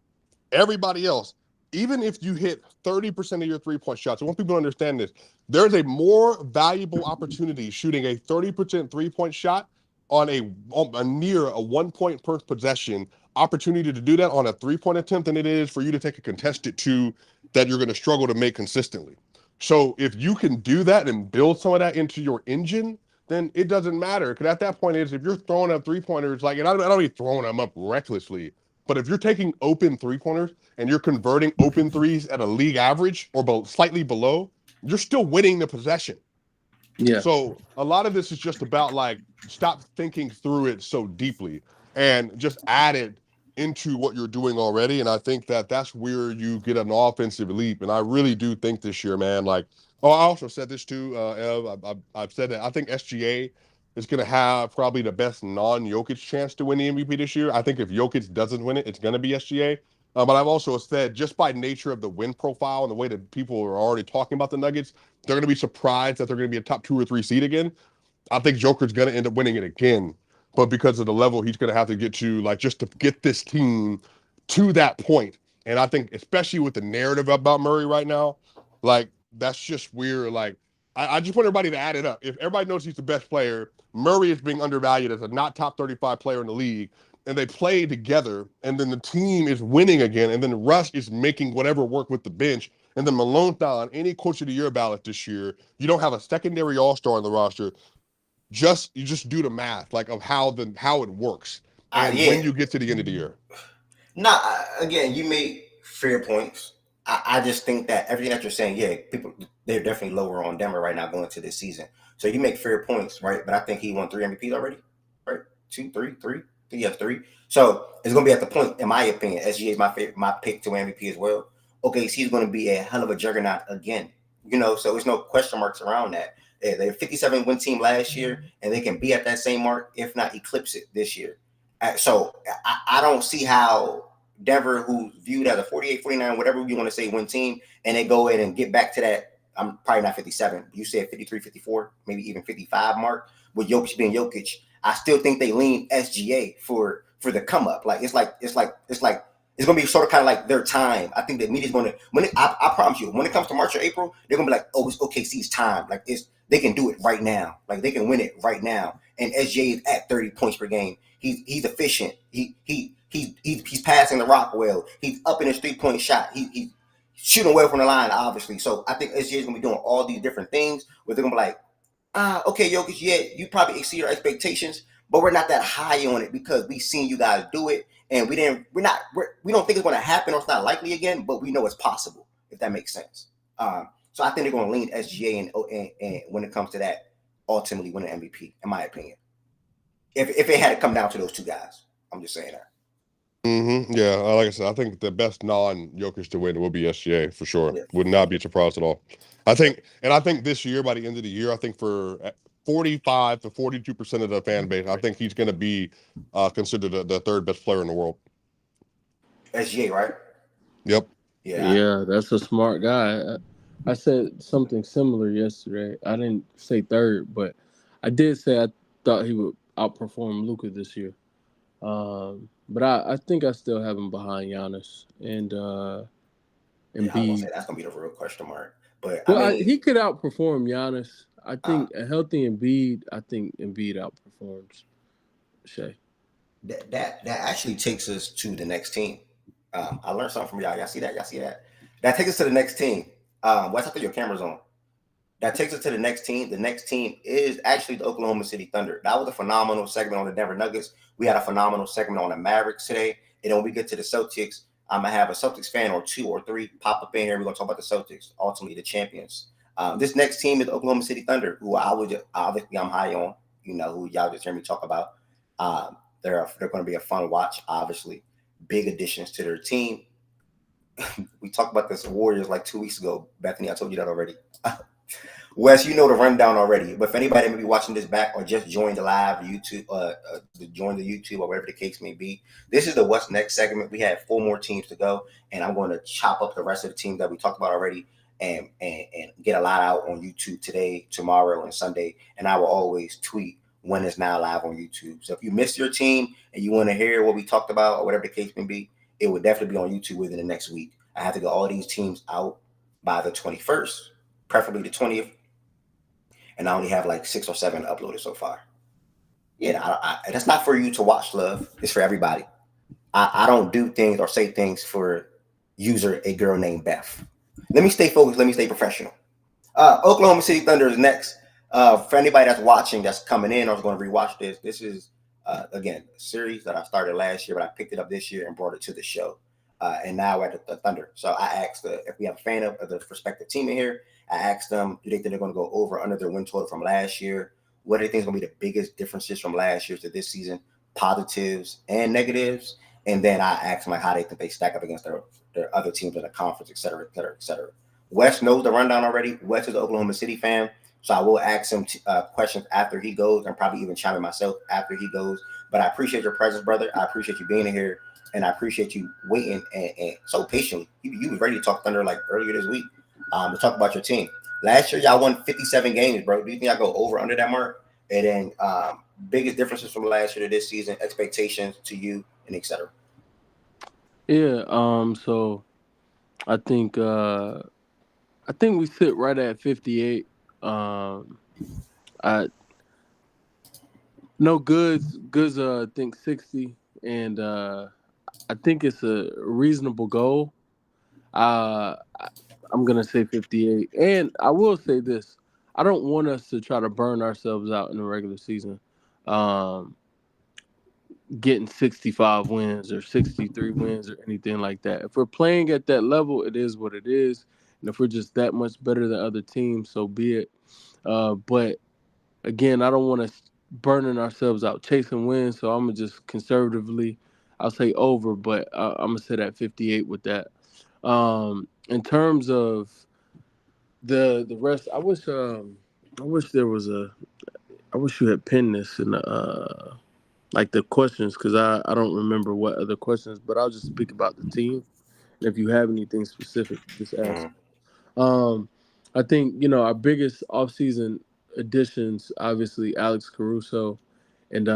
Speaker 12: everybody else, even if you hit 30% of your three-point shots, I want people to understand this, there's a more valuable opportunity shooting a 30% three-point shot on a near a 1 point per possession opportunity to do that on a three-point attempt than it is for you to take a contested two that you're going to struggle to make consistently. So if you can do that and build some of that into your engine, then it doesn't matter. Because at that point, if you're throwing up three-pointers, like, and I don't mean throwing them up recklessly, but if you're taking open three-pointers and you're converting open threes at a league average or slightly below, you're still winning the possession.
Speaker 3: Yeah.
Speaker 12: So a lot of this is just about, like, stop thinking through it so deeply and just add it into what you're doing already. And I think that that's where you get an offensive leap. And I really do think this year, man, like, I also said this too, Ev, I've said that I think SGA is going to have probably the best non-Jokic chance to win the MVP this year. I think if Jokic doesn't win it, it's going to be SGA. But I've also said, just by nature of the win profile and the way that people are already talking about the Nuggets, they're going to be surprised that they're going to be a top 2 or 3 seed again. I think Joker's going to end up winning it again. But because of the level he's going to have to get to, like, just to get this team to that point. And I think, especially with the narrative about Murray right now, like, that's just weird. Like, I just want everybody to add it up. If everybody knows he's the best player, Murray is being undervalued as a not top 35 player in the league, and they play together, and then the team is winning again, and then Russ is making whatever work with the bench, and then Malone's not on any Coach of the Year ballot this year. You don't have a secondary all-star on the roster. You just do the math, like, of how it works, and when you get to the end of the year.
Speaker 1: Again, you made fair points. I just think that everything that you're saying, people, they're definitely lower on Denver right now going into this season. So you make fair points, right? But I think he won 3 MVPs already, right? 2, 3, 3. I think he has 3. So it's going to be at the point, in my opinion, SGA is my pick to win MVP as well. OKC is going to be a hell of a juggernaut again. So there's no question marks around that. They're a 57 win team last year, and they can be at that same mark, if not eclipse it this year. So I don't see how Denver, who's viewed as a 48, 49, whatever you want to say, win team, and they go ahead and get back to that. I'm probably not 57. You said 53, 54, maybe even 55 mark with Jokic being Jokic. I still think they lean SGA for the come up. Like it's gonna be sort of kind of like their time. I think the media's gonna I promise you, when it comes to March or April, they're gonna be like, oh, it's OKC's time. Like they can do it right now. Like they can win it right now. And SGA is at 30 points per game. He's efficient. He's passing the rock well. He's up in his 3-point shot. He's shooting well from the line, obviously. So I think SGA is gonna be doing all these different things where they're gonna be like, okay, Jokic, you probably exceed our expectations, but we're not that high on it because we've seen you guys do it, and we don't think it's going to happen or it's not likely again, but we know it's possible, if that makes sense. So I think they're going to lean SGA and when it comes to that, ultimately win an MVP, in my opinion. If it had to come down to those two guys, I'm just saying that.
Speaker 12: Mm-hmm. Yeah, like I said, I think the best non-Jokic to win will be SGA for sure.
Speaker 1: Yeah.
Speaker 12: Would not be surprised at all. I think this year, by the end of the year, I think for 45 to 42% of the fan base, I think he's going to be considered the third best player in the world.
Speaker 1: SGA, right?
Speaker 12: Yep.
Speaker 3: Yeah, that's a smart guy. I said something similar yesterday. I didn't say third, but I did say I thought he would outperform Luka this year. But I think I still have him behind Giannis and
Speaker 1: Yeah, I was gonna say
Speaker 3: Embiid.
Speaker 1: that's gonna be the real question mark. But I
Speaker 3: Well,
Speaker 1: mean,
Speaker 3: he could outperform Giannis. I
Speaker 1: uh,
Speaker 3: think a healthy Embiid. I think Embiid outperforms Shea.
Speaker 1: that actually takes us to the next team. I learned something from y'all. Y'all see that? Y'all see that? That takes us to the next team. Wes, I think your camera's on. That takes us to the next team. The next team is actually the Oklahoma City Thunder. That was a phenomenal segment on the Denver Nuggets. We had a phenomenal segment on the Mavericks today. And then when we get to the Celtics, I'm going to have a Celtics fan or two or three pop up in here. We're going to talk about the Celtics, ultimately the champions. This next team is the Oklahoma City Thunder, who obviously I'm high on, who y'all just heard me talk about. They're going to be a fun watch, obviously. Big additions to their team. We talked about this Warriors like 2 weeks ago. Bethany, I told you that already. Wes, you know the rundown already, but if anybody may be watching this back or just joined the live YouTube, join the YouTube or whatever the case may be, this is the What's Next segment. We have 4 more teams to go, and I'm going to chop up the rest of the teams that we talked about already and get a lot out on YouTube today, tomorrow, and Sunday. And I will always tweet when it's now live on YouTube. So if you missed your team and you want to hear what we talked about or whatever the case may be, it will definitely be on YouTube within the next week. I have to get all these teams out by the 21st, preferably the 20th. And I only have like 6 or 7 uploaded so far. Yeah, that's not for you to watch, love. It's for everybody. I don't do things or say things for user a girl named Beth. Let me stay focused. Let me stay professional. Oklahoma City Thunder is next. For anybody that's watching, that's coming in or is going to rewatch this is again a series that I started last year, but I picked it up this year and brought it to the show. And now we're at the Thunder. So I asked if we have a fan of the respective team in here. I asked them, do they think they're going to go over under their win total from last year? What do they think is going to be the biggest differences from last year to this season? Positives and negatives. And then I asked them like how they think they stack up against their other teams in the conference, et cetera, et cetera, et cetera. Wes knows the rundown already. Wes is an Oklahoma City fan. So I will ask him questions after he goes and probably even chime in myself after he goes. But I appreciate your presence, brother. I appreciate you being in here. And I appreciate you waiting and so patiently. You was ready to talk Thunder like earlier this week to talk about your team. Last year, y'all won 57 games, bro. Do you think y'all go over under that mark? And then biggest differences from last year to this season, expectations to you, and et cetera.
Speaker 3: Yeah. So I think we sit right at 58. I no goods. I think 60, and I think it's a reasonable goal. I'm gonna say 58, and I will say this: I don't want us to try to burn ourselves out in the regular season, um, getting 65 wins or 63 wins or anything like that. If we're playing at that level, it is what it is, and if we're just that much better than other teams, so be it. But again, I don't want us burning ourselves out chasing wins, so I'm gonna just conservatively, I'll say over, but I'm gonna sit at 58 with that. In terms of the rest, I wish there was I wish you had pinned this in the like the questions because I don't remember what other questions, but I'll just speak about the team. And if you have anything specific, just ask. Um, I think our biggest offseason additions, obviously Alex Caruso and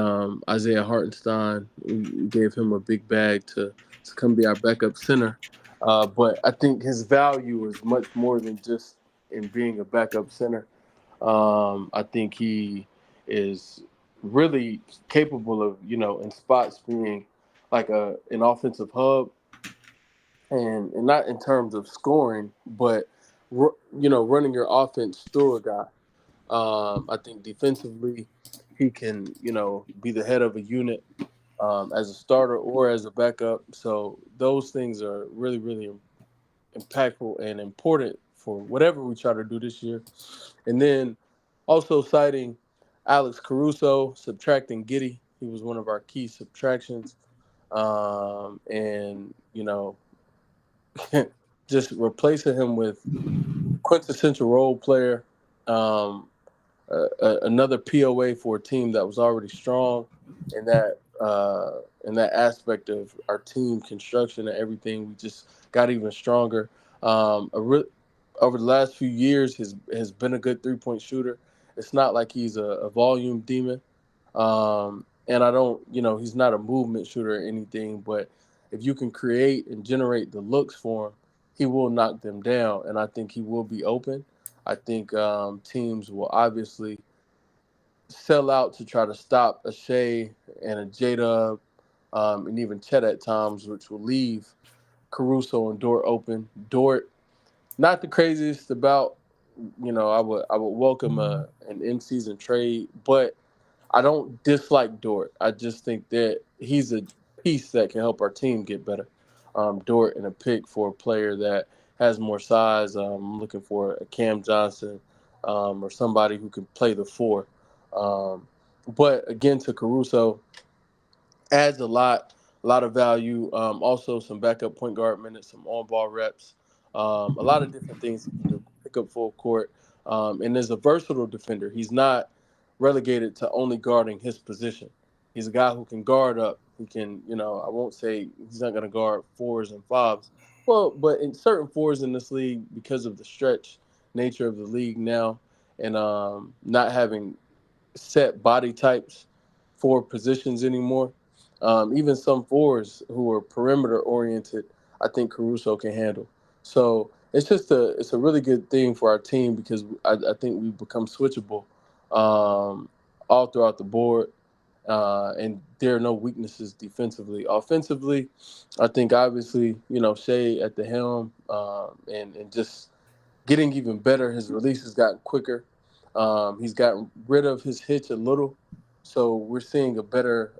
Speaker 3: Isaiah Hartenstein. We gave him a big bag to come be our backup center. But I think his value is much more than just in being a backup center. I think he is really capable of, in spots being like an offensive hub, and not in terms of scoring, but running your offense through a guy. I think defensively, he can be the head of a unit as a starter or as a backup. So those things are really really impactful and important for whatever we try to do this year. And then also citing Alex Caruso, subtracting Giddy. He was one of our key subtractions. And just replacing him with quintessential role player, another POA for a team that was already strong, and in that aspect of our team construction and everything, we just got even stronger. Over the last few years, has been a good 3-point shooter. It's not like he's a volume demon, And I don't, he's not a movement shooter or anything, but if you can create and generate the looks for him, he will knock them down, and I think he will be open. I think teams will obviously sell out to try to stop a Shea and a J-Dub, and even Chet at times, which will leave Caruso and Dort open. Dort, not the craziest about, I would welcome an in-season trade, but I don't dislike Dort. I just think that he's a piece that can help our team get better. Dort and a pick for a player that has more size. I'm looking for a Cam Johnson, or somebody who can play the four. Um, but again, to Caruso, adds a lot of value. Also, some backup point guard minutes, some on ball reps, a lot of different things he can do. Pick up full court, and is a versatile defender. He's not relegated to only guarding his position. He's a guy who can guard up. He can, I won't say he's not going to guard fours and fives. Well, but in certain fours in this league, because of the stretch nature of the league now, and not having set body types for positions anymore. Even some fours who are perimeter oriented, I think Caruso can handle. So it's a really good thing for our team because I think we've become switchable all throughout the board. And there are no weaknesses defensively. Offensively, I think obviously, Shea at the helm, and just getting even better. His release has gotten quicker. He's gotten rid of his hitch a little, so we're seeing a better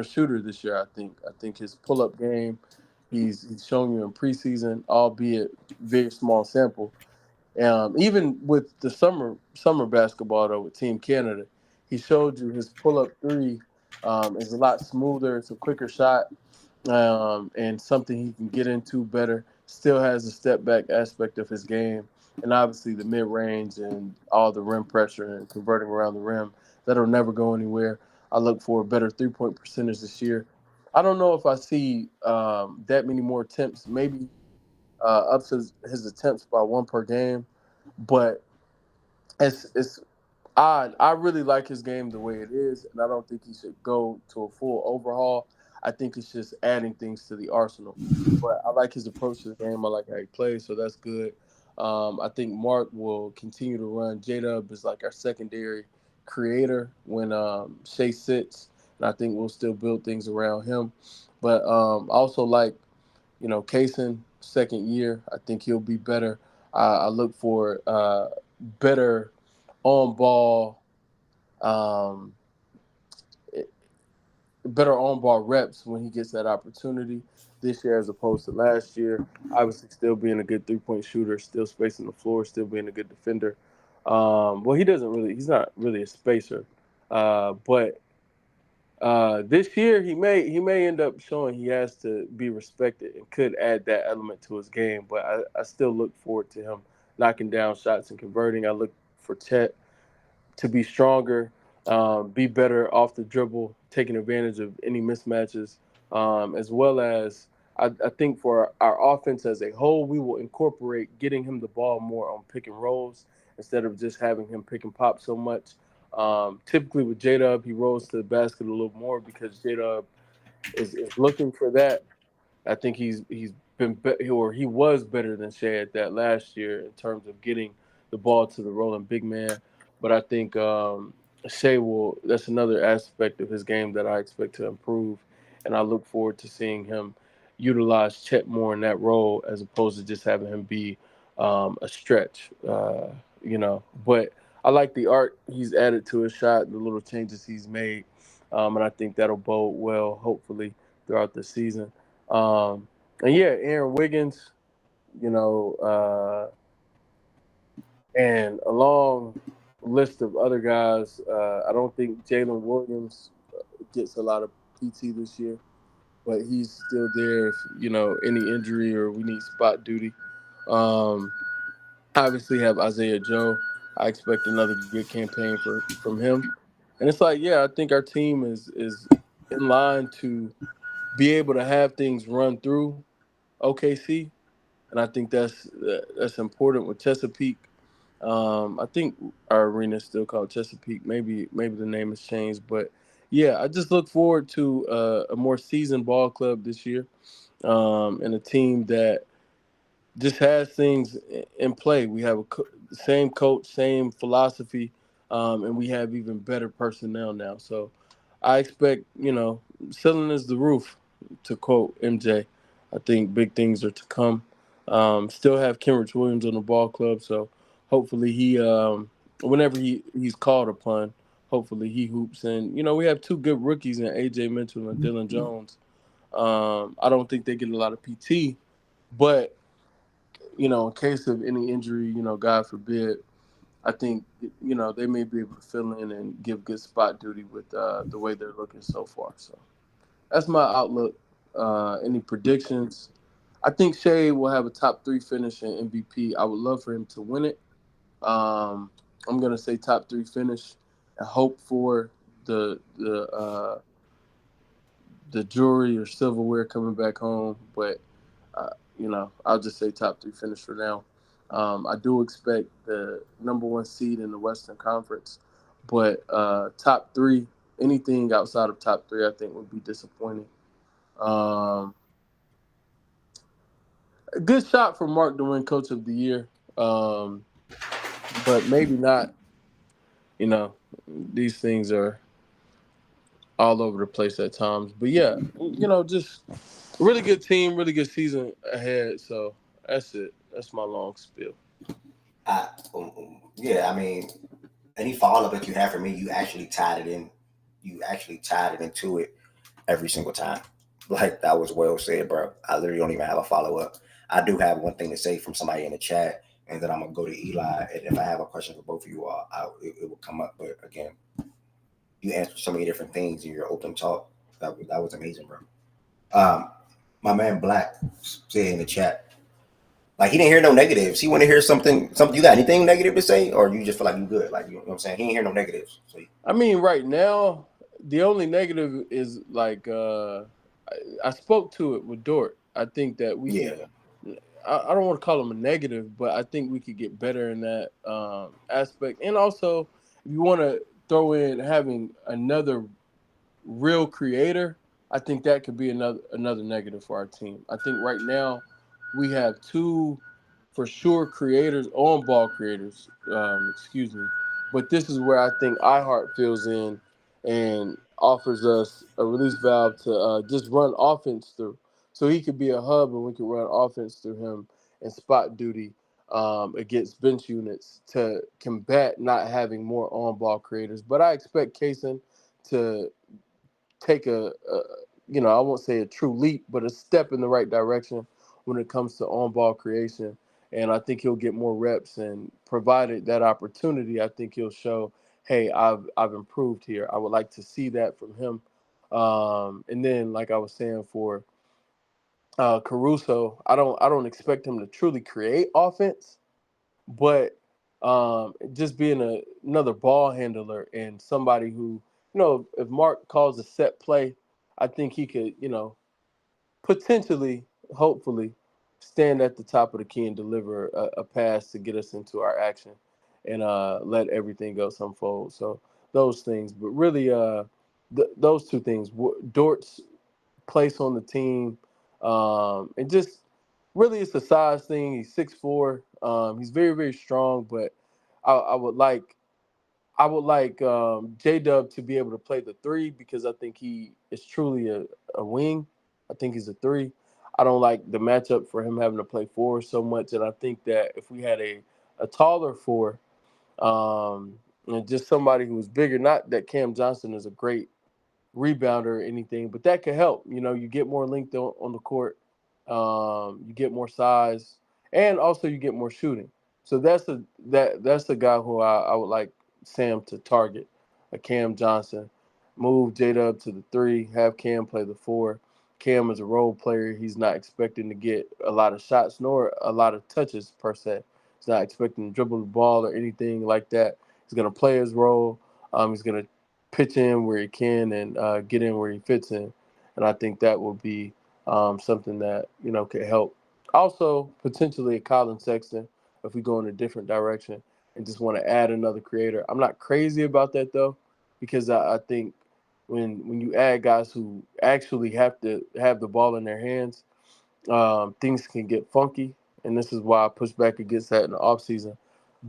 Speaker 3: shooter this year. I think his pull up game, he's shown you in preseason, albeit very small sample. Even with the summer basketball though with Team Canada, he showed you his pull up three is a lot smoother. It's a quicker shot, and something he can get into better. Still has the step back aspect of his game, and obviously the mid range and all the rim pressure and converting around the rim. That'll never go anywhere. I look for a better 3 point percentage this year. I don't know if I see that many more attempts, maybe ups his attempts by one per game, but it's odd. I really like his game the way it is, and I don't think he should go to a full overhaul. I think it's just adding things to the arsenal. But I like his approach to the game. I like how he plays, so that's good. I think Mark will continue to run. J Dub is like our secondary creator when Shea sits, and I think we'll still build things around him. But I also like, Kaysen, second year. I think he'll be better. I look for better on ball, um, better on ball reps when he gets that opportunity this year as opposed to last year. Obviously, still being a good 3 point shooter, still spacing the floor, still being a good defender. Well, he's not really a spacer, but this year he may end up showing he has to be respected and could add that element to his game. But I still look forward to him knocking down shots and converting. I look for Chet to be stronger, be better off the dribble, taking advantage of any mismatches, as well as I think for our offense as a whole, we will incorporate getting him the ball more on pick and rolls instead of just having him pick and pop so much. Typically with J Dub, he rolls to the basket a little more because J Dub is looking for that. I think he's been or he was better than Shea at that last year in terms of getting the ball to the rolling big man. But I think Shea will. That's another aspect of his game that I expect to improve, and I look forward to seeing him utilize Chet more in that role as opposed to just having him be a stretch. But I like the art he's added to his shot, the little changes he's made, and I think that'll bode well, hopefully, throughout the season. And yeah, Aaron Wiggins, you know, and a long list of other guys. I don't think Jalen Williams gets a lot of PT this year, but he's still there if, any injury or we need spot duty. Um, Obviously have Isaiah Joe. I expect another good campaign from him. And it's like, yeah, I think our team is in line to be able to have things run through OKC, and I think that's important with Chesapeake. I think our arena is still called Chesapeake. Maybe the name has changed, but Yeah, I just look forward to a more seasoned ball club this year, and a team that just has things in play. We have same coach, same philosophy, and we have even better personnel now. So I expect, ceiling is the roof, to quote MJ. I think big things are to come. Still have Kenrich Williams on the ball club, so hopefully whenever he's called upon, hopefully he hoops. And we have two good rookies in AJ Mitchell and Dylan Jones. I don't think they get a lot of PT, but in case of any injury, God forbid, I think, they may be able to fill in and give good spot duty with the way they're looking so far. So that's my outlook. Any predictions? I think Shea will have a top 3 finish in MVP. I would love for him to win it. I'm gonna say top 3 finish and hope for the jewelry or silverware coming back home, but I'll just say top 3 finish for now. I do expect the number 1 seed in the Western Conference, but top 3, anything outside of top 3, I think would be disappointing. A good shot for Mark to win Coach of the Year, but maybe not. These things are all over the place at times. But yeah, just really good team, really good season ahead. So that's it. That's my long spiel.
Speaker 1: Yeah, I mean, any follow up that you have for me, you actually tied it in. You actually tied it into it every single time. Like that was well said, bro. I literally don't even have a follow up. I do have one thing to say from somebody in the chat, and then I'm gonna go to Eli. And if I have a question for both of you all, it will come up. But again, you answered so many different things in your open talk. That was amazing, bro. My man Black said in the chat, like he didn't hear no negatives. He want to hear something. You got anything negative to say, or you just feel like you good? Like you know what I'm saying? He didn't hear no negatives. So
Speaker 3: I mean, right now, the only negative is like I spoke to it with Dort. I think that we
Speaker 1: yeah,
Speaker 3: could. I don't want to call him a negative, but I think we could get better in that aspect. And also, if you want to throw in having another real creator, I think that could be another negative for our team. I think right now we have two for sure creators, on ball creators. Excuse me, but this is where I think iHeart fills in and offers us a release valve to just run offense through. So he could be a hub, and we could run offense through him and spot duty against bench units to combat not having more on ball creators. But I expect Kaysen to take I won't say a true leap, but a step in the right direction when it comes to on ball creation. And I think he'll get more reps, and provided that opportunity, I think he'll show, hey, I've improved here. I would like to see that from him. And then, like I was saying for Caruso, I don't expect him to truly create offense, but just being another ball handler and somebody who, if Mark calls a set play, I think he could, potentially, hopefully, stand at the top of the key and deliver a pass to get us into our action and let everything else unfold. So those things, but really, those two things, Dort's place on the team, and just really it's a size thing. He's 6'4". He's very, very strong, but I would like J Dub to be able to play the 3, because I think he is truly a wing. I think he's a 3. I don't like the matchup for him having to play 4 so much, and I think that if we had a taller 4, and just somebody who was bigger, not that Cam Johnson is a great rebounder or anything, but that could help. You get more length on the court, you get more size, and also you get more shooting. So that's a guy who I would like Sam to target, a Cam Johnson. Move J Dub to the 3, have Cam play the 4. Cam is a role player. He's not expecting to get a lot of shots nor a lot of touches per se. He's not expecting to dribble the ball or anything like that. He's going to play his role. He's going to pitch in where he can and get in where he fits in. And I think that will be something that, could help. Also, potentially a Colin Sexton if we go in a different direction and just want to add another creator. I'm not crazy about that, though, because I think when you add guys who actually have to have the ball in their hands, things can get funky, and this is why I push back against that in the offseason.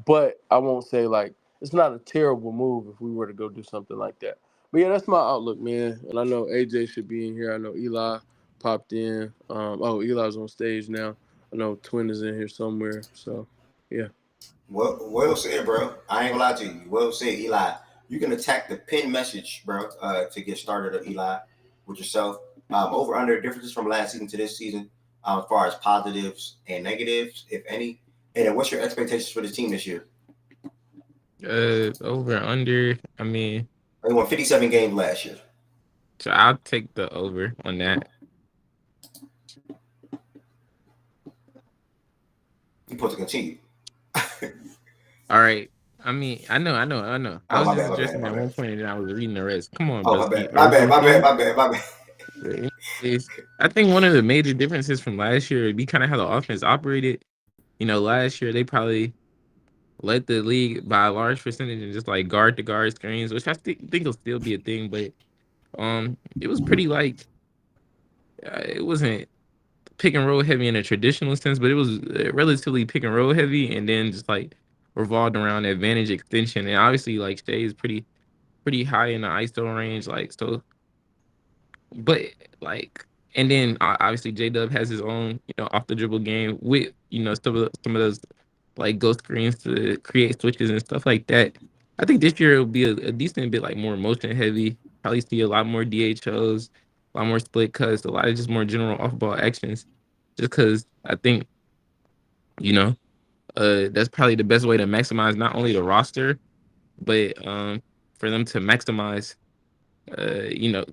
Speaker 3: But I won't say like it's not a terrible move if we were to go do something like that. But yeah, that's my outlook, man. And I know AJ should be in here. I know Eli popped in. Eli's on stage now. I know Twin is in here somewhere. So yeah.
Speaker 1: Well said, bro. I ain't gonna lie to you. Well said, Eli. You can attack the pin message, bro, to get started, Eli, with yourself. Over under differences from last season to this season, as far as positives and negatives, if any. And then what's your expectations for this team this year?
Speaker 15: Over under. I mean,
Speaker 1: they won 57 games last year.
Speaker 15: So I'll take the over on that.
Speaker 1: You're supposed to continue.
Speaker 15: All right. I mean, I know.
Speaker 1: Oh,
Speaker 15: I was
Speaker 1: my
Speaker 15: just
Speaker 1: bad,
Speaker 15: addressing
Speaker 1: my
Speaker 15: at
Speaker 1: bad.
Speaker 15: one point and then I was reading the rest. Come on,
Speaker 1: Oh,
Speaker 15: Brusky.
Speaker 1: my bad.
Speaker 15: Anyways, I think one of the major differences from last year would be kind of how the offense operated. You know, last year they probably led the league by a large percentage and just like guard to guard screens, which I think will still be a thing, but it was pretty like it wasn't pick and roll heavy in a traditional sense, but it was relatively pick and roll heavy, and then just like revolved around advantage extension. And obviously, like Shea is pretty high in the ISO range, like so. But like, and then obviously J Dub has his own, off the dribble game with some of those like ghost screens to create switches and stuff like that. I think this year will be a decent bit like more motion heavy. Probably see a lot more DHOs, a lot more split cuts, a lot of just more general off ball actions. Just because I think, that's probably the best way to maximize not only the roster, but for them to maximize, uh,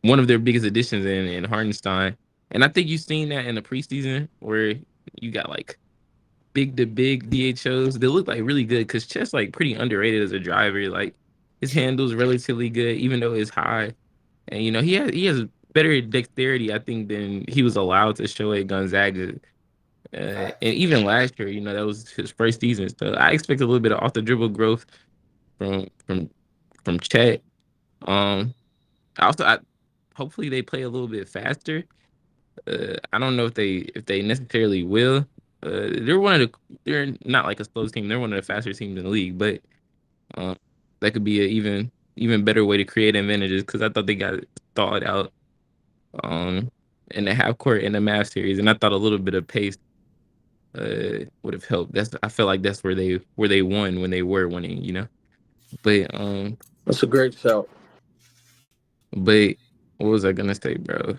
Speaker 15: one of their biggest additions in Hardenstein. And I think you've seen that in the preseason where you got like big to big DHOs. They look like really good because Chess like pretty underrated as a driver. Like his handle's relatively good, even though it's high. And he has better dexterity, I think, than he was allowed to show at Gonzaga. And even last year, that was his first season. So I expect a little bit of off the dribble growth from Chet. I hopefully they play a little bit faster. I don't know if they necessarily will. They're not like a slow team. They're one of the faster teams in the league, but um, that could be a even better way to create advantages because I thought they got thawed out um in the half court in the Mavs series, and I thought a little bit of pace would have helped. I feel like that's where they won when they were winning. But
Speaker 3: that's a great shout.
Speaker 15: But what was I gonna say, bro?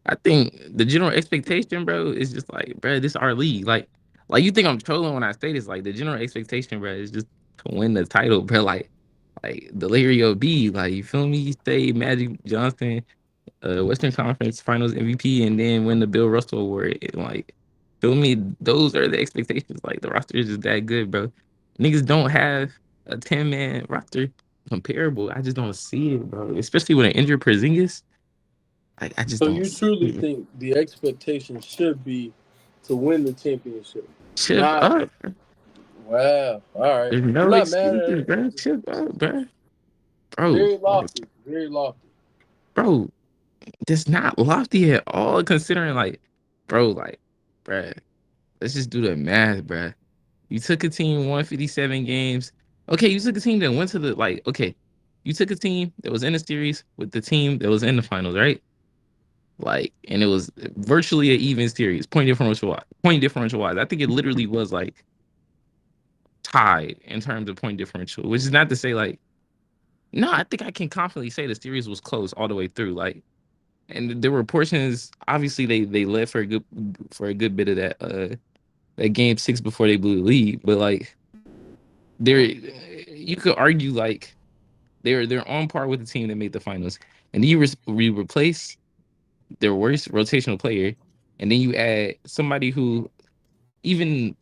Speaker 15: I think the general expectation, bro, is just like, bro, this is our league. Like you think I'm trolling when I say this? Like the general expectation, bro, is just to win the title, bro. Like the Larry B, like you feel me? Stay Magic Johnson, Western Conference Finals MVP, and then win the Bill Russell Award. And, like, feel me? Those are the expectations. Like the roster is just that good, bro. Niggas don't have a 10-man roster comparable. I just don't see it, bro. Especially with an injured Porzingis. I just
Speaker 3: so
Speaker 15: don't
Speaker 3: you
Speaker 15: see
Speaker 3: truly
Speaker 15: it.
Speaker 3: think the expectation should be to win the championship?
Speaker 15: Chip up.
Speaker 3: Wow. All right.
Speaker 15: There's
Speaker 3: I'm
Speaker 15: no
Speaker 3: not mad at
Speaker 15: excuses,
Speaker 3: it.
Speaker 15: bro. Chip up, bro. Bro,
Speaker 3: Very lofty. Very lofty.
Speaker 15: Bro, that's not lofty at all. Considering, like, bro, let's just do the math, bro. You took a team 157 games. Okay, you took a team that went to the okay. You took a team that was in a series with the team that was in the finals, right? And it was virtually an even series, point differential wise. I think it literally was like tied in terms of point differential, which is not to say no, I think I can confidently say the series was close all the way through. And there were portions. Obviously, they led for a good bit of that game 6 before they blew the lead. But there, you could argue they're on par with the team that made the finals, and then you replace their worst rotational player, and then you add somebody who even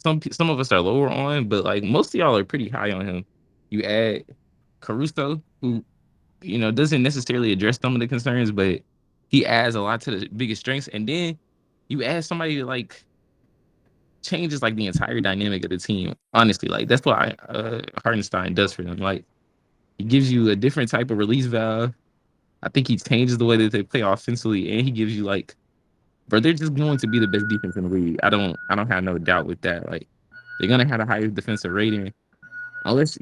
Speaker 15: some of us are lower on, but most of y'all are pretty high on him. You add Caruso, who doesn't necessarily address some of the concerns, but he adds a lot to the biggest strengths. And then you add somebody that changes the entire dynamic of the team. Honestly, that's what Hardenstein does for them. He gives you a different type of release valve. I think he changes the way that they play offensively, and he gives you like, bro, they're just going to be the best defense in the league. I don't have no doubt with that. Like, they're gonna have the highest defensive rating, unless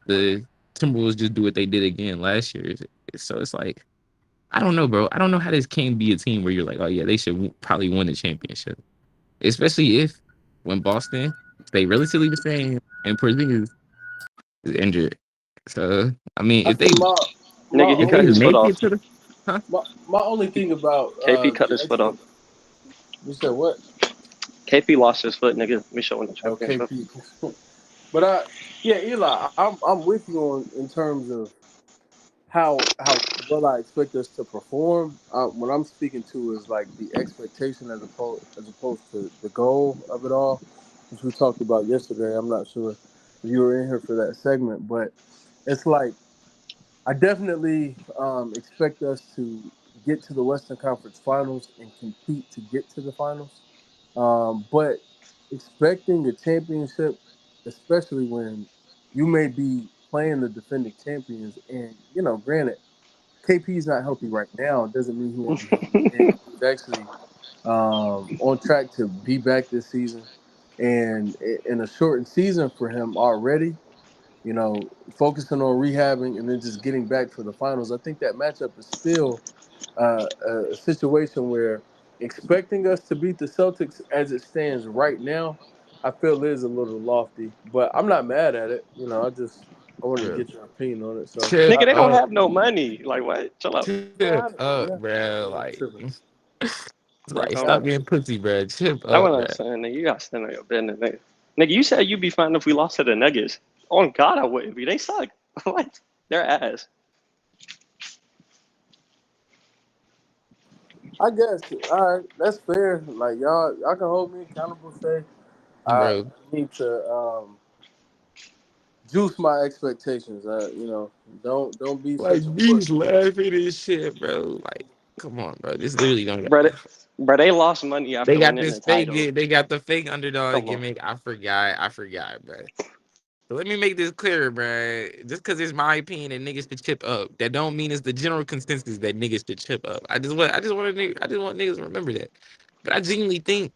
Speaker 15: the Timberwolves just do what they did again last year. So it's like, I don't know, bro. I don't know how this can be a team where you're like, oh yeah, they should probably win the championship, especially if when Boston stay relatively the same and Porzingis is injured. So I mean,
Speaker 3: I
Speaker 15: if they
Speaker 3: think my
Speaker 16: Nigga, he
Speaker 15: if they
Speaker 16: cut his
Speaker 3: only
Speaker 16: foot
Speaker 15: make
Speaker 16: off.
Speaker 15: it to the, huh?
Speaker 3: my only thing about
Speaker 16: KP cut
Speaker 3: the
Speaker 16: his foot off.
Speaker 3: you said what?
Speaker 16: KP lost his foot, nigga. We showing the
Speaker 3: Oh,
Speaker 16: championship.
Speaker 3: KP. But yeah, Eli, I'm with you on in terms of how well I expect us to perform. What I'm speaking to is like the expectation as opposed to the goal of it all, which we talked about yesterday. I'm not sure if you were in here for that segment, but it's like I definitely expect us to get to the Western Conference Finals and compete to get to the finals. But expecting a championship, especially when you may be playing the defending champions, and granted, KP's not healthy right now, doesn't mean he won't be healthy. And he's actually on track to be back this season, and in a shortened season for him already, focusing on rehabbing and then just getting back for the finals. I think that matchup is still a situation where expecting us to beat the Celtics as it stands right now, I feel is a little lofty, but I'm not mad at it. I wanted to
Speaker 15: Bro,
Speaker 3: get your opinion on it. So,
Speaker 15: chip
Speaker 16: Nigga, they don't
Speaker 15: up,
Speaker 16: have no money. Like what? Chill out.
Speaker 3: yeah,
Speaker 15: chip up,
Speaker 3: yeah,
Speaker 15: bro.
Speaker 3: I'm
Speaker 15: Like,
Speaker 3: tripping.
Speaker 16: Like,
Speaker 15: stop being pussy, bro. Chip
Speaker 16: I
Speaker 15: up, bro.
Speaker 16: wasn't saying that. You gotta stand on your business, nigga. Nigga, you said you'd be fine if we lost to the Nuggets. On God, I wouldn't be. They suck. What? They're ass.
Speaker 3: I guess. All right, that's fair. Like y'all can hold me accountable. Say I
Speaker 15: Bro,
Speaker 3: need to juice my expectations. Don't be
Speaker 15: like
Speaker 3: such a
Speaker 15: these
Speaker 3: pussy.
Speaker 15: laughing and shit, bro. Like, come on, bro. This literally don't.
Speaker 16: Bro, they lost money
Speaker 15: They
Speaker 16: after
Speaker 15: got
Speaker 16: winning
Speaker 15: this
Speaker 16: the
Speaker 15: fake.
Speaker 16: title.
Speaker 15: They got the fake underdog
Speaker 16: Come on.
Speaker 15: gimmick. I forgot. Bro. So let me make this clear, bro. Just because it's my opinion that niggas should chip up, that don't mean it's the general consensus that niggas should chip up. I just want niggas to remember that. But I genuinely think,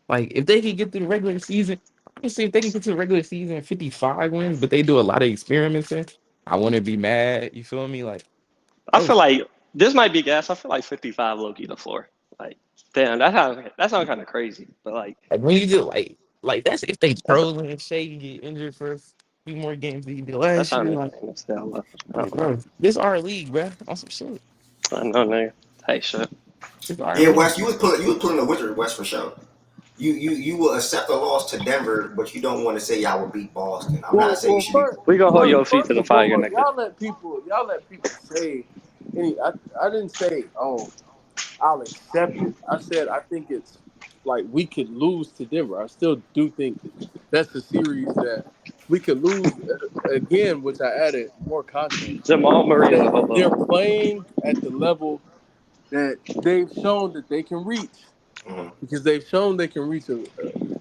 Speaker 15: like, if they can get through the regular season, honestly, if they can get to the regular season 55 wins, but they do a lot of experimenting, I wouldn't be mad. You feel me? Like,
Speaker 16: I
Speaker 15: bro,
Speaker 16: feel like this might be gas. I feel like 55 low key the floor. Like, damn, that sounds kind of crazy. But
Speaker 15: like when you do like that's if they
Speaker 16: that's
Speaker 15: trolling and Shea get injured for a few more games than you did
Speaker 16: that's
Speaker 15: last
Speaker 16: how
Speaker 15: year.
Speaker 16: they
Speaker 15: Like,
Speaker 16: still low. I don't know.
Speaker 15: bro, this our league, bro. On some shit.
Speaker 16: I know, nigga. Hey, shit.
Speaker 15: It's our
Speaker 1: Yeah,
Speaker 15: league.
Speaker 1: West, you was pulling the Wizard West for sure. You will accept a loss to Denver, but you don't want to say y'all will beat Boston. I'm not saying you
Speaker 3: Well,
Speaker 1: should be.
Speaker 3: first,
Speaker 16: We gonna hold
Speaker 3: first,
Speaker 16: your feet to
Speaker 3: first
Speaker 16: the
Speaker 3: and
Speaker 16: fire,
Speaker 3: foremost,
Speaker 16: nigga.
Speaker 3: y'all let people say any. I didn't say, oh, I'll accept it. I said I think it's like we could lose to Denver. I still do think that's a series that we could lose again, which I added more context
Speaker 16: Jamal Murray is a
Speaker 3: that
Speaker 16: hobo.
Speaker 3: they're playing at the level that they've shown that they can reach,
Speaker 1: Mhm.
Speaker 3: because they've shown they can reach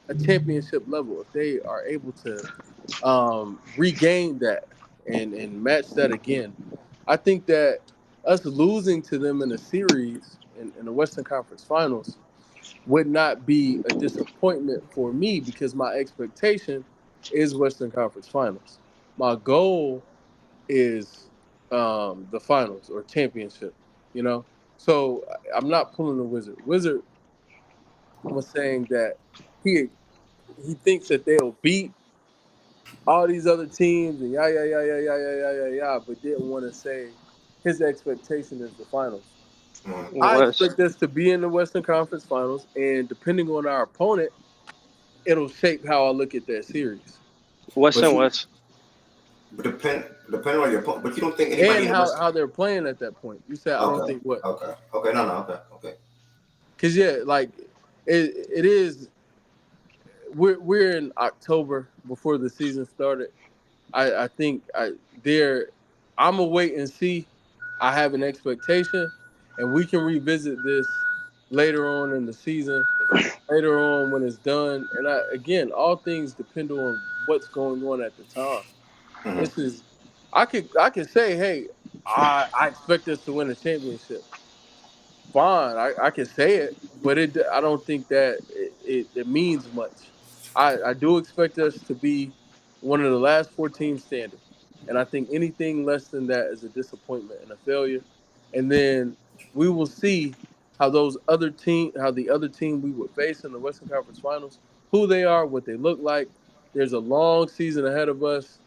Speaker 3: a championship level if they are able to regain that and match that again. I think that us losing to them in a series in the Western Conference Finals would not be a disappointment for me because my expectation is Western Conference Finals. My goal is the finals or championship, you know? So I'm not pulling the Wizard. Wizard was saying that he he thinks that they'll beat all these other teams and but didn't want to say his expectation is the finals.
Speaker 1: Mhm.
Speaker 3: I
Speaker 16: West,
Speaker 3: expect us to be in the Western Conference Finals, and depending on our opponent, it'll shape how I look at that series
Speaker 16: West
Speaker 1: But
Speaker 16: and
Speaker 1: you
Speaker 16: West.
Speaker 1: depending on your opponent. But you don't think anybody
Speaker 3: and
Speaker 1: in the
Speaker 3: how,
Speaker 1: West.
Speaker 3: how they're playing at that point. You said I don't
Speaker 1: Okay,
Speaker 3: think what,
Speaker 1: okay. No, okay.
Speaker 3: because yeah, like it is. We're in October before the season started. I think there. I'm a wait and see. I have an expectation, and we can revisit this later on in the season, later on when it's done. And again, all things depend on what's going on at the time. This is, I could say, hey, I expect us to win a championship. Fine, I can say it, but I don't think that it means much. I do expect us to be one of the last four teams standing, and I think anything less than that is a disappointment and a failure. And then we will see how the other team we would face in the Western Conference Finals, who they are, what they look like. There's a long season ahead of us.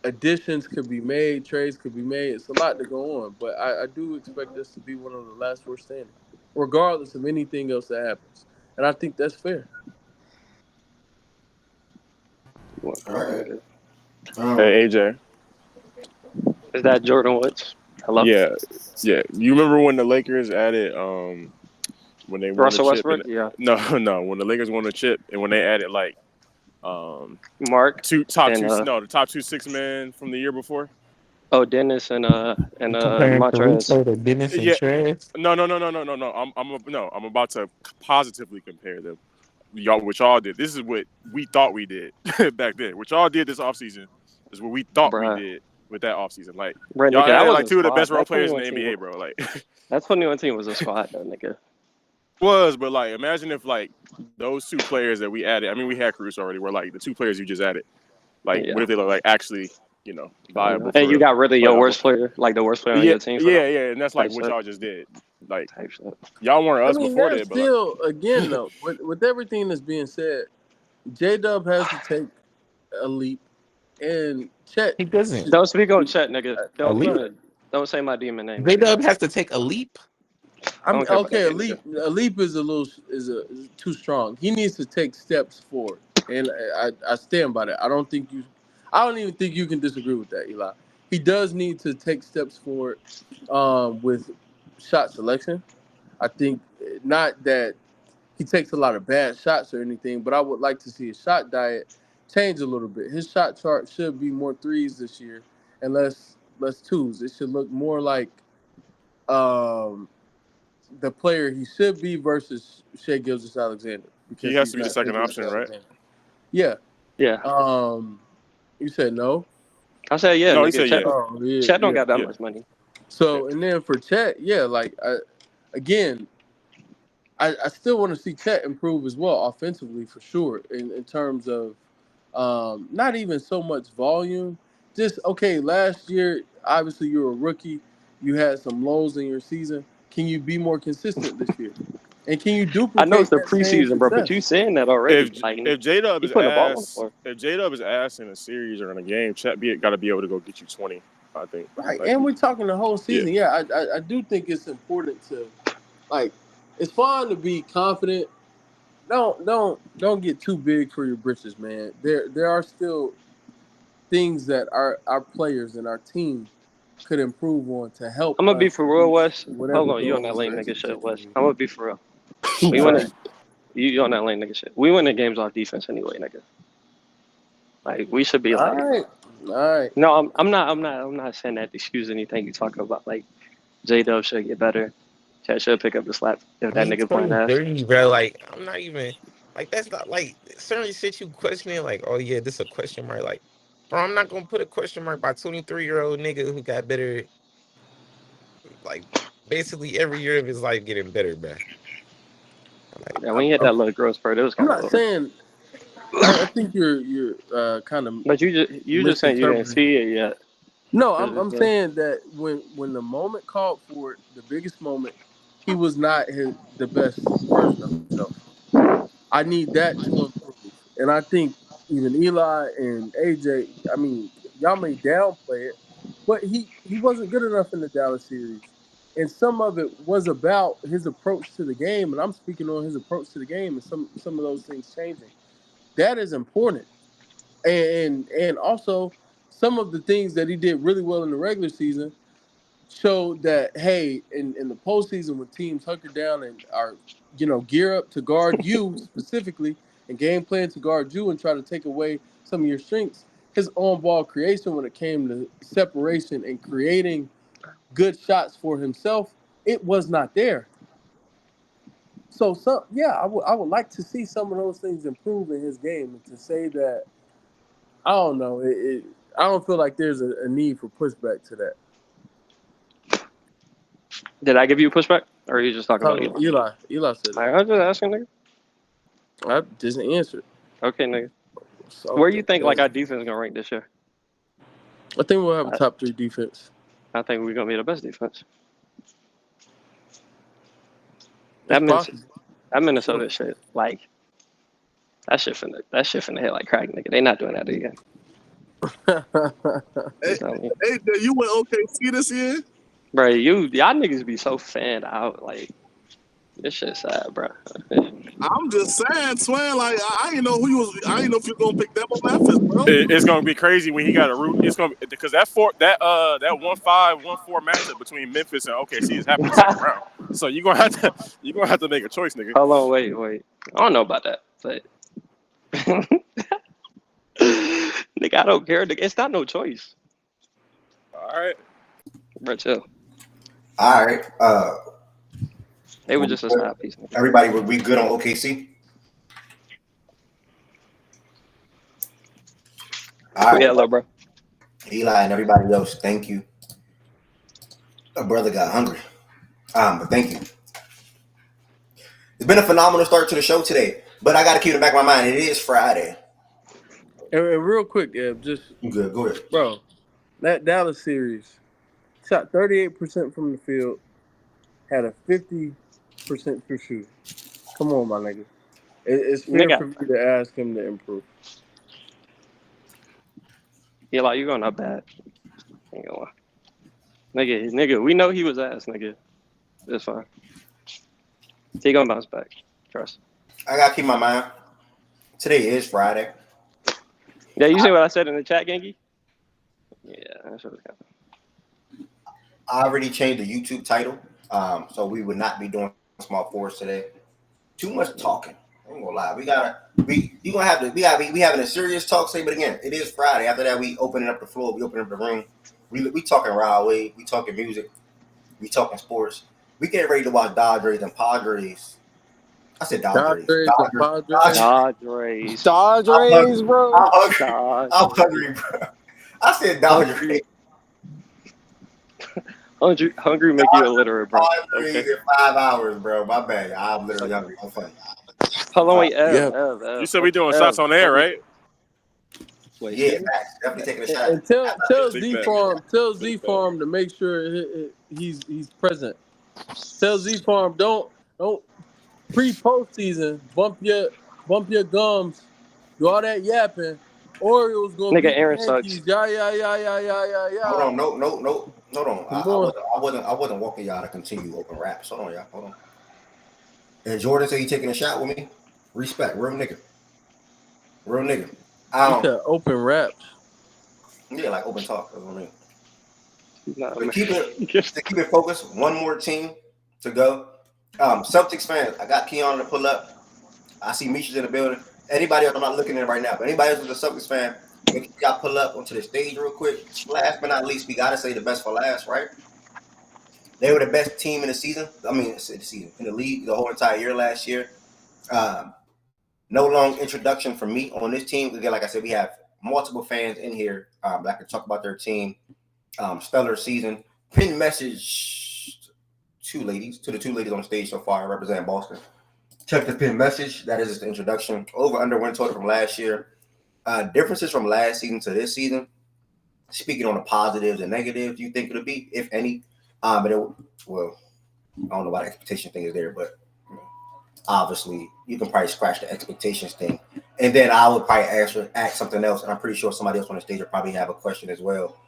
Speaker 3: Additions could be made, trades could be made. It's a lot to go on, but I do expect us to be one of the last four standing, regardless of anything else that happens. And I think that's fair.
Speaker 1: All right.
Speaker 17: Hey AJ.
Speaker 16: Is that Jordan Woods? Hello?
Speaker 17: Yeah. You remember when the Lakers added when they won the
Speaker 16: Russell
Speaker 17: chip
Speaker 16: Westbrook? Yeah.
Speaker 17: no, when the Lakers won the chip and when they added like
Speaker 16: Mark
Speaker 17: the
Speaker 16: and
Speaker 17: top two six men from the year before?
Speaker 16: Dennis and
Speaker 15: Comparing
Speaker 16: Montrez.
Speaker 15: Caruso to Dennis and
Speaker 17: Yeah.
Speaker 15: Trez.
Speaker 17: No. I'm about to positively compare them. Which y'all did. This is what we thought we did back then. What y'all did this offseason is what we thought we did with that offseason. Like
Speaker 16: Right,
Speaker 17: y'all
Speaker 16: nigga, that
Speaker 17: added
Speaker 16: was
Speaker 17: like
Speaker 16: a
Speaker 17: two of the
Speaker 16: squad.
Speaker 17: best role
Speaker 16: That
Speaker 17: players in the
Speaker 16: 21 team.
Speaker 17: NBA, bro. Like
Speaker 16: That 21 team was a squad, though, nigga.
Speaker 17: but like imagine if like those two players that we added. I mean, we had Caruso already. Were like the two players you just added. Like what if they look like actually, viable?
Speaker 16: And you got rid of your
Speaker 17: playoff?
Speaker 16: worst player, like the worst player on your team.
Speaker 17: Yeah, and that's like
Speaker 16: Type
Speaker 17: what
Speaker 16: shit.
Speaker 17: y'all just did. Like y'all weren't
Speaker 3: I
Speaker 17: us
Speaker 3: mean,
Speaker 17: before
Speaker 3: there's
Speaker 17: that, but like,
Speaker 3: still, again, though, with everything that's being said, J-Dub has to take a leap, and Chet.
Speaker 15: He doesn't.
Speaker 16: Don't speak on Chet, nigga.
Speaker 15: A leap.
Speaker 16: Don't say my demon name.
Speaker 15: J-Dub has to take a leap.
Speaker 3: I mean,
Speaker 16: don't care about
Speaker 3: okay,
Speaker 16: that
Speaker 3: a
Speaker 16: game,
Speaker 3: leap.
Speaker 16: nigga.
Speaker 3: A leap is too strong. He needs to take steps forward, and I stand by that. I don't even think you can disagree with that, Eli. He does need to take steps forward with shot selection. I think not that he takes a lot of bad shots or anything, but I would like to see his shot diet change a little bit. His shot chart should be more threes this year and less twos. It should look more like the player he should be versus Shai Gilgeous-Alexander,
Speaker 17: he
Speaker 3: because
Speaker 17: has
Speaker 3: he's
Speaker 17: to be the
Speaker 3: not Shai
Speaker 17: second option, right?
Speaker 3: Gilgeous-Alexander. Yeah.
Speaker 16: Yeah.
Speaker 3: You said no?
Speaker 16: I said yeah,
Speaker 17: No,
Speaker 16: nigga.
Speaker 17: he said
Speaker 16: Chet,
Speaker 17: yeah.
Speaker 16: Chet don't
Speaker 3: Yeah.
Speaker 16: got that much money.
Speaker 3: So, and then for Chet, yeah, like, I still want to see Chet improve as well offensively, for sure, in terms of not even so much volume. Just, okay, last year, obviously you were a rookie. You had some lows in your season. Can you be more consistent this year? And can you
Speaker 16: I know it's
Speaker 3: duplicate
Speaker 16: the
Speaker 3: that same
Speaker 16: preseason, bro, but
Speaker 3: success?
Speaker 16: you saying that already. Like,
Speaker 17: If J Dub
Speaker 16: he
Speaker 17: is
Speaker 16: putting the ball on the floor.
Speaker 17: in a series or in a game, Chet got to be able to go get you 20. I think.
Speaker 3: Right,
Speaker 17: Like,
Speaker 3: and we're talking the whole season.
Speaker 17: Yeah.
Speaker 3: Yeah, I do think it's important to, like, it's fine to be confident. Don't get too big for your britches, man. There are still things that our players and our team could improve on to help
Speaker 16: I'm gonna be
Speaker 3: us
Speaker 16: for real,
Speaker 3: reach
Speaker 16: Wes.
Speaker 3: whatever
Speaker 16: Hold on, you on that
Speaker 3: goals
Speaker 16: lane
Speaker 3: or
Speaker 16: nigga shit, Wes.
Speaker 3: expectations
Speaker 16: I'm gonna be for real.
Speaker 3: we
Speaker 16: We
Speaker 3: have.
Speaker 16: win
Speaker 3: All
Speaker 16: it. You on that lane nigga shit. We win the games off defense anyway, nigga. Like we should be like.
Speaker 3: right, all right.
Speaker 16: No, I'm not saying that to excuse anything you talking about. Like J Dub should get better. Chet should pick up the slack if that
Speaker 15: He
Speaker 16: nigga playing
Speaker 15: turned
Speaker 16: ass.
Speaker 15: 30, bro. Like, I'm not even like that's not like certain shit you questioning, like, oh yeah, this a question mark. Like, bro, I'm not gonna put a question mark by 23-year-old nigga who got better, like basically every year of his life getting better, bro. Like,
Speaker 16: Yeah, when you hit that little growth spurt, it was
Speaker 3: I'm
Speaker 16: kind of
Speaker 3: not
Speaker 16: over.
Speaker 3: saying. I think you're kind of
Speaker 16: But you just saying you didn't
Speaker 3: misinterpreting.
Speaker 16: see it yet.
Speaker 3: No,
Speaker 16: It's
Speaker 3: I'm
Speaker 16: just,
Speaker 3: saying that when the moment called for it, the biggest moment, he was not the best version of himself. I need that to improve, and I think even Eli and AJ. I mean, y'all may downplay it, but he wasn't good enough in the Dallas series, and some of it was about his approach to the game. And I'm speaking on his approach to the game, and some of those things changing. That is important, and also some of the things that he did really well in the regular season showed that, hey, in the postseason when teams hunker down and are gear up to guard you specifically and game plan to guard you and try to take away some of your strengths, his on ball creation when it came to separation and creating good shots for himself, it was not there. So I would like to see some of those things improve in his game, and to say that, I don't know. I don't feel like there's a need for pushback to that.
Speaker 16: Did I give you a pushback, or are you just talking about Eli?
Speaker 3: Eli said that.
Speaker 16: I was just asking, nigga.
Speaker 3: I just answered.
Speaker 16: Okay, nigga.
Speaker 3: So,
Speaker 16: Where you think like our defense gonna rank this year?
Speaker 3: I think we'll have a top 3 defense.
Speaker 16: I think we're gonna be the best defense.
Speaker 3: That's
Speaker 16: That Minnesota shit, like that shit finna hit like crack, nigga. They not doing that again.
Speaker 2: Hey, you went OKC this year?
Speaker 16: Bro, y'all niggas be so fanned out. Like, this shit sad, bro.
Speaker 2: I'm just saying, Swan. Like, I didn't know who you was. I didn't know if you were gonna pick them or Memphis, bro.
Speaker 17: It's gonna be crazy when he got a root. It's gonna because that 1-5, 1-4 matchup between Memphis and OKC is happening in the second round. So you're gonna have to make a choice, nigga.
Speaker 16: Hold on, wait. I don't know about that, but nigga, I don't care. It's not no choice.
Speaker 17: All right,
Speaker 16: bro, chill.
Speaker 1: All right.
Speaker 16: They were just a side piece. Nigga.
Speaker 1: Everybody, were we good on OKC? All right.
Speaker 16: Hello, bro.
Speaker 1: Eli and everybody else, thank you. A brother got hungry. But thank you. It's been a phenomenal start to the show today, but I got to keep in the back of my mind. It is Friday.
Speaker 3: And real quick, just
Speaker 1: you good? Go ahead,
Speaker 3: bro. That Dallas series shot 38% from the field, had a 50% true shooting. Come on, my nigga. It's fair for me to ask him to improve.
Speaker 16: Yeah, like you going up bad. Ain't gonna lie. Nigga, we know he was ass, nigga. It's fine. He gonna bounce back. Trust.
Speaker 1: I gotta keep my mind. Today is Friday.
Speaker 16: Yeah, you see what I said in the chat, Genki? Yeah, that's what it's got.
Speaker 1: I already changed the YouTube title, so we would not be doing small forwards today. Too much talking. I ain't gonna lie. We having a serious talk. Say, but again, it is Friday. After that, we opening up the floor. We opening up the room. We talking Raw Wade. We talking music. We talking sports. We getting ready to watch Dodgers and Padres. I said Dodgers.
Speaker 16: Dodgers, bro.
Speaker 1: I'm hungry, bro. I said Dodgers.
Speaker 16: Hungry make you illiterate, bro.
Speaker 1: Okay. In 5 hours, bro. My bad. I'm literally hungry. I'm funny.
Speaker 16: Hold on, wait, Ev.
Speaker 17: You said we doing shots on air, right?
Speaker 16: Wait,
Speaker 1: yeah, definitely taking a shot.
Speaker 3: And tell Z Farm to make sure he's present. Tell Z Farm don't pre-postseason bump your gums, do all that yapping. Orioles gonna
Speaker 16: beat Aaron
Speaker 3: the Yankees. Yeah.
Speaker 1: Hold on, no. Hold on. I wasn't walking y'all to continue open raps. Hold on, y'all. Hold on. And Jordan said he taking a shot with me. Respect, real nigga.
Speaker 3: You said open raps.
Speaker 1: Yeah, like open talk. That's what I mean. To keep it focused, one more team to go. Celtics fans, I got Keon to pull up. I see Misha's in the building. Anybody else, I'm not looking at it right now, but anybody else who's a Celtics fan, make sure y'all pull up onto the stage real quick. Last but not least, we gotta say the best for last, right? They were the best team in the season. I mean, the season in the league the whole entire year last year. No long introduction from me on this team. Again, like I said, we have multiple fans in here that can talk about their team. Stellar season. Pin message to the two ladies on stage so far representing Boston. Check the pin message. That is the introduction. Over under win total from last year. Differences from last season to this season. Speaking on the positives and negatives, you think it'll be, if any. I don't know why the expectation thing is there, but obviously you can probably scratch the expectations thing. And then I would probably ask something else, and I'm pretty sure somebody else on the stage will probably have a question as well,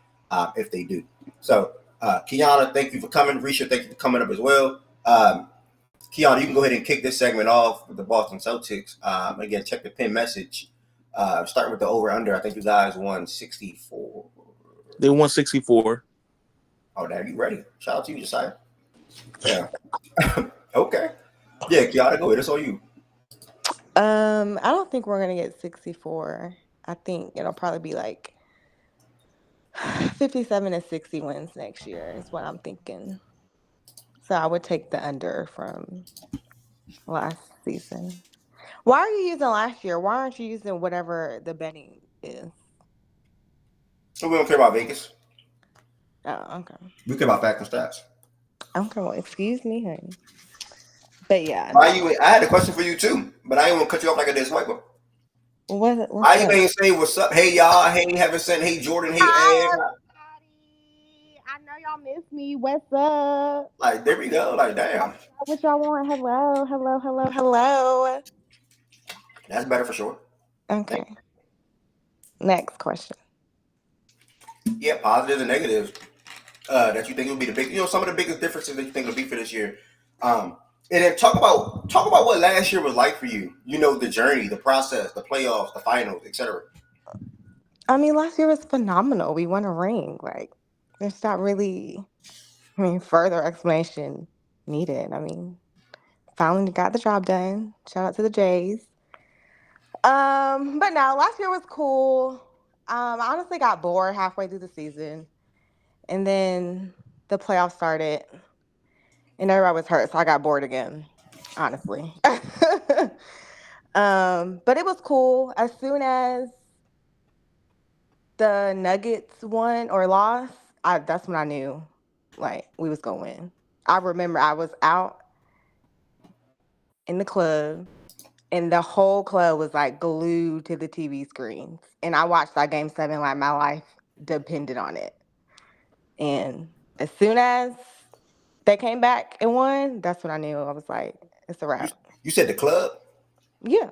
Speaker 1: if they do. So, Kiana, thank you for coming. Risha, thank you for coming up as well. Kiana, you can go ahead and kick this segment off with the Boston Celtics. Again, check the pin message. Starting with the over-under, I think you guys won 64.
Speaker 18: They won 64.
Speaker 1: Oh, damn, you ready? Shout out to you, Josiah. Yeah. Okay. Yeah, Kiana, go ahead. It's all you.
Speaker 19: I don't think we're gonna get 64. I think it'll probably be like 57 to 60 wins next year is what I'm thinking. So I would take the under from last season. Why are you using last year? Why aren't you using whatever the betting is?
Speaker 1: So we don't care about Vegas.
Speaker 19: Oh, okay.
Speaker 1: We care about facts and stats.
Speaker 19: Okay, well, excuse me, honey. But yeah,
Speaker 1: Why
Speaker 19: no.
Speaker 1: you? I had a question for you too, but I ain't want to cut you off like I did Swiper.
Speaker 19: What's
Speaker 1: Why you
Speaker 19: up?
Speaker 1: ain't say what's up? Hey y'all. Hey haven't sent. Hey Jordan. Hey
Speaker 19: Hi,
Speaker 1: Ed.
Speaker 19: everybody. I know y'all miss me. What's up?
Speaker 1: Like there we go. Like damn.
Speaker 19: What y'all want? Hello, hello, hello, hello.
Speaker 1: That's better for sure.
Speaker 19: Okay. Next question.
Speaker 1: Yeah, positives and negatives. That you think will be the big, some of the biggest differences that you think will be for this year. And then talk about what last year was like for you. The journey, the process, the playoffs, the finals, etc.
Speaker 19: I mean, last year was phenomenal. We won a ring. Like, there's not really, further explanation needed. I mean, finally got the job done. Shout out to the Jays. But no, last year was cool. I honestly got bored halfway through the season, and then the playoffs started, and everybody was hurt, so I got bored again. Honestly. But it was cool. As soon as the Nuggets won or lost, that's when I knew, like, we was gonna win. I remember I was out in the club, and the whole club was like glued to the TV screens, and I watched that game 7 like my life depended on it. And as soon as they came back and won, that's when I knew. I was like, it's a wrap.
Speaker 1: You said the club.
Speaker 19: Yeah,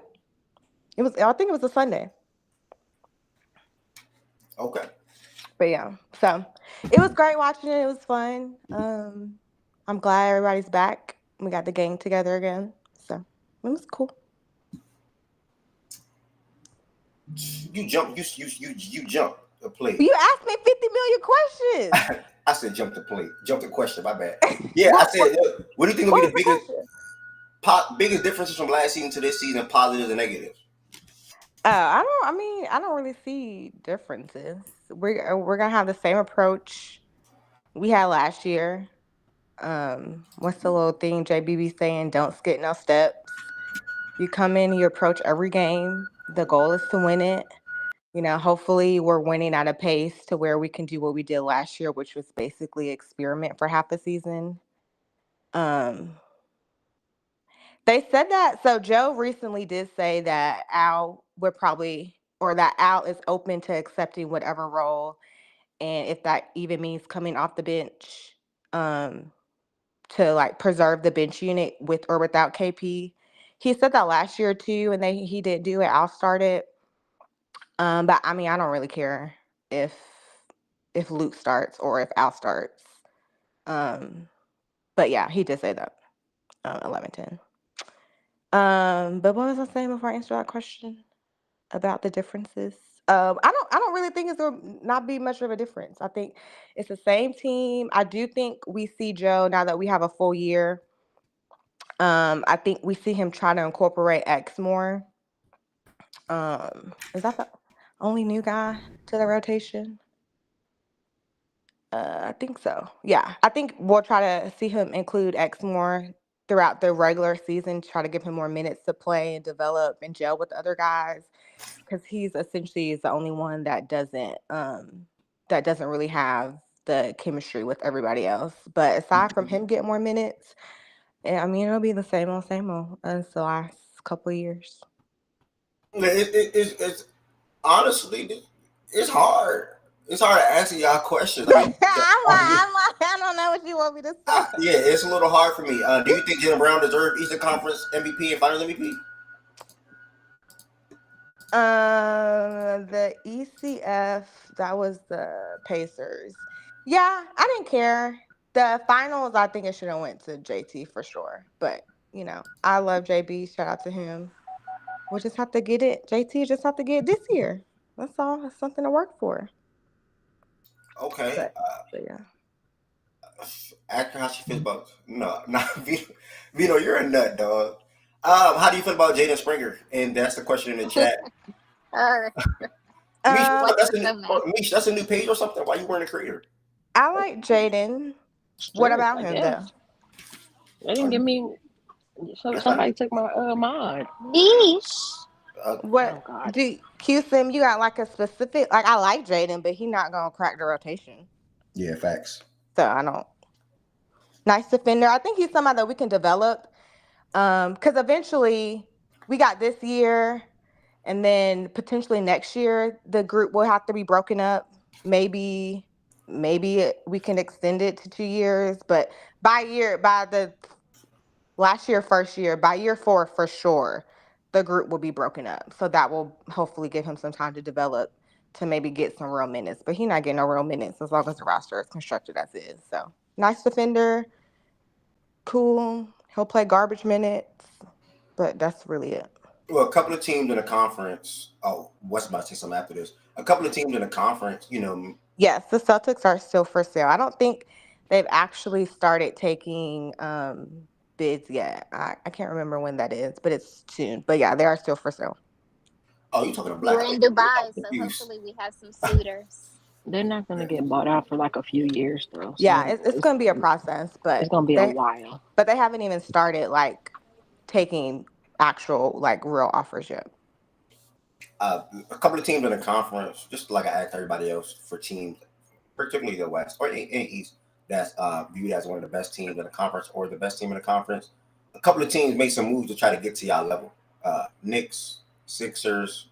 Speaker 19: it was. I think it was a Sunday.
Speaker 1: Okay.
Speaker 19: But yeah, so it was great watching it. It was fun. I'm glad everybody's back. We got the gang together again, so it was cool.
Speaker 1: You jump. You jump the plate.
Speaker 19: You asked me 50 million questions.
Speaker 1: I said jump the plate. Jump the question. My bad. Yeah, I
Speaker 19: What?
Speaker 1: said. What do you think will
Speaker 19: What
Speaker 1: be
Speaker 19: was
Speaker 1: the
Speaker 19: the question?
Speaker 1: biggest differences from last season to this season, positives and negatives?
Speaker 19: I don't really see differences. We're gonna have the same approach we had last year. What's the little thing JBB saying? Don't skip no steps. You come in, you approach every game. The goal is to win it. Hopefully we're winning at a pace to where we can do what we did last year, which was basically experiment for half the season. Um, they said that. So Joe recently did say that Al would probably, or that Al is open to accepting whatever role, and if that even means coming off the bench, um, to like preserve the bench unit with or without KP. He said that last year too, and he did do it. Al started. But I mean, I don't really care if Luke starts or if Al starts. Um, but yeah, he did say that. 11-10. But what was I saying before I answered that question about the differences? I don't really think it's gonna not be much of a difference. I think it's the same team. I do think we see Joe now that we have a full year. I think we see him trying to incorporate X more. Is that the only new guy to the rotation? I think so. Yeah, I think we'll try to see him include X more throughout the regular season, try to give him more minutes to play and develop and gel with other guys, because he's essentially is the only one that doesn't really have the chemistry with everybody else. But aside from him getting more minutes, I mean, it'll be the same old as the last couple of years.
Speaker 1: It's honestly, it's hard. It's hard to answer y'all questions. I mean,
Speaker 19: I don't know what you want me to say.
Speaker 1: yeah, it's a little hard for me. Do you think Jalen Brown deserved Eastern Conference MVP and Finals MVP?
Speaker 19: The ECF, that was the Pacers. Yeah, I didn't care. The finals, I think it should have went to JT for sure. But, I love JB. Shout out to him. We'll just have to get it. JT just have to get it this year. That's all. It's something to work for.
Speaker 1: Okay.
Speaker 19: But yeah.
Speaker 1: After how she feels about Vito, you're a nut, dog. How do you feel about Jaden Springer? And that's the question in the chat. Mish, that's a new page or something. Why you weren't a creator?
Speaker 19: I like Jaden. What about him though?
Speaker 20: They didn't give me. Somebody took my mod. Niche.
Speaker 19: What do QSim? You got like a specific? Like I like Jaden, but he not gonna crack the rotation.
Speaker 1: Yeah, facts.
Speaker 19: So I don't. Nice defender. I think he's somebody that we can develop. Because eventually we got this year, and then potentially next year the group will have to be broken up. Maybe we can extend it to 2 years, but by the last year, first year, by year 4 for sure, the group will be broken up. So that will hopefully give him some time to develop to maybe get some real minutes. But he's not getting no real minutes as long as the roster is constructed as is. So nice defender, cool. He'll play garbage minutes, but that's really it.
Speaker 1: Well, a couple of teams in the conference. Oh, what's about to say something after this? A couple of teams in the conference.
Speaker 19: Yes, the Celtics are still for sale. I don't think they've actually started taking bids yet. I can't remember when that is, but it's soon. But yeah, they are still for sale.
Speaker 1: Oh, you talking to
Speaker 20: We're
Speaker 1: Black?
Speaker 20: in Dubai, so hopefully we have some suitors.
Speaker 4: They're not going to get bought out for like a few years, though. So
Speaker 19: Yeah, it's going to be a process, but
Speaker 4: it's going to be a while.
Speaker 19: But they haven't even started like taking actual like real offers yet.
Speaker 1: A couple of teams in the conference, just like I asked everybody else, for teams, particularly the West or in the East, that's viewed as one of the best teams in the conference or the best team in the conference. A couple of teams made some moves to try to get to y'all level. Knicks, Sixers,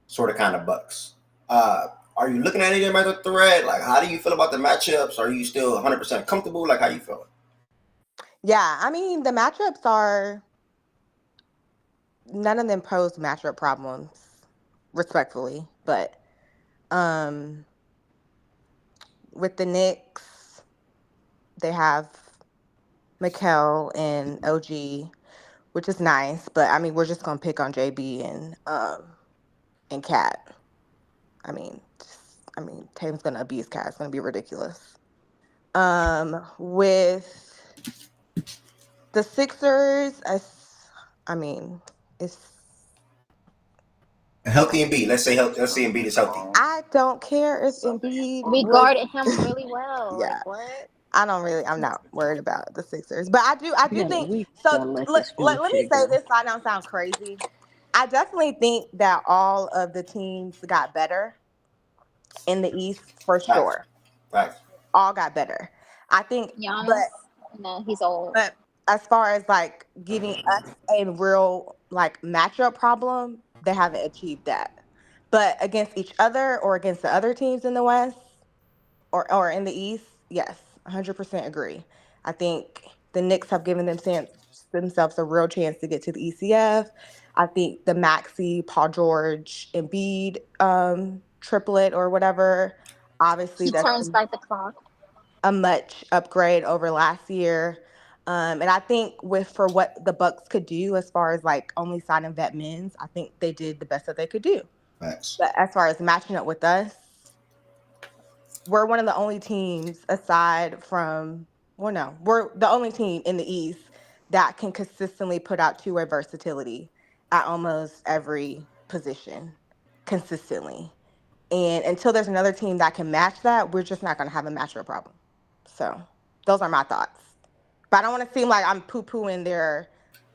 Speaker 1: sort of kind of Bucks. Are you looking at them as a threat? Like, how do you feel about the matchups? Are you still 100% comfortable? Like, how you feeling?
Speaker 19: Yeah, I mean, the matchups are, none of them pose matchup problems, respectfully. But with the Knicks, they have Mikal and OG, which is nice. But I mean, we're just gonna pick on JB and Cat. I mean, Tatum's gonna abuse Cat. It's gonna be ridiculous. With the Sixers, it's
Speaker 1: A healthy Embiid. Let's say Embiid is healthy.
Speaker 19: I don't care if Embiid.
Speaker 20: We guarded him really well.
Speaker 19: Yeah.
Speaker 20: Like what?
Speaker 19: I'm not worried about the Sixers, but I do think so. Let me say this so I don't sound crazy. I definitely think that all of the teams got better in the East for sure.
Speaker 1: Right.
Speaker 19: All got better. I think,
Speaker 20: Giannis, no, he's old.
Speaker 19: but as far as like giving us a real like matchup problem, they haven't achieved that. But against each other or against the other teams in the West or in the East, yes, 100% agree. I think the Knicks have given themselves a real chance to get to the ECF. I think the Maxey, Paul George, Embiid triplet or whatever, obviously
Speaker 20: He turns back the clock.
Speaker 19: a much upgrade over last year. And I think for what the Bucks could do as far as like only signing vet men's, I think they did the best that they could do.
Speaker 1: Facts.
Speaker 19: But as far as matching up with us, we're one of the only teams aside from, well, no, we're the only team in the East that can consistently put out two-way versatility at almost every position consistently. And until there's another team that can match that, we're just not going to have a matchup problem. So those are my thoughts. But I don't want to seem like I'm poo-pooing their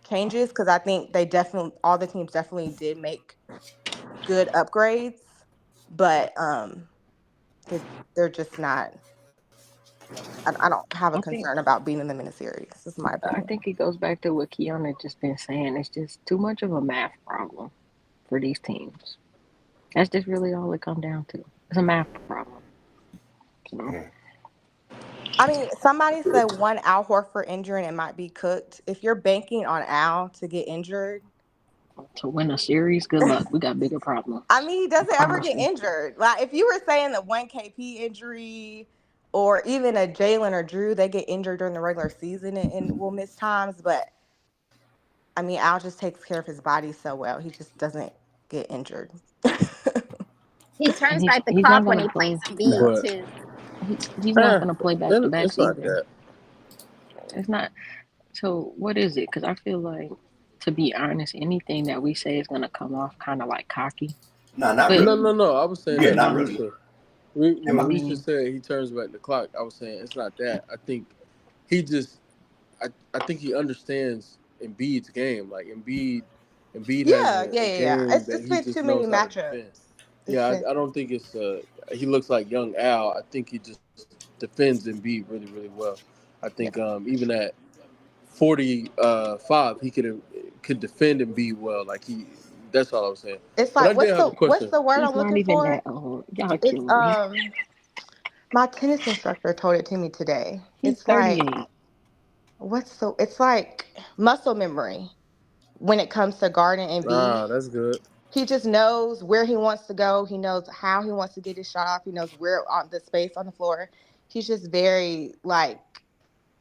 Speaker 19: changes because I think all the teams definitely did make good upgrades. But they're just not. I don't have a concern about beating them in a series. This is my opinion.
Speaker 4: I think it goes back to what Kiana just been saying. It's just too much of a math problem for these teams. That's just really all it comes down to. It's a math problem. So.
Speaker 19: I mean, somebody said one Al Horford injury and it might be cooked. If you're banking on Al to get injured,
Speaker 4: to win a series, good luck. We got bigger problems.
Speaker 19: I mean, he doesn't ever get injured. Like if you were saying the one KP injury or even a Jalen or Drew, they get injured during the regular season and will miss times. But I mean, Al just takes care of his body so well. He just doesn't get injured.
Speaker 20: He turns back the clock when he plays Embiid too.
Speaker 4: He's not going to play back to back either. It's not. So what is it? Because I feel like, to be honest, anything that we say is going to come off kind of like cocky.
Speaker 3: No, I was saying that.
Speaker 1: Not really.
Speaker 3: When we just said he turns back the clock, I was saying it's not that. I think he just, I think he understands Embiid's game. Like Embiid Embiid has
Speaker 19: Yeah, yeah,
Speaker 3: a
Speaker 19: yeah, yeah.
Speaker 3: game that
Speaker 19: It's
Speaker 3: he
Speaker 19: been
Speaker 3: just
Speaker 19: too many
Speaker 3: knows how to
Speaker 19: matchups.
Speaker 3: defend.
Speaker 19: It's
Speaker 3: Yeah,
Speaker 19: been.
Speaker 3: I don't think it's he looks like young Al. I think he just defends Embiid really, really well. I
Speaker 19: Yeah.
Speaker 3: think even at 45, he could defend Embiid well. Like that's all I was saying.
Speaker 19: It's
Speaker 3: But
Speaker 19: like
Speaker 3: I did have a
Speaker 19: what's
Speaker 3: question.
Speaker 19: the word
Speaker 9: He's
Speaker 19: I'm
Speaker 9: not
Speaker 19: looking
Speaker 9: even
Speaker 19: for?
Speaker 9: that old. Y'all
Speaker 19: It's
Speaker 9: killing me.
Speaker 19: my tennis instructor told it to me today.
Speaker 9: He's
Speaker 19: It's like
Speaker 9: 38.
Speaker 19: it's like muscle memory when it comes to Garden and
Speaker 3: Ah,
Speaker 19: B.
Speaker 3: that's good.
Speaker 19: He just knows where he wants to go. He knows how he wants to get his shot off. He knows where on the space on the floor. He's just very like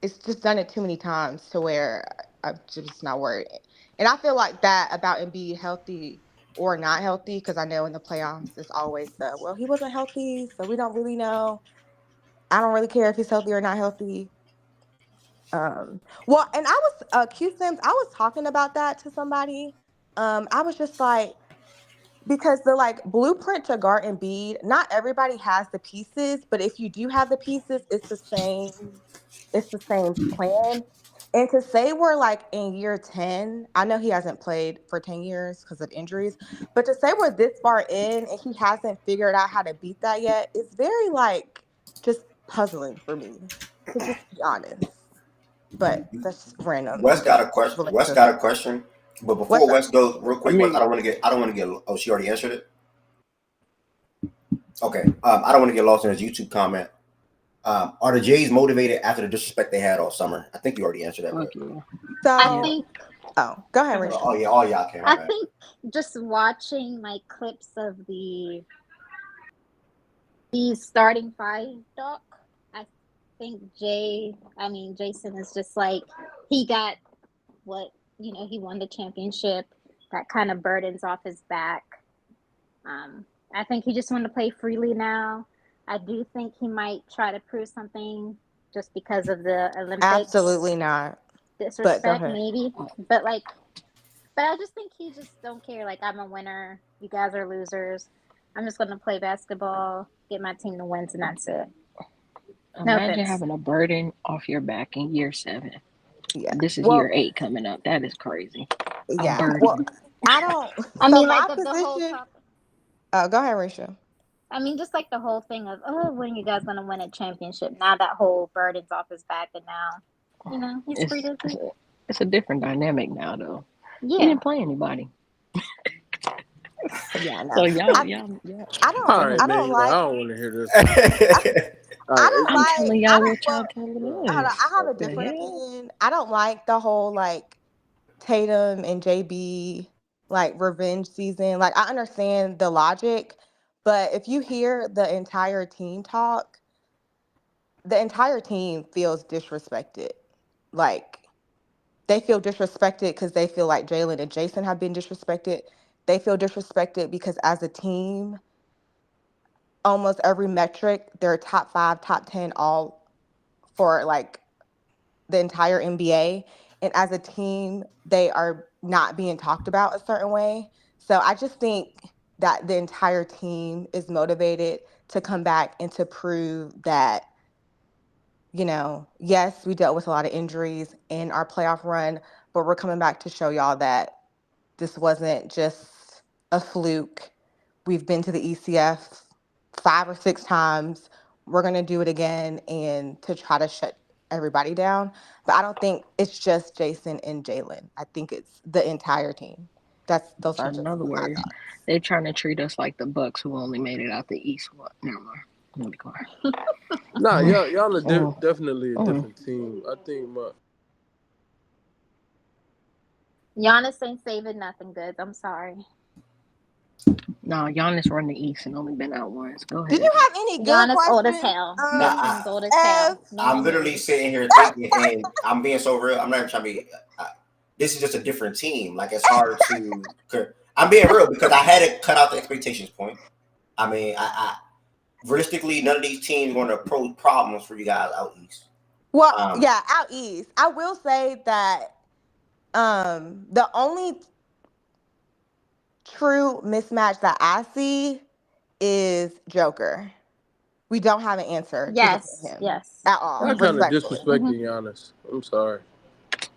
Speaker 19: it's just done it too many times to where I'm just not worried. And I feel like that about Embiid healthy or not healthy because I know in the playoffs it's always well he wasn't healthy so we don't really know. I don't really care if he's healthy or not healthy. Well, and I was Q Sims. I was talking about that to somebody. I was just like because the like blueprint to guard and bead, not everybody has the pieces, but if you do have the pieces, it's the same plan. And to say we're like in year 10, I know he hasn't played for 10 years because of injuries, but to say we're this far in and he hasn't figured out how to beat that yet is very like just puzzling for me, to just be honest. But that's random.
Speaker 1: Wes got a question.
Speaker 19: Related
Speaker 1: Wes
Speaker 19: to
Speaker 1: got a question. But
Speaker 19: what's
Speaker 1: before
Speaker 19: up?
Speaker 1: Wes goes, real
Speaker 3: I
Speaker 1: quick, Wes,
Speaker 3: mean,
Speaker 1: I don't want to get. Oh, she already answered it. Okay. I don't want to get lost in his YouTube comment. Are the Jays motivated after the disrespect they had all summer? I think you already answered that.
Speaker 9: Fuck yeah.
Speaker 20: I
Speaker 19: So,
Speaker 20: think
Speaker 19: oh, go ahead,
Speaker 20: go ahead.
Speaker 19: Risha.
Speaker 1: Oh yeah, all y'all can.
Speaker 20: I
Speaker 1: My bad.
Speaker 20: think just watching like clips of the starting five doc, I think Jason is just like he got what he won the championship. That kind of burdens off his back. I think he just wanted to play freely now. I do think he might try to prove something just because of the
Speaker 19: Absolutely
Speaker 20: Olympics
Speaker 19: not. But go
Speaker 20: disrespect,
Speaker 19: ahead.
Speaker 20: maybe. But I just think he just don't care. Like, I'm a winner. You guys are losers. I'm just gonna play basketball, get my team to wins, and that's it. No
Speaker 9: Imagine
Speaker 20: offense.
Speaker 9: having a burden off your back in year 7.
Speaker 19: Yeah.
Speaker 9: This is
Speaker 19: Well,
Speaker 9: year 8 coming up. That is crazy. A
Speaker 19: yeah. Well,
Speaker 9: burden.
Speaker 19: I don't.
Speaker 20: I
Speaker 19: So
Speaker 20: mean,
Speaker 19: my
Speaker 20: like of the whole
Speaker 19: position.
Speaker 20: top.
Speaker 19: Go ahead, Risha.
Speaker 20: I mean, just like the whole thing of when you guys gonna win a championship. Now that whole burden's off his back, and now he's free to do.
Speaker 9: It's a different dynamic now, though. He
Speaker 20: Yeah.
Speaker 9: didn't play anybody.
Speaker 19: Yeah, no.
Speaker 9: So y'all.
Speaker 19: I don't.
Speaker 3: All right,
Speaker 19: I
Speaker 3: man.
Speaker 19: don't
Speaker 3: You know, I
Speaker 19: like.
Speaker 3: don't want to hear this. All
Speaker 19: I
Speaker 3: right,
Speaker 19: don't
Speaker 9: I'm
Speaker 19: like.
Speaker 9: telling
Speaker 19: I
Speaker 9: y'all
Speaker 19: don't.
Speaker 9: what y'all
Speaker 19: Well,
Speaker 9: telling
Speaker 19: hold on.
Speaker 9: us.
Speaker 19: I have a
Speaker 9: The
Speaker 19: different
Speaker 9: hell?
Speaker 19: opinion. I don't like the whole like Tatum and JB like revenge season. Like I understand the logic, but if you hear the entire team talk, the entire team feels disrespected. Like they feel disrespected because they feel like Jalen and Jason have been disrespected. They feel disrespected because as a team, almost every metric, they're top 5, top 10 all for like the entire NBA. And as a team, they are not being talked about a certain way. So I just think that the entire team is motivated to come back and to prove that, yes, we dealt with a lot of injuries in our playoff run, but we're coming back to show y'all that this wasn't just a fluke. We've been to the ECF 5 or 6 times. We're going to do it again and to try to shut everybody down. But I don't think it's just Jason and Jalen. I think it's the entire team. Those
Speaker 9: So
Speaker 19: are
Speaker 9: in
Speaker 19: just
Speaker 9: other
Speaker 19: my
Speaker 9: words,
Speaker 19: thoughts.
Speaker 9: they're trying to treat us like the Bucks who only made it out the East. What? Never mind. Let me be quiet.
Speaker 3: Nah, y'all are
Speaker 9: Mm.
Speaker 3: definitely a different team. I think
Speaker 20: Giannis ain't saving nothing good. I'm sorry.
Speaker 9: No, Giannis run the East and only been out once. Go
Speaker 19: Did
Speaker 9: ahead.
Speaker 19: you have any good
Speaker 20: Giannis old as
Speaker 19: questions?
Speaker 20: hell.
Speaker 1: Nah,
Speaker 20: That team's old as
Speaker 19: Ev?
Speaker 20: hell. No
Speaker 1: I'm
Speaker 20: one
Speaker 1: literally
Speaker 20: moves.
Speaker 1: sitting here thinking, and I'm being so real. I'm not even trying to be. This is just a different team. Like it's hard to. I'm being real because I had to cut out the expectations point. I mean, I realistically, none of these teams are going to pose problems for you guys out east.
Speaker 19: Well, yeah, out east. I will say that the only true mismatch that I see is Joker. We don't have an answer to defend
Speaker 20: Yes,
Speaker 19: him
Speaker 20: yes.
Speaker 19: at all,
Speaker 3: y'all kind of
Speaker 19: respectfully.
Speaker 3: disrespecting Giannis. I'm sorry.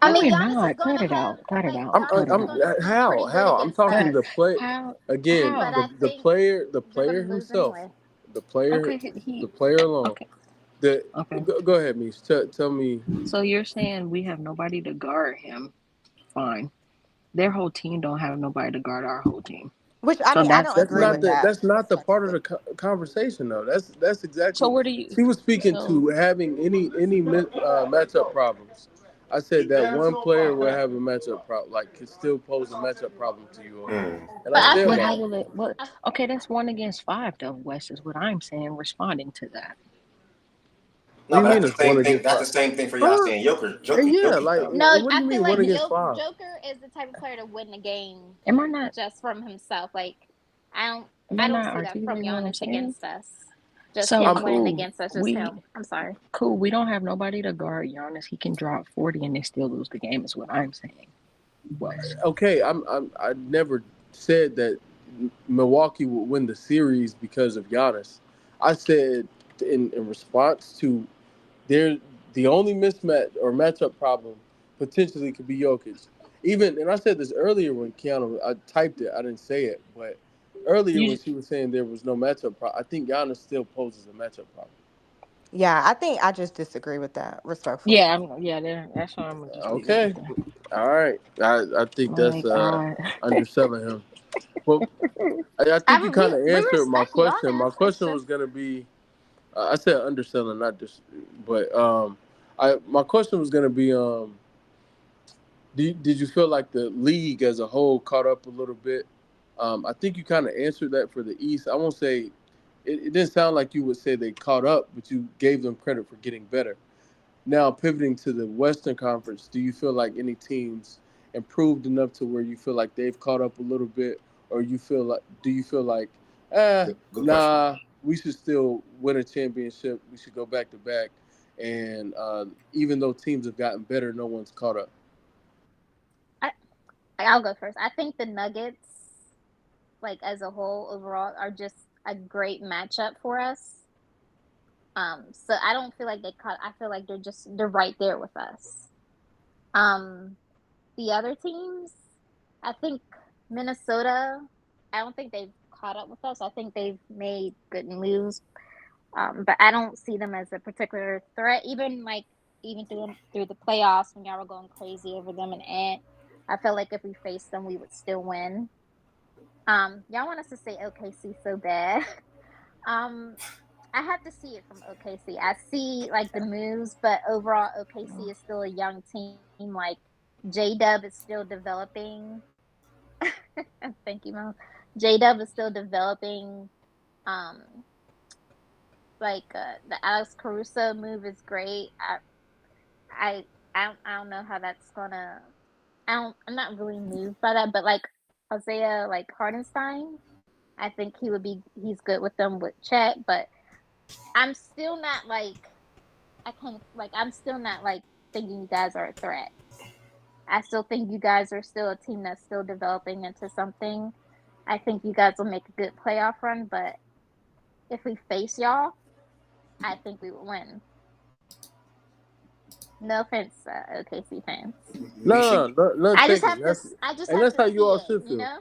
Speaker 20: I
Speaker 9: No,
Speaker 20: mean,
Speaker 9: we're
Speaker 20: Giannis is
Speaker 9: not.
Speaker 20: gonna
Speaker 9: Cut it
Speaker 20: have
Speaker 9: out. Cut it
Speaker 20: like
Speaker 9: out.
Speaker 20: Giannis
Speaker 9: Cut
Speaker 20: is
Speaker 9: it out.
Speaker 20: gonna come pretty good
Speaker 3: How? I'm
Speaker 20: against
Speaker 3: talking
Speaker 9: Cut.
Speaker 3: the
Speaker 20: us.
Speaker 3: play
Speaker 9: How?
Speaker 3: again.
Speaker 20: But
Speaker 9: How?
Speaker 20: I
Speaker 3: The
Speaker 20: think
Speaker 3: player, the
Speaker 20: they're
Speaker 3: player
Speaker 20: gonna lose
Speaker 3: himself,
Speaker 20: anyway.
Speaker 9: Okay.
Speaker 3: the player alone.
Speaker 9: Okay.
Speaker 3: The
Speaker 9: Okay.
Speaker 3: go ahead, Mish. Tell me.
Speaker 9: So you're saying we have nobody to guard him? Fine. Their whole team don't have nobody to guard our whole team.
Speaker 19: Which I
Speaker 9: So
Speaker 19: mean, I
Speaker 9: that's
Speaker 19: don't
Speaker 3: That's
Speaker 19: agree
Speaker 3: not
Speaker 19: with
Speaker 9: rude.
Speaker 3: the
Speaker 19: that
Speaker 3: that's not the part of
Speaker 19: respectfully.
Speaker 3: the conversation though. That's
Speaker 9: So
Speaker 3: exactly.
Speaker 9: what do you?
Speaker 3: She was speaking
Speaker 9: So
Speaker 3: to having any matchup problems. I said that one player will have a matchup problem, like could still pose a matchup problem to you all,
Speaker 1: Mm.
Speaker 3: and I
Speaker 20: But I
Speaker 3: stand
Speaker 9: but
Speaker 3: by
Speaker 20: think
Speaker 9: how
Speaker 3: it.
Speaker 9: will it? What?
Speaker 20: I,
Speaker 9: Okay, that's 1 against 5 though. Wes is what I'm saying. Responding to that.
Speaker 3: What
Speaker 1: No,
Speaker 3: do you
Speaker 1: but
Speaker 3: mean
Speaker 1: that's
Speaker 3: it's
Speaker 1: the
Speaker 3: one
Speaker 1: same thing.
Speaker 3: against
Speaker 1: That's
Speaker 3: five?
Speaker 1: the same thing for y'all
Speaker 3: Huh?
Speaker 1: saying Joker.
Speaker 3: And yeah,
Speaker 1: Jokic
Speaker 3: like
Speaker 1: though.
Speaker 20: no,
Speaker 3: what do
Speaker 20: I
Speaker 3: you
Speaker 20: feel
Speaker 3: mean one
Speaker 20: like
Speaker 3: against five?
Speaker 20: Joker is the type of player to win the game
Speaker 9: Am I not?
Speaker 20: just from himself. Like I don't
Speaker 9: Am I
Speaker 20: I don't
Speaker 9: not
Speaker 20: see that from
Speaker 9: articulating what I'm
Speaker 20: Giannis
Speaker 9: saying?
Speaker 20: against us. Just
Speaker 9: So
Speaker 20: him
Speaker 3: I'm
Speaker 20: winning
Speaker 9: cool.
Speaker 20: against us, just
Speaker 9: We
Speaker 20: him. I'm sorry.
Speaker 9: cool. We don't have nobody to guard Giannis. He can drop 40 and they still lose the game. Is what I'm saying. Wes.
Speaker 3: okay. I never said that Milwaukee would win the series because of Giannis. I said in response to they're the only mismatch or matchup problem potentially could be Jokic. Even and I said this earlier when Keanu, I typed it, I didn't say it, but earlier when
Speaker 9: You.
Speaker 3: she was saying there was no matchup problem, I think Giannis still poses a matchup problem.
Speaker 19: Yeah, I think I just disagree with that respectfully.
Speaker 9: Yeah. Yeah. That's why I'm gonna just leave it
Speaker 3: Okay,
Speaker 9: at that.
Speaker 3: all right. I think that's
Speaker 9: Like I.
Speaker 3: underselling him. Well, I
Speaker 20: I
Speaker 3: think you
Speaker 20: mean,
Speaker 3: kind of
Speaker 20: we
Speaker 3: answered my
Speaker 20: respect
Speaker 3: question. My
Speaker 20: Giannis. It's
Speaker 3: question
Speaker 20: just
Speaker 3: was gonna be, I said underselling, not just, but I my question was gonna be did you feel like the league as a whole caught up a little bit? I think you kind of answered that for the East. I won't say it didn't sound like you would say they caught up, but you gave them credit for getting better. Now pivoting to the Western Conference, do you feel like any teams improved enough to where you feel like they've caught up a little bit, or do you feel like
Speaker 1: Good question.
Speaker 3: nah, we should still win a championship, we should go back to back, and even though teams have gotten better, no one's caught up.
Speaker 20: I I'll go first. I think the Nuggets, like as a whole, overall, are just a great matchup for us. So I don't feel like they caught. I feel like they're right there with us. Um, the other teams, I think Minnesota. I don't think they've caught up with us. I think they've made good moves, but I don't see them as a particular threat. Even through the playoffs when y'all were going crazy over them and Ant, I felt like if we faced them, we would still win. Y'all want us to say OKC so bad. um, I have to see it from OKC. I see like the moves, but overall, OKC is still a young team. Like J Dub is still developing. Thank you, Mom. J Dub is still developing. Um, the Alex Caruso move is great. I don't know how that's gonna. I'm not really moved by that, but like Isaiah like Hardenstein, I think he's good with them with Chet, but I'm still not like I'm still not like thinking you guys are a threat. I still think you guys are still a team that's still developing into something. I think you guys will make a good playoff run, but if we face y'all, I think we will win. No offense, OKC fans.
Speaker 3: No
Speaker 20: I just
Speaker 3: taking.
Speaker 20: have to.
Speaker 3: That's
Speaker 20: I just
Speaker 3: and
Speaker 20: have
Speaker 3: that's
Speaker 20: to
Speaker 3: how you
Speaker 20: see
Speaker 3: all
Speaker 20: it.
Speaker 3: should
Speaker 20: You
Speaker 3: feel.
Speaker 20: know.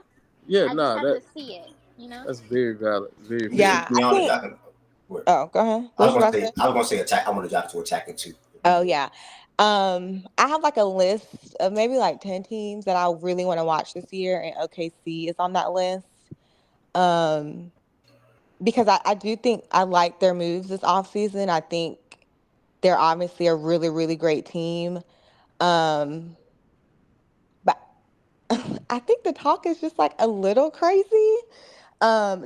Speaker 3: Yeah,
Speaker 20: I just
Speaker 3: nah,
Speaker 20: have to see it. You know.
Speaker 3: that's very valid, very fair.
Speaker 19: Yeah,
Speaker 1: To be
Speaker 19: I
Speaker 1: honest,
Speaker 19: think.
Speaker 1: I can. What?
Speaker 19: Oh, go ahead. What you about to say?
Speaker 1: I was gonna say attack. I want to drop to attacking too.
Speaker 19: Oh yeah. I have like a list of maybe like 10 teams that I really want to watch this year, and OKC is on that list. Um, because I do think I like their moves this offseason. I think they're obviously a really, really great team. Um, but I think the talk is just like a little crazy.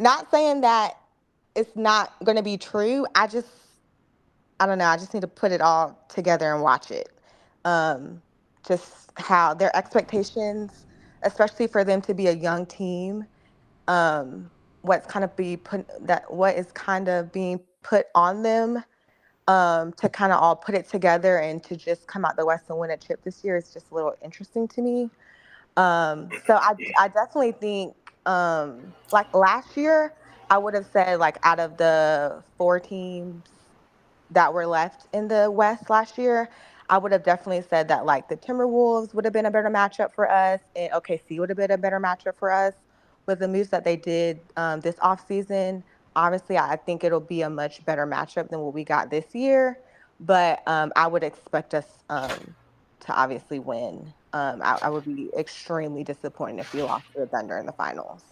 Speaker 19: Not saying that it's not gonna be true. I don't know. I just need to put it all together and watch it. Um, just how their expectations, especially for them to be a young team, what is kind of being put on them to kind of all put it together and to just come out the West and win a chip this year is just a little interesting to me. So I definitely think like last year I would have said like out of the 4 teams that were left in the West last year, I would have definitely said that like the Timberwolves would have been a better matchup for us, and OKC would have been a better matchup for us with the moves that they did this offseason. Obviously, I think it'll be a much better matchup than what we got this year, but I would expect us to obviously win. I would be extremely disappointed if we lost to the Thunder in the finals.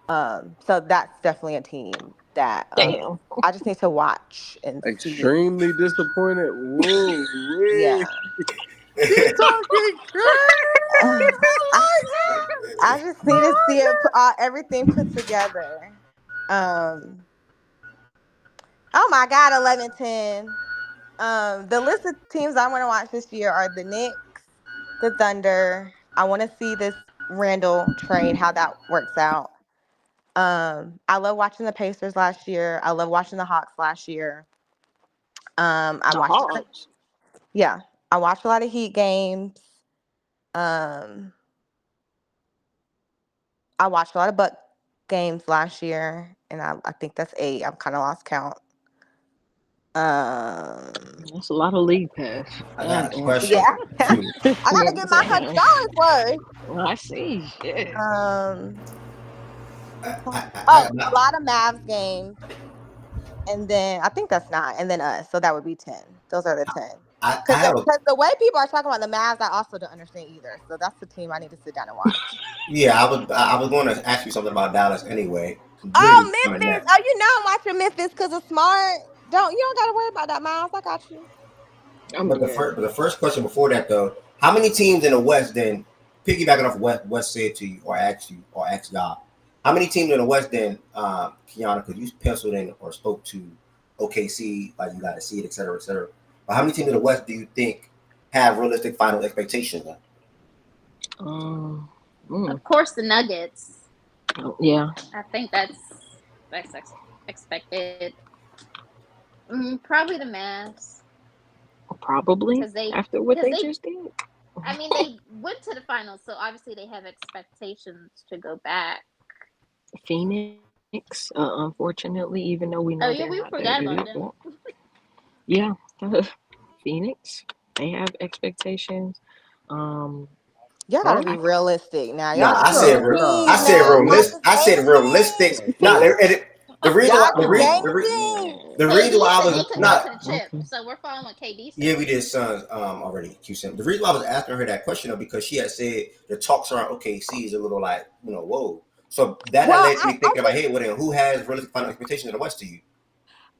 Speaker 19: So that's definitely a team that
Speaker 9: Damn.
Speaker 19: I just need to watch and see.
Speaker 3: Extremely disappointed. Whoa,
Speaker 19: Yeah.
Speaker 3: wait. She talking
Speaker 19: I just need to see it, everything put together. Oh my God, 11-10. The list of teams I want to watch this year are the Knicks, the Thunder. I want to see this Randall trade, how that works out. I love watching the Pacers last year. I love watching the Hawks last year. I
Speaker 9: The
Speaker 19: watched a lot of,
Speaker 9: Hawks.
Speaker 19: yeah, I watched a lot of Heat games. Um, I watched a lot of Buck games last year, and I think that's 8. I've kind of lost count.
Speaker 9: That's a lot of league pass.
Speaker 1: I got a
Speaker 9: Goddamn.
Speaker 1: question
Speaker 19: Yeah,
Speaker 1: too.
Speaker 19: I gotta get my $100 worth.
Speaker 9: I see. Shit.
Speaker 19: Oh, a lot of Mavs games, and then I think that's 9, and then us. So that would be 10. Those are the 10.
Speaker 1: I
Speaker 19: Because
Speaker 1: have a
Speaker 19: the way people are talking about the Mavs, I also don't understand either. So that's the team I need to sit down and watch.
Speaker 1: yeah. I was going to ask you something about Dallas anyway. Literally
Speaker 19: Oh,
Speaker 1: coming
Speaker 19: Memphis.
Speaker 1: next.
Speaker 19: Oh, you know I'm watching Memphis because of Smart. You don't gotta worry about that, Miles. I got you.
Speaker 9: I'm
Speaker 1: But
Speaker 9: good.
Speaker 1: the first question before that though, how many teams in the West then piggybacking off what West said to you or asked y'all? How many teams in the West then, Kiana, because you penciled in or spoke to OKC, like you got to see it, et cetera, et cetera. But how many teams in the West do you think have realistic final expectations?
Speaker 20: Of course, the Nuggets.
Speaker 9: Yeah.
Speaker 20: I think that's expected. Probably the Mavs.
Speaker 9: Probably after what they just did.
Speaker 20: I mean, they went to the finals, so obviously they have expectations to go back.
Speaker 9: Phoenix, unfortunately, even though we know
Speaker 20: Oh yeah, we forgot about them.
Speaker 9: Yeah, Phoenix, they have expectations.
Speaker 19: Y'all gotta be realistic now.
Speaker 1: Nah,
Speaker 19: Y'all
Speaker 1: I
Speaker 19: be
Speaker 1: said
Speaker 19: picking teams now. Y'all just
Speaker 1: I said realistic. Nah, the reason why
Speaker 19: Y'all be gazing.
Speaker 1: the reason why I
Speaker 20: KD said he
Speaker 1: was
Speaker 20: could
Speaker 1: not
Speaker 20: go to the chip, so we're following what KD said.
Speaker 1: yeah, we did Suns already. QSIM. The reason why I was asking her that question though, because she had said the talks around OKC is a little like, whoa. So that led to me thinking in my head, well then who has realistic final expectations in the West to you?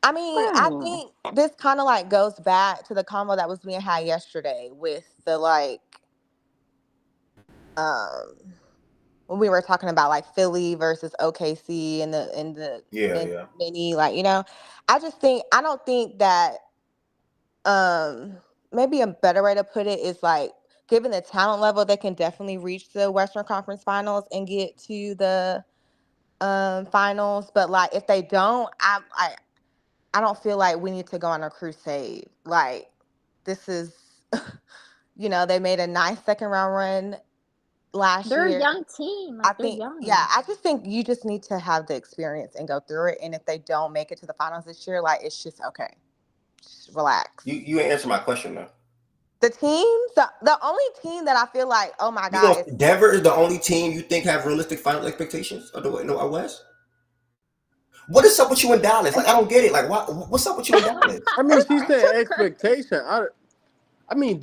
Speaker 19: I mean, I think this kind of like goes back to the convo that was being had yesterday with the like, when we were talking about like Philly versus OKC and the mini, like, I don't think that maybe a better way to put it is like, given the talent level, they can definitely reach the Western Conference Finals and get to the finals. But like, if they don't, I don't feel like we need to go on a crusade. Like, this is, they made a nice second round run last
Speaker 20: They're
Speaker 19: year.
Speaker 20: a young team.
Speaker 19: I think, I just think you just need to have the experience and go through it. And if they don't make it to the finals this year, like, it's just okay. Just relax.
Speaker 1: You ain't answer my question though.
Speaker 19: The teams, the only team that I feel like, oh my God,
Speaker 1: Denver is the only team you think have realistic final expectations of the West? What is up with you in Dallas? Like, I don't get it. Like, what's up with you in Dallas?
Speaker 3: I mean, she said expectation. I mean,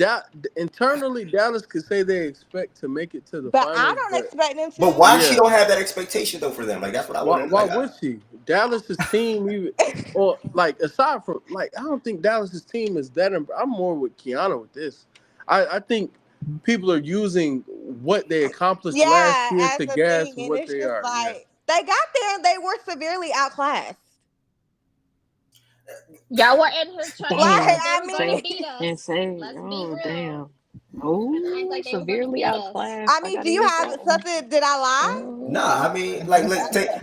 Speaker 3: internally, Dallas could say they expect to make it to the
Speaker 19: but
Speaker 3: finals.
Speaker 19: I don't expect them to.
Speaker 1: But why she don't have that expectation though for them? Like, that's what I want to know.
Speaker 3: Why would she? Dallas's team, even or like aside from like, I don't think Dallas's team is that. I'm more with Kiana with this. I think people are using what they accomplished last year to gas what they are.
Speaker 19: Like, they got there and they were severely outclassed.
Speaker 20: Y'all were in here trying
Speaker 9: to beat us. And say, damn. Oh, severely outclassed.
Speaker 19: I mean, do you have something? Did I lie?
Speaker 1: Nah, I mean, like,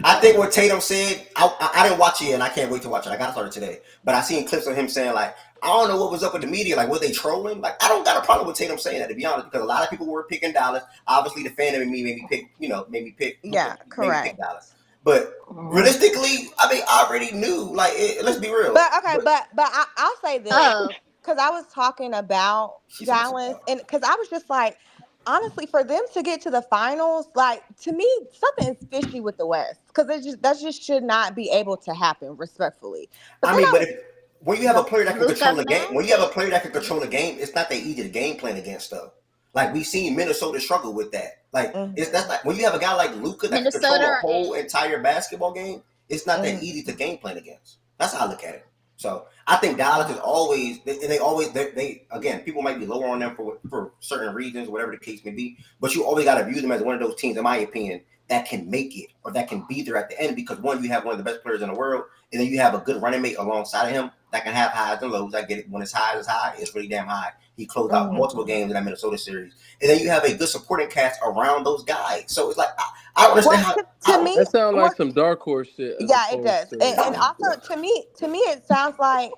Speaker 1: I think what Tatum said, I didn't watch it and I can't wait to watch it. I got started today. But I seen clips of him saying, like, I don't know what was up with the media. Like, were they trolling? Like, I don't got a problem with Tatum saying that, to be honest, because a lot of people were picking Dallas. Obviously, the fan of me made me pick,
Speaker 19: correct.
Speaker 1: Dallas. But realistically, I mean, I already knew. Like, let's be real.
Speaker 19: But okay, but I'll say this. talking about
Speaker 1: She's on some
Speaker 19: Dallas, and because I was just like, honestly, for them to get to the finals, like to me, something is fishy with the West because that just should not be able to happen, respectfully. But
Speaker 1: I
Speaker 19: then
Speaker 1: mean,
Speaker 19: I
Speaker 1: but
Speaker 19: was,
Speaker 1: when you have a player that can
Speaker 20: Luca
Speaker 1: control the game, when you have a player that can
Speaker 20: Magic.
Speaker 1: control the game, it's not that easy to game plan against stuff. Like we seen Minnesota struggle with that. Like that's not when you have a guy like Luca that can control
Speaker 20: Minnesota
Speaker 1: a
Speaker 20: or
Speaker 1: whole
Speaker 20: A?
Speaker 1: entire basketball game. It's not that easy to game plan against. That's how I look at it. So I think Dallas is always, and they always, they again, people might be lower on them for certain reasons, whatever the case may be. But you always got to view them as one of those teams, in my opinion, that can make it or that can be there at the end because one, you have one of the best players in the world, and then you have a good running mate alongside of him that can have highs and lows. I get it. When it's high, it's really damn high. He closed out multiple games in that Minnesota series, and then you have a good supporting cast around those guys. So it's like I don't understand how.
Speaker 19: to me,
Speaker 3: That sounds like some dark horse shit as
Speaker 19: yeah, it
Speaker 3: opposed
Speaker 19: does,
Speaker 3: to.
Speaker 19: and also to me, it sounds like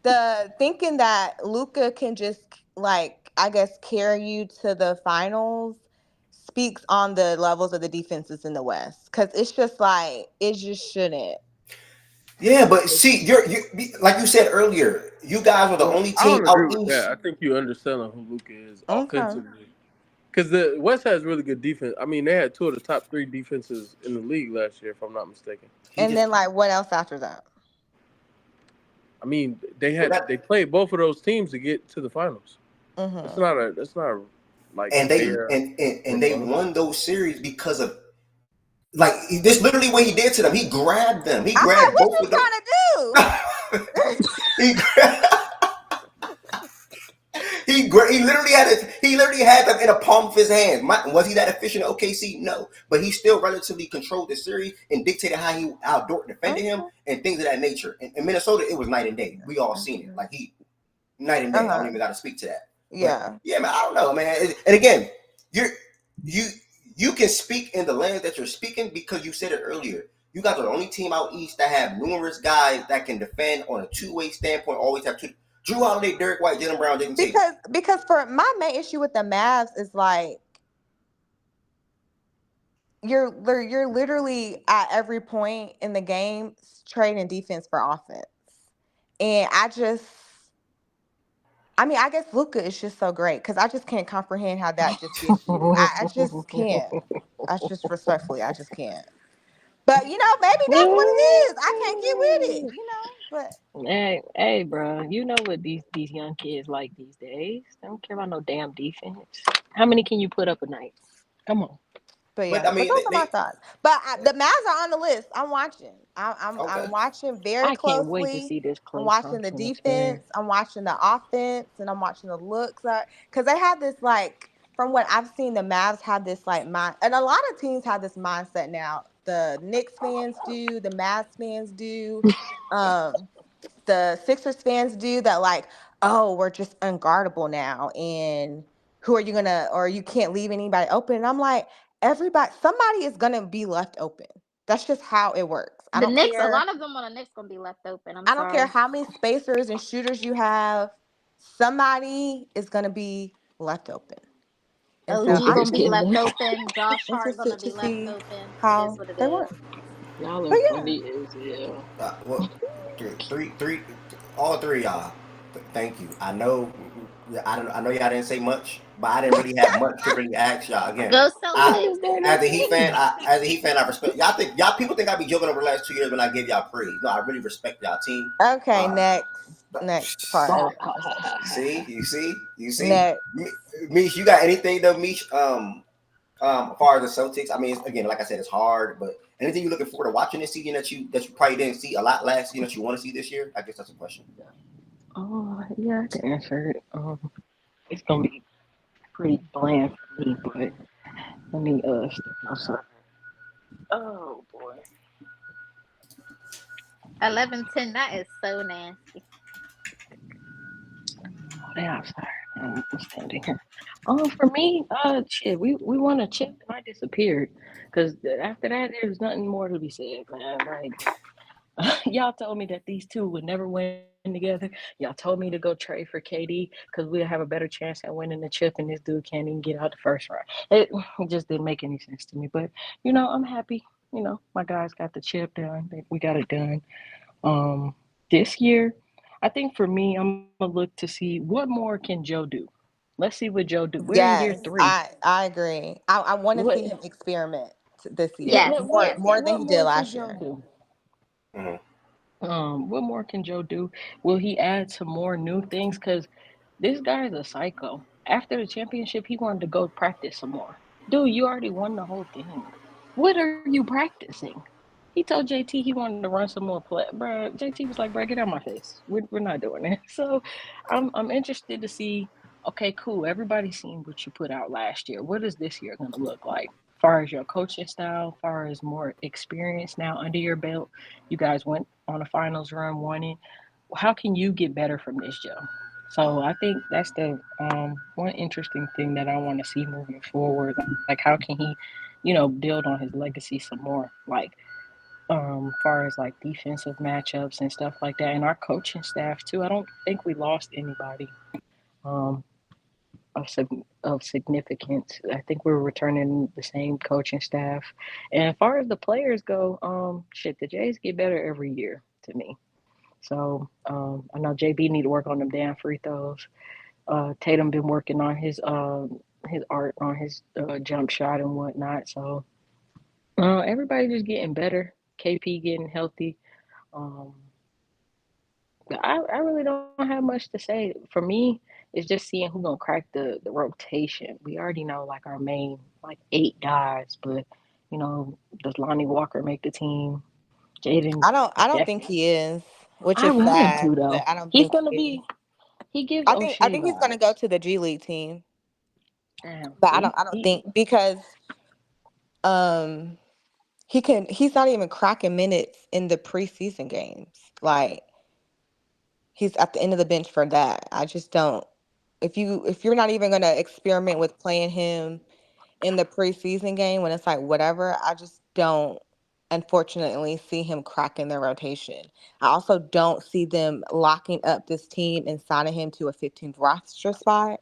Speaker 19: the thinking that Luca can just like I guess carry you to the finals speaks on the levels of the defenses in the West because it's just like it just shouldn't.
Speaker 1: Yeah, but see, you like you said earlier, you guys were the
Speaker 3: Well,
Speaker 1: only
Speaker 3: I
Speaker 1: team
Speaker 3: don't agree
Speaker 1: out
Speaker 3: with
Speaker 1: east.
Speaker 3: that. I think you understand who Luca is
Speaker 19: Okay.
Speaker 3: offensively. Because the West has really good defense. I mean, they had two of the top three defenses in the league last year, if I'm not mistaken.
Speaker 19: And then like what else after that?
Speaker 3: I mean, they played both of those teams to get to the finals. That's not like
Speaker 1: And they
Speaker 3: fair.
Speaker 1: and they won those series because of like this literally what he did to them. He grabbed them. He
Speaker 19: I'm like,
Speaker 1: grabbed
Speaker 19: what
Speaker 1: both
Speaker 19: you
Speaker 1: of them.
Speaker 19: trying to do?
Speaker 1: He literally had them in a palm of his hand. Was he that efficient at OKC? No, but he still relatively controlled the series and dictated how Dort defended him and things of that nature. In Minnesota, it was night and day. We all seen it. Like night and day. I don't even got to speak to that.
Speaker 19: Yeah.
Speaker 1: But, yeah, man. I don't know, man. And again, you can speak in the language that you're speaking because you said it earlier. You guys are the only team out east that have numerous guys that can defend on a two-way standpoint. Always have two. Drew Holiday, Derek White, Jalen Brown, Jason Tatum.
Speaker 19: Because for my main issue with the Mavs is like you're literally at every point in the game trading defense for offense, and I guess Luka is just so great because I just can't comprehend how that just gets you. I just can't. I just respectfully, I just can't. But maybe that's what it is. I can't get with it, But
Speaker 9: Hey, bro, you know what these young kids like these days? They don't care about no damn defense. How many can you put up a night? Come on.
Speaker 19: But yeah, but those are my thoughts. But the Mavs are on the list. I'm watching. I'm watching very
Speaker 9: I can't wait to
Speaker 19: closely.
Speaker 9: see this
Speaker 19: I'm
Speaker 9: Klay
Speaker 19: watching the
Speaker 9: Thompson experience.
Speaker 19: defense. I'm watching the offense, and I'm watching the looks. Because they have this like, from what I've seen, the Mavs have this like mind, and a lot of teams have this mindset now. The Knicks fans do. The Mavs fans do. The Sixers fans do that. Like, oh, we're just unguardable now, and who are you gonna? Or you can't leave anybody open. And I'm like, somebody is gonna be left open. That's just how it works. I
Speaker 20: The
Speaker 19: don't
Speaker 20: Knicks, a
Speaker 19: care.
Speaker 20: lot of them on the Knicks gonna be left open. I'm
Speaker 19: I don't care
Speaker 20: sorry.
Speaker 19: how many spacers and shooters you have. Somebody is gonna be left open. And so
Speaker 20: OG
Speaker 19: I'm
Speaker 20: gonna
Speaker 19: just
Speaker 20: be left open. Josh Hart
Speaker 19: interested
Speaker 20: gonna
Speaker 19: to
Speaker 20: be left
Speaker 19: see
Speaker 20: open. It is
Speaker 19: how
Speaker 20: what it
Speaker 19: they
Speaker 20: is.
Speaker 19: work.
Speaker 9: Y'all
Speaker 19: But
Speaker 9: are
Speaker 19: yeah.
Speaker 9: funny as hell.
Speaker 1: Three, all three of y'all. Thank you. I know y'all didn't say much, but I didn't really have much to really ask y'all. Again,
Speaker 20: Go
Speaker 1: I,
Speaker 20: Celtics.
Speaker 1: as a Heat fan, I respect y'all. People think I be joking over the last 2 years when I give y'all praise. No, I really respect y'all team.
Speaker 19: Okay, next part of the conversation.
Speaker 1: You see.
Speaker 19: Next.
Speaker 1: Mish, you got anything though, Mish? As far as the Celtics, I mean, again, like I said, it's hard, but anything you're looking forward to watching this season that you probably didn't see a lot last season that you want to see this year? I guess that's a question.
Speaker 9: Oh, yeah, I can answer it. It's gonna be pretty bland for me, but let me step outside. Oh boy.
Speaker 20: 11-10. That is so nasty.
Speaker 9: They outside. I'm standing here. For me, shit, we won a chip and I disappeared. Cause after that, there's nothing more to be said, man. Like, y'all told me that these two would never win together. Y'all told me to go trade for KD because we'll have a better chance at winning the chip, and this dude can't even get out the first round. It just didn't make any sense to me. But I'm happy. My guys got the chip done. We got it done. This year, I think for me, I'm gonna look to see what more can Joe do. Let's see what Joe do. We're in year
Speaker 19: Yes,
Speaker 9: 3.
Speaker 19: I agree. I want to
Speaker 9: What?
Speaker 19: see him experiment this
Speaker 9: Yeah.
Speaker 19: year
Speaker 20: Yes,
Speaker 19: more
Speaker 20: yes,
Speaker 19: more
Speaker 20: yes.
Speaker 19: than
Speaker 9: What
Speaker 19: he did
Speaker 9: more can
Speaker 19: last
Speaker 9: Joe
Speaker 19: year.
Speaker 9: do?
Speaker 1: Mhm.
Speaker 9: What more can Joe do? Will he add some more new things? Because this guy is a psycho. After the championship, he wanted to go practice some more. Dude, you already won the whole thing. What are you practicing? He told JT he wanted to run some more play. Bruh, JT was like, bruh, get out my face. We're not doing it. So I'm interested to see, okay, cool. Everybody's seen what you put out last year. What is this year going to look like? Far as your coaching style, far as more experience now under your belt, you guys went on a finals run, won it. How can you get better from this, Joe? So I think that's the one interesting thing that I want to see moving forward. Like, how can he, build on his legacy some more? Like, far as like defensive matchups and stuff like that, and our coaching staff too. I don't think we lost anybody um, of significance. I think we're returning the same coaching staff. And as far as the players go, shit, the Jays get better every year to me. So I know JB need to work on them damn free throws. Tatum been working on his art on his jump shot and whatnot. So everybody just getting better. KP getting healthy. Um, I really don't have much to say. For me, it's just seeing who's gonna crack the rotation. We already know like our main like 8 guys, but does Lonnie Walker make the team? Jaden
Speaker 19: I don't think
Speaker 9: definitely.
Speaker 19: he is, which
Speaker 9: I
Speaker 19: is
Speaker 9: want him
Speaker 19: sad,
Speaker 9: to
Speaker 19: but
Speaker 9: though.
Speaker 19: I don't
Speaker 9: He's
Speaker 19: think
Speaker 9: gonna
Speaker 19: he is.
Speaker 9: be. He gives
Speaker 19: I
Speaker 9: O'Shea
Speaker 19: think he's gonna
Speaker 9: vibes.
Speaker 19: go to the G League team,
Speaker 9: Damn.
Speaker 19: but
Speaker 9: See,
Speaker 19: I don't think because um he's not even cracking minutes in the preseason games. Like he's at the end of the bench for that. I just don't. If you're not even gonna experiment with playing him in the preseason game when it's like whatever, I just don't unfortunately see him cracking their rotation. I also don't see them locking up this team and signing him to a 15th roster spot.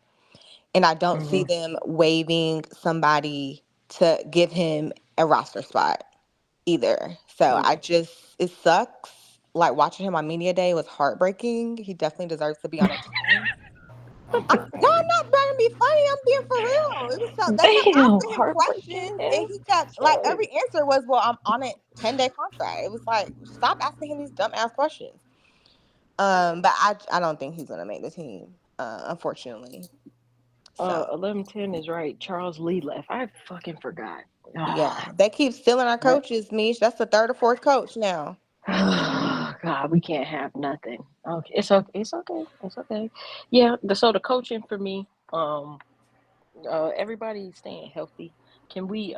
Speaker 19: And I don't see
Speaker 9: mhm.
Speaker 19: them waiving somebody to give him a roster spot either. So
Speaker 9: Mm.
Speaker 19: it sucks. Like watching him on media day was heartbreaking. He definitely deserves to be on a team. I'm not trying to be funny. I'm being for real. It was so they kept
Speaker 9: Damn,
Speaker 19: asking him
Speaker 9: heartbreaking
Speaker 19: questions, and
Speaker 9: ass.
Speaker 19: he kept like
Speaker 9: Shit.
Speaker 19: every answer was, "Well, I'm on a 10-day contract." It was like, stop asking him these dumb ass questions. But I don't think he's gonna make the team, unfortunately. So
Speaker 9: 1110 is right. Charles Lee left. I fucking forgot.
Speaker 19: yeah,
Speaker 9: Ah,
Speaker 19: they keep stealing our
Speaker 9: that.
Speaker 19: coaches, Mish. That's the third or fourth coach now.
Speaker 9: God, we can't have nothing. Okay, it's okay. It's okay. It's okay. Yeah. So the coaching for me, everybody staying healthy. Can we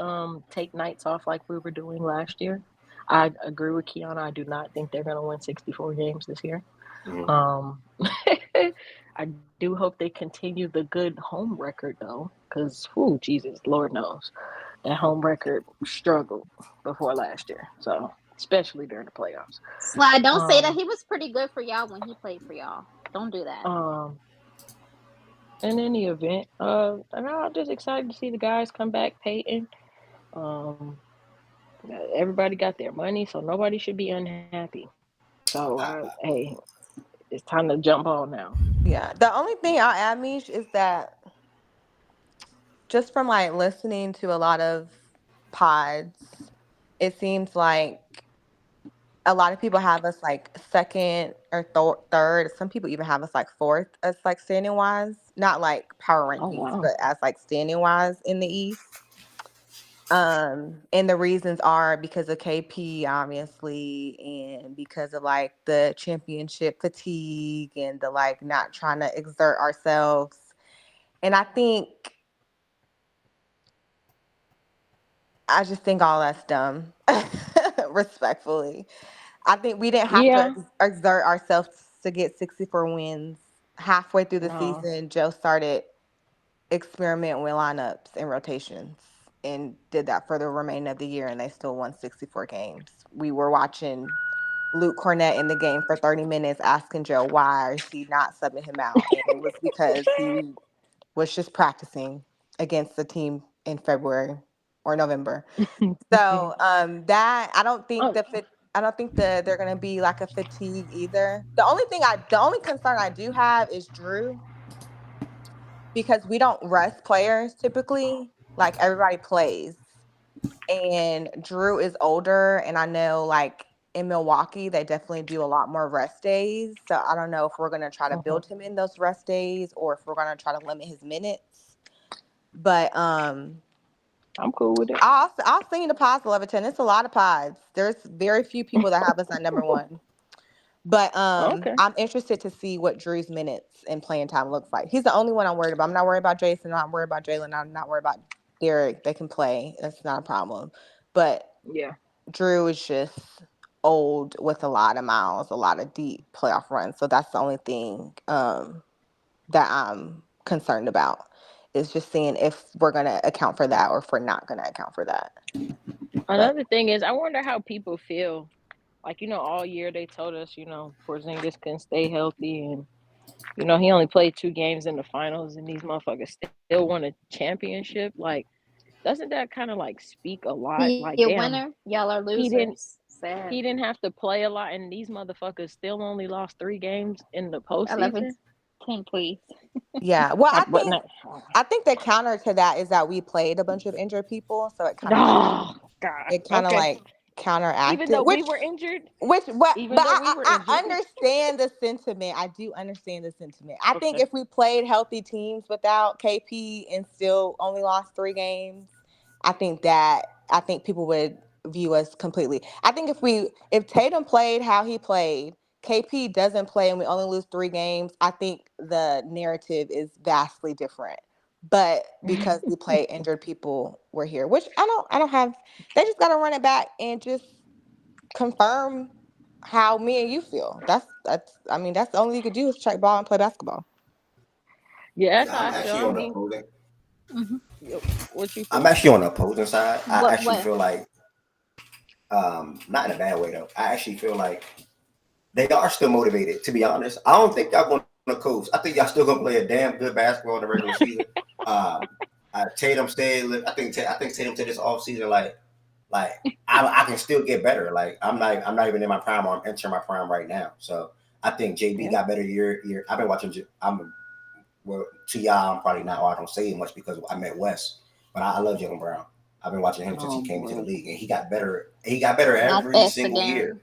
Speaker 9: take nights off like we were doing last year? I agree with Kiana. I do not think they're gonna win 64 games this year.
Speaker 1: Mhm.
Speaker 9: Um, I do hope they continue the good home record though, because whoo, Jesus, Lord knows that home record struggled before last year. So especially during the playoffs.
Speaker 20: Sly, don't say that.
Speaker 9: Um,
Speaker 20: He was pretty good for y'all when he played for y'all. Don't do that.
Speaker 9: um, in any event, and I'm just excited to see the guys come back. Peyton, um, everybody got their money, so nobody should be unhappy. So, hey, it's time to jump on now.
Speaker 19: Yeah. The only thing I'll add, Mish, is that just from like listening to a lot of pods, it seems like a lot of people have us like second or third. Some people even have us like fourth as like standing wise, not like power
Speaker 9: Oh
Speaker 19: rankings,
Speaker 9: wow.
Speaker 19: but as like standing wise in the East. And the reasons are because of KP, obviously, and because of like the championship fatigue and the like not trying to exert ourselves. And I just think all that's dumb, respectfully. I think we didn't have to
Speaker 9: Yeah.
Speaker 19: exert ourselves to get 64 wins. Halfway through the
Speaker 9: No.
Speaker 19: season, Joe started experimenting with lineups and rotations and did that for the remainder of the year, and they still won 64 games. We were watching Luke Cornett in the game for 30 minutes asking Joe why is he not subbing him out, and it was because he was just practicing against the team in February or November. So that I don't think
Speaker 9: Oh,
Speaker 19: the fit. I don't think that they're gonna be like a fatigue either. The only concern I do have is Drew because we don't rest players typically. Like everybody plays, and Drew is older, and I know like in Milwaukee they definitely do a lot more rest days. So I don't know if we're gonna try to build him in those rest days or if we're gonna try to limit his minutes. But
Speaker 9: I'm cool with it.
Speaker 19: I'll sing the pods 11-10. It's a lot of pods. There's very few people that have us at number one. But
Speaker 9: Okay.
Speaker 19: I'm interested to see what Drew's minutes and playing time looks like. He's the only one I'm worried about. I'm not worried about Jason. I'm not worried about Jalen. I'm not worried about Derek. They can play. That's not a problem. But
Speaker 9: Yeah.
Speaker 19: Drew is just old with a lot of miles, a lot of deep playoff runs. So that's the only thing that I'm concerned about. Is just seeing if we're gonna account for that or if we're not gonna account for that.
Speaker 9: Another thing is, I wonder how people feel. Like, all year they told us, Porzingis couldn't stay healthy, and he only played 2 games in the finals, and these motherfuckers still won a championship. Like, doesn't that kind of like speak a lot?
Speaker 20: He
Speaker 9: Like,
Speaker 20: a
Speaker 9: damn,
Speaker 20: winner, y'all are
Speaker 9: he didn't
Speaker 20: losers. Sad.
Speaker 9: he didn't have to play a lot, and these motherfuckers still only lost 3 games in the postseason.
Speaker 20: 11-10, please.
Speaker 19: Yeah. Well,
Speaker 9: But not,
Speaker 19: I think the counter to that is that we played a bunch of injured people, so it kind of
Speaker 9: oh God.
Speaker 19: it kind of
Speaker 9: Okay.
Speaker 19: like counteracted.
Speaker 9: Even though we were injured.
Speaker 19: But
Speaker 9: injured.
Speaker 19: I understand the sentiment. I do understand the sentiment. I think if we played healthy teams without KP and still only lost 3 games, I think people would view us completely. I think if Tatum played how he played, KP doesn't play and we only lose 3 games, I think the narrative is vastly different. But because we play injured people, we're here. Which I don't have. They just gotta run it back and just confirm how me and you feel. That's the only you could do is check ball and play basketball.
Speaker 9: Yeah,
Speaker 1: I'm actually on the opposing.
Speaker 9: What you feel?
Speaker 1: I'm actually on the opposing side. I actually
Speaker 20: What?
Speaker 1: feel like, not in a bad way though. I actually feel like they are still motivated. To be honest, I don't think y'all going to coast. I think y'all still gonna play a damn good basketball in the regular season. Tatum stayed. I think Tatum said this off season like I can still get better. Like I'm not even in my prime. Or I'm entering my prime right now. So I think JB got better year. I've been watching. To y'all, I'm probably not. Or I don't say it much because I met Wes, but I love Jalen Brown. I've been watching him since he came into the league, and he got better. He got better every single year.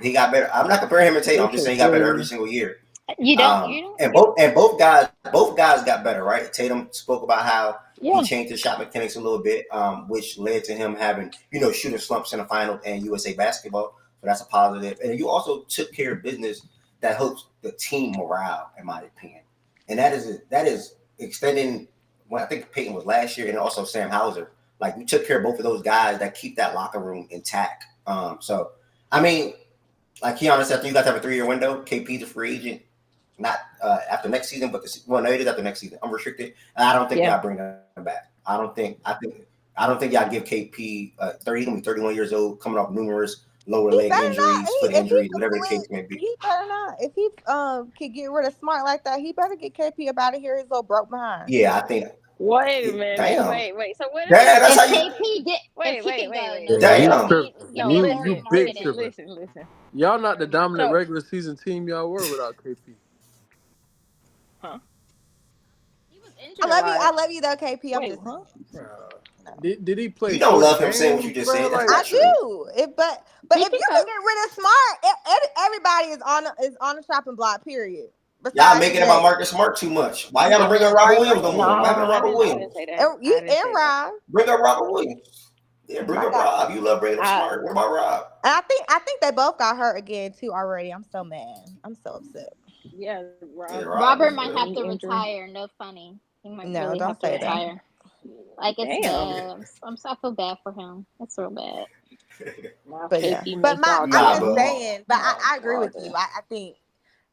Speaker 1: He got better. I'm not comparing him to Tatum. I'm just saying he got better every single year.
Speaker 20: You don't.
Speaker 1: And both guys got better, right? Tatum spoke about how he changed his shot mechanics a little bit, which led to him having shooting slumps in the final and USA basketball. So that's a positive. And you also took care of business that helps the team morale, in my opinion. And that is extending. Well, I think Peyton was last year, and also Sam Hauser. Like we took care of both of those guys that keep that locker room intact. So I mean, like Keanu said, you guys have a 3-year window. KP's a free agent. Not after next season, but no, it is after next season. Unrestricted, and I don't think y'all bring him back. I don't think y'all give KP 30. He's gonna be 31 years old, coming off numerous lower leg injuries, foot injuries, whatever the case may be.
Speaker 19: He better not. If he could get rid of Smart like that, he better get KP up out of here. His little broke behind.
Speaker 1: Yeah, I think.
Speaker 9: Wait a minute.
Speaker 1: Damn.
Speaker 9: Wait. So what?
Speaker 1: That's how you.
Speaker 20: KP get.
Speaker 9: Wait.
Speaker 1: Damn.
Speaker 3: You big tripping.
Speaker 9: Listen.
Speaker 3: Y'all not the dominant regular season team y'all were without KP.
Speaker 9: Huh?
Speaker 20: He was injured.
Speaker 19: I love you though, KP. I'm just.
Speaker 3: Did he play?
Speaker 1: You don't love him saying what you just said. That's
Speaker 19: I do. But if you can get rid of Smart, everybody is on the shopping block. Period.
Speaker 1: Y'all making about Marcus Smart too much. Why y'all don't bring up Robert Williams no more? What happened to Robert Williams?
Speaker 19: And Rob.
Speaker 1: Bring up Robert Williams. Yeah, bring up Rob. You love bringing up Smart. What about Rob?
Speaker 19: I think they both got hurt again too already. I'm so mad. I'm so upset.
Speaker 9: Yeah,
Speaker 20: Robert might have to retire. No funny. He might
Speaker 19: no,
Speaker 20: really
Speaker 19: don't
Speaker 20: have to
Speaker 19: say
Speaker 20: retire.
Speaker 19: That.
Speaker 20: I feel bad for him. It's real bad.
Speaker 19: But yeah, I'm just saying. But I agree with you. I think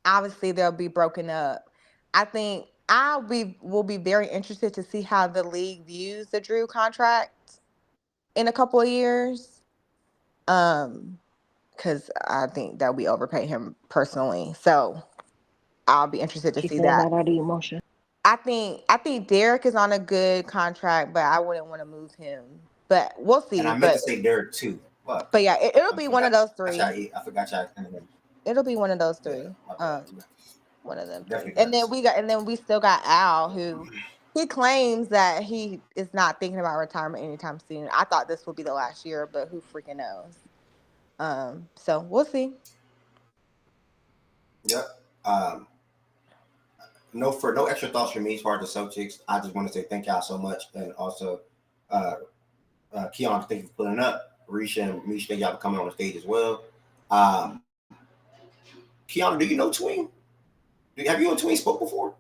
Speaker 19: obviously they'll be broken up. I think will be very interested to see how the league views the Drew contract in a couple of years. Because I think that we overpay him personally. So I'll be interested to see that.
Speaker 9: Out of emotion.
Speaker 19: I think Derek is on a good contract, but I wouldn't want to move him. But we'll see.
Speaker 1: And I meant to say Derek too. What?
Speaker 19: But yeah, it'll be one of those three.
Speaker 1: I forgot y'all.
Speaker 19: It'll be one of those
Speaker 1: Yeah,
Speaker 19: three.
Speaker 1: my bad.
Speaker 19: One of them three.
Speaker 1: Definitely Memphis.
Speaker 19: And then we still got Al, who he claims that he is not thinking about retirement anytime soon. I thought this would be the last year, but who freaking knows? So we'll see.
Speaker 1: Yep. No extra thoughts from me as far as the Celtics. I just want to say thank y'all so much, and also Keon, thank you for pulling up. Risha and Misha, thank y'all for coming on the stage as well. Keon, do you know Tween? Have you and Tween spoke before?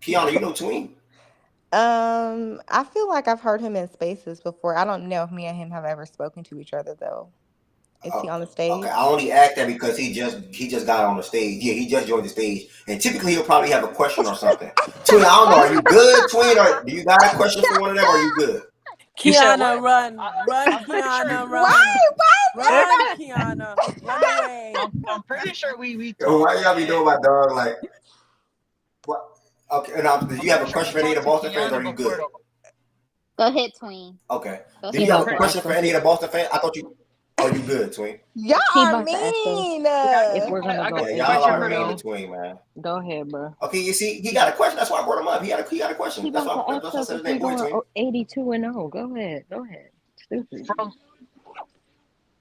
Speaker 1: Keon, you know Tween?
Speaker 19: I feel like I've heard him in spaces before. I don't know if me and him have ever spoken to each other though. Is he on the stage?
Speaker 1: Okay, I only asked that because he just got on the stage. Yeah, he just joined the stage, and typically he'll probably have a question or something. Tween, I don't know. Are you good, Tween, or do you got a question for one of them? Or are you good?
Speaker 21: Kiana, run, Kiana, run. Run, Kiana, run away.
Speaker 11: I'm pretty sure we
Speaker 1: Why y'all be doing my dog like? What? Okay, now do you have a question for any of the Boston fans? Or are you good?
Speaker 20: Go ahead, Tween.
Speaker 1: Okay.
Speaker 20: Go
Speaker 1: Do you
Speaker 20: ahead.
Speaker 1: have a question for any of the Boston fans? I thought you. Are you good, Tween?
Speaker 19: Y'all
Speaker 9: He
Speaker 19: are
Speaker 9: about to ask us
Speaker 19: mean.
Speaker 9: if we're gonna go.
Speaker 1: Yeah, y'all are mean to Tween, man.
Speaker 9: Go ahead, bro.
Speaker 1: Okay, you see, he got a question. That's why I brought him up. He got a question.
Speaker 9: He
Speaker 1: That's
Speaker 9: about
Speaker 1: why
Speaker 9: to
Speaker 1: I
Speaker 9: ask us
Speaker 1: said
Speaker 9: if
Speaker 1: his
Speaker 9: we
Speaker 1: name. Go ahead,
Speaker 9: going
Speaker 1: Tween.
Speaker 9: 82-0. Go ahead. Stupid.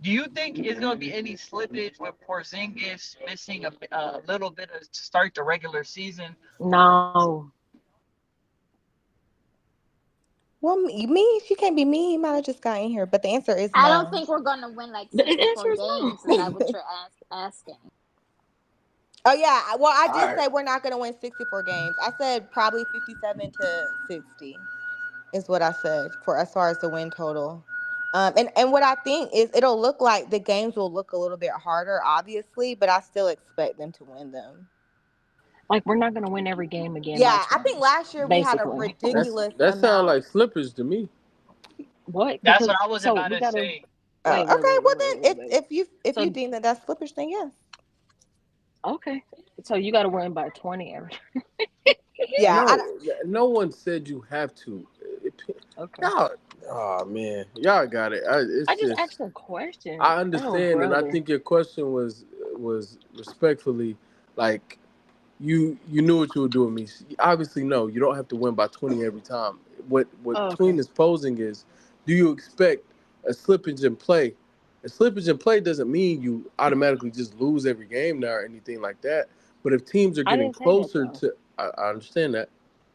Speaker 11: Do you think it's going to be any slippage with Porzingis missing a little bit to start the regular season?
Speaker 9: No.
Speaker 19: Well, me, she can't be me. He might have just got in here, but the answer is no.
Speaker 20: I don't think we're gonna win like
Speaker 9: The
Speaker 20: 64
Speaker 9: answer is no.
Speaker 20: games. Is that what you're asking?
Speaker 19: Oh yeah, well I did
Speaker 1: All
Speaker 19: say
Speaker 1: right.
Speaker 19: we're not going to win 64 games. I said probably 57 to 60 is what I said for as far as the win total. And what I think is it'll look like the games will look a little bit harder, obviously, but I still expect them to win them.
Speaker 9: Like we're not gonna win every game again by
Speaker 19: Yeah, I
Speaker 9: 20.
Speaker 19: think last year we had a
Speaker 9: Basically.
Speaker 19: ridiculous
Speaker 3: That sounds
Speaker 19: amount.
Speaker 3: like slippage to me.
Speaker 9: What?
Speaker 11: That's
Speaker 9: Because
Speaker 11: what I was
Speaker 9: so
Speaker 11: about
Speaker 9: we
Speaker 11: to
Speaker 9: gotta
Speaker 11: say.
Speaker 19: Oh,
Speaker 9: wait.
Speaker 19: okay, well then if
Speaker 9: So
Speaker 19: you deem that that's slippage, then yes.
Speaker 9: okay. So you gotta win by 20 every.
Speaker 19: Yeah,
Speaker 3: No one said you have to.
Speaker 9: Okay.
Speaker 3: Y'all, oh man, y'all got it. It's
Speaker 9: I just
Speaker 3: just
Speaker 9: asked a question.
Speaker 3: I
Speaker 9: Oh,
Speaker 3: understand, and I
Speaker 9: brother.
Speaker 3: think your question was respectfully like you knew what you were doing. Me, obviously, no, you don't have to win by 20 every time. What
Speaker 9: Oh,
Speaker 3: Tween
Speaker 9: okay.
Speaker 3: is posing is, do you expect a slippage in play? A slippage in play doesn't mean you automatically just lose every game now or anything like that. But if teams are
Speaker 9: I
Speaker 3: getting
Speaker 9: didn't say that
Speaker 3: closer
Speaker 9: though.
Speaker 3: to, I understand that.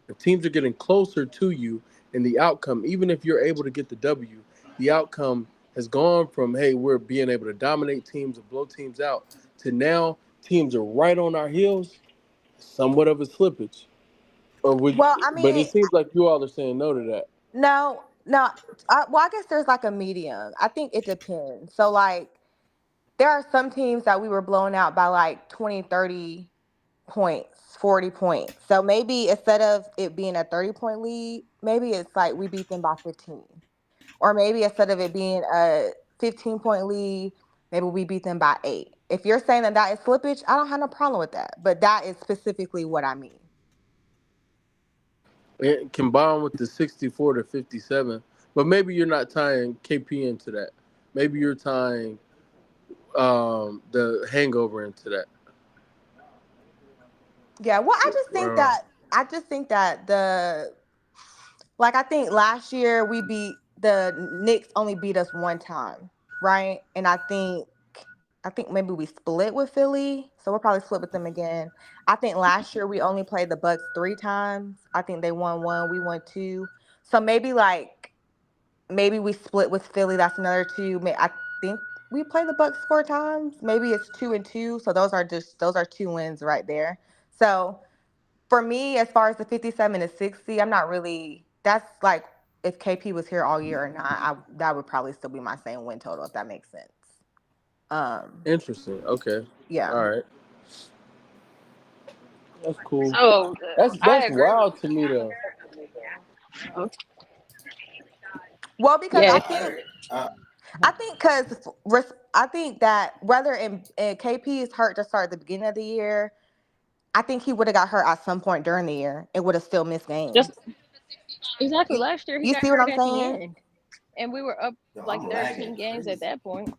Speaker 3: If teams are getting closer to you in the outcome, even if you're able to get the W, the outcome has gone from, hey, we're being able to dominate teams and blow teams out to now teams are right on our heels, somewhat of a slippage. Or would,
Speaker 19: well, I
Speaker 3: but it
Speaker 19: mean,
Speaker 3: seems like you all are saying no to that.
Speaker 19: no. Well, I guess there's like a medium. I think it depends. So like there are some teams that we were blown out by like 20, 30 points, 40 points. So maybe instead of it being a 30-point lead, maybe it's like we beat them by 15. Or maybe instead of it being a 15-point lead, maybe we beat them by 8. If you're saying that is slippage, I don't have no problem with that. But that is specifically what I mean.
Speaker 3: And combined with the 64 to 57, but maybe you're not tying KP into that. Maybe you're tying the hangover into that.
Speaker 19: Yeah, well, I just think that I think last year the Knicks only beat us one time, right? And I think maybe we split with Philly, so we'll probably split with them again. I think last year we only played the Bucks 3 times. I think they won 1, we won 2. So maybe we split with Philly. That's another 2. I think we played the Bucks 4 times. Maybe it's 2-2. So those are 2 wins right there. So for me, as far as the 57 to 60, I'm not really. That's like if KP was here all year or not. That would probably still be my same win total if that makes sense.
Speaker 3: Interesting. Okay.
Speaker 19: Yeah.
Speaker 3: All right. That's cool.
Speaker 9: So I
Speaker 3: That's
Speaker 9: agree with
Speaker 3: wild to me though.
Speaker 9: you.
Speaker 19: Well, because
Speaker 9: Yeah.
Speaker 19: I think that whether in KP is hurt to start at the beginning of the year, I think he would have got hurt at some point during the year and would have still missed games.
Speaker 9: Just exactly. Last year he
Speaker 19: You
Speaker 9: got
Speaker 19: see what
Speaker 9: hurt
Speaker 19: I'm
Speaker 9: at the
Speaker 19: saying?
Speaker 9: end. And we were up
Speaker 1: Yo,
Speaker 9: like
Speaker 1: I'm
Speaker 9: 13
Speaker 1: lagging
Speaker 9: games at
Speaker 1: crazy.
Speaker 9: that point.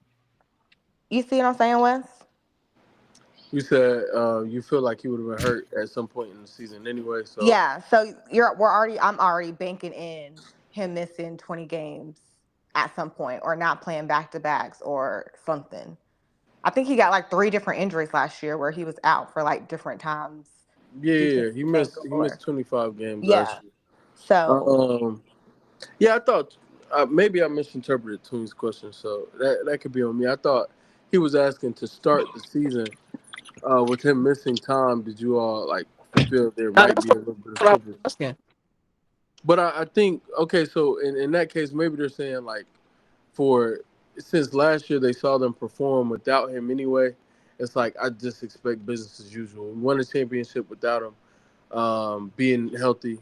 Speaker 19: You see what I'm saying, Wes?
Speaker 3: You said you feel like he would have been hurt at some point in the season anyway. So
Speaker 19: Yeah. So I'm already banking in him missing 20 games at some point, or not playing back to backs or something. I think he got like 3 different injuries last year where he was out for like different times due to
Speaker 3: yeah,
Speaker 19: his
Speaker 3: he
Speaker 19: ankle.
Speaker 3: missed 25 games
Speaker 19: Yeah.
Speaker 3: last year.
Speaker 19: So
Speaker 3: Yeah, I thought maybe I misinterpreted Toon's question, so that could be on me. I thought he was asking to start the season with him missing time. Did you all like feel there
Speaker 7: Nah,
Speaker 3: might
Speaker 7: that's
Speaker 3: be a little bit of
Speaker 7: what I was
Speaker 3: slippage?
Speaker 7: asking.
Speaker 3: But I think okay, so in that case, maybe they're saying like for since last year they saw them perform without him anyway. It's like I just expect business as usual. We won a championship without him being healthy.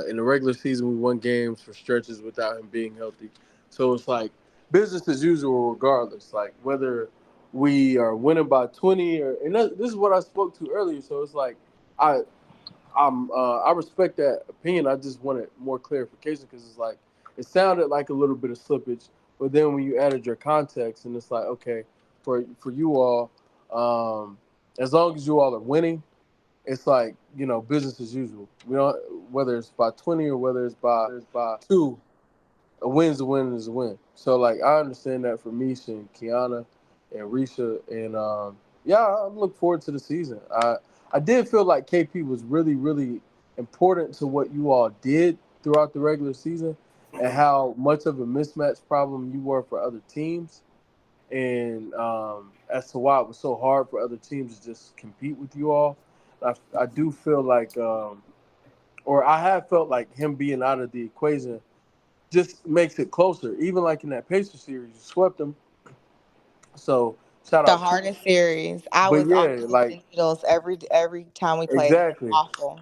Speaker 3: In the regular season, we won games for stretches without him being healthy. So it's like business as usual, regardless. Like whether we are winning by 20 or, and this is what I spoke to earlier. So it's like I I respect that opinion. I just wanted more clarification because it's like it sounded like a little bit of slippage, but then when you added your context, and it's like okay, for you all, as long as you all are winning, it's like business as usual. We don't whether it's by 20 or whether it's by 2. A win's a win is a win. So like I understand that for Misha and Kiana and Risha and yeah, I'm looking forward to the season. I did feel like KP was really really important to what you all did throughout the regular season and how much of a mismatch problem you were for other teams and as to why it was so hard for other teams to just compete with you all. I do feel like or I have felt like him being out of the equation just makes it closer. Even like in that Pacers series, you swept them. So shout
Speaker 19: the
Speaker 3: out to
Speaker 19: hardest series. I
Speaker 3: but
Speaker 19: was on
Speaker 3: yeah,
Speaker 19: pins
Speaker 3: like
Speaker 19: and needles every time we played. It was
Speaker 3: exactly.
Speaker 19: awful.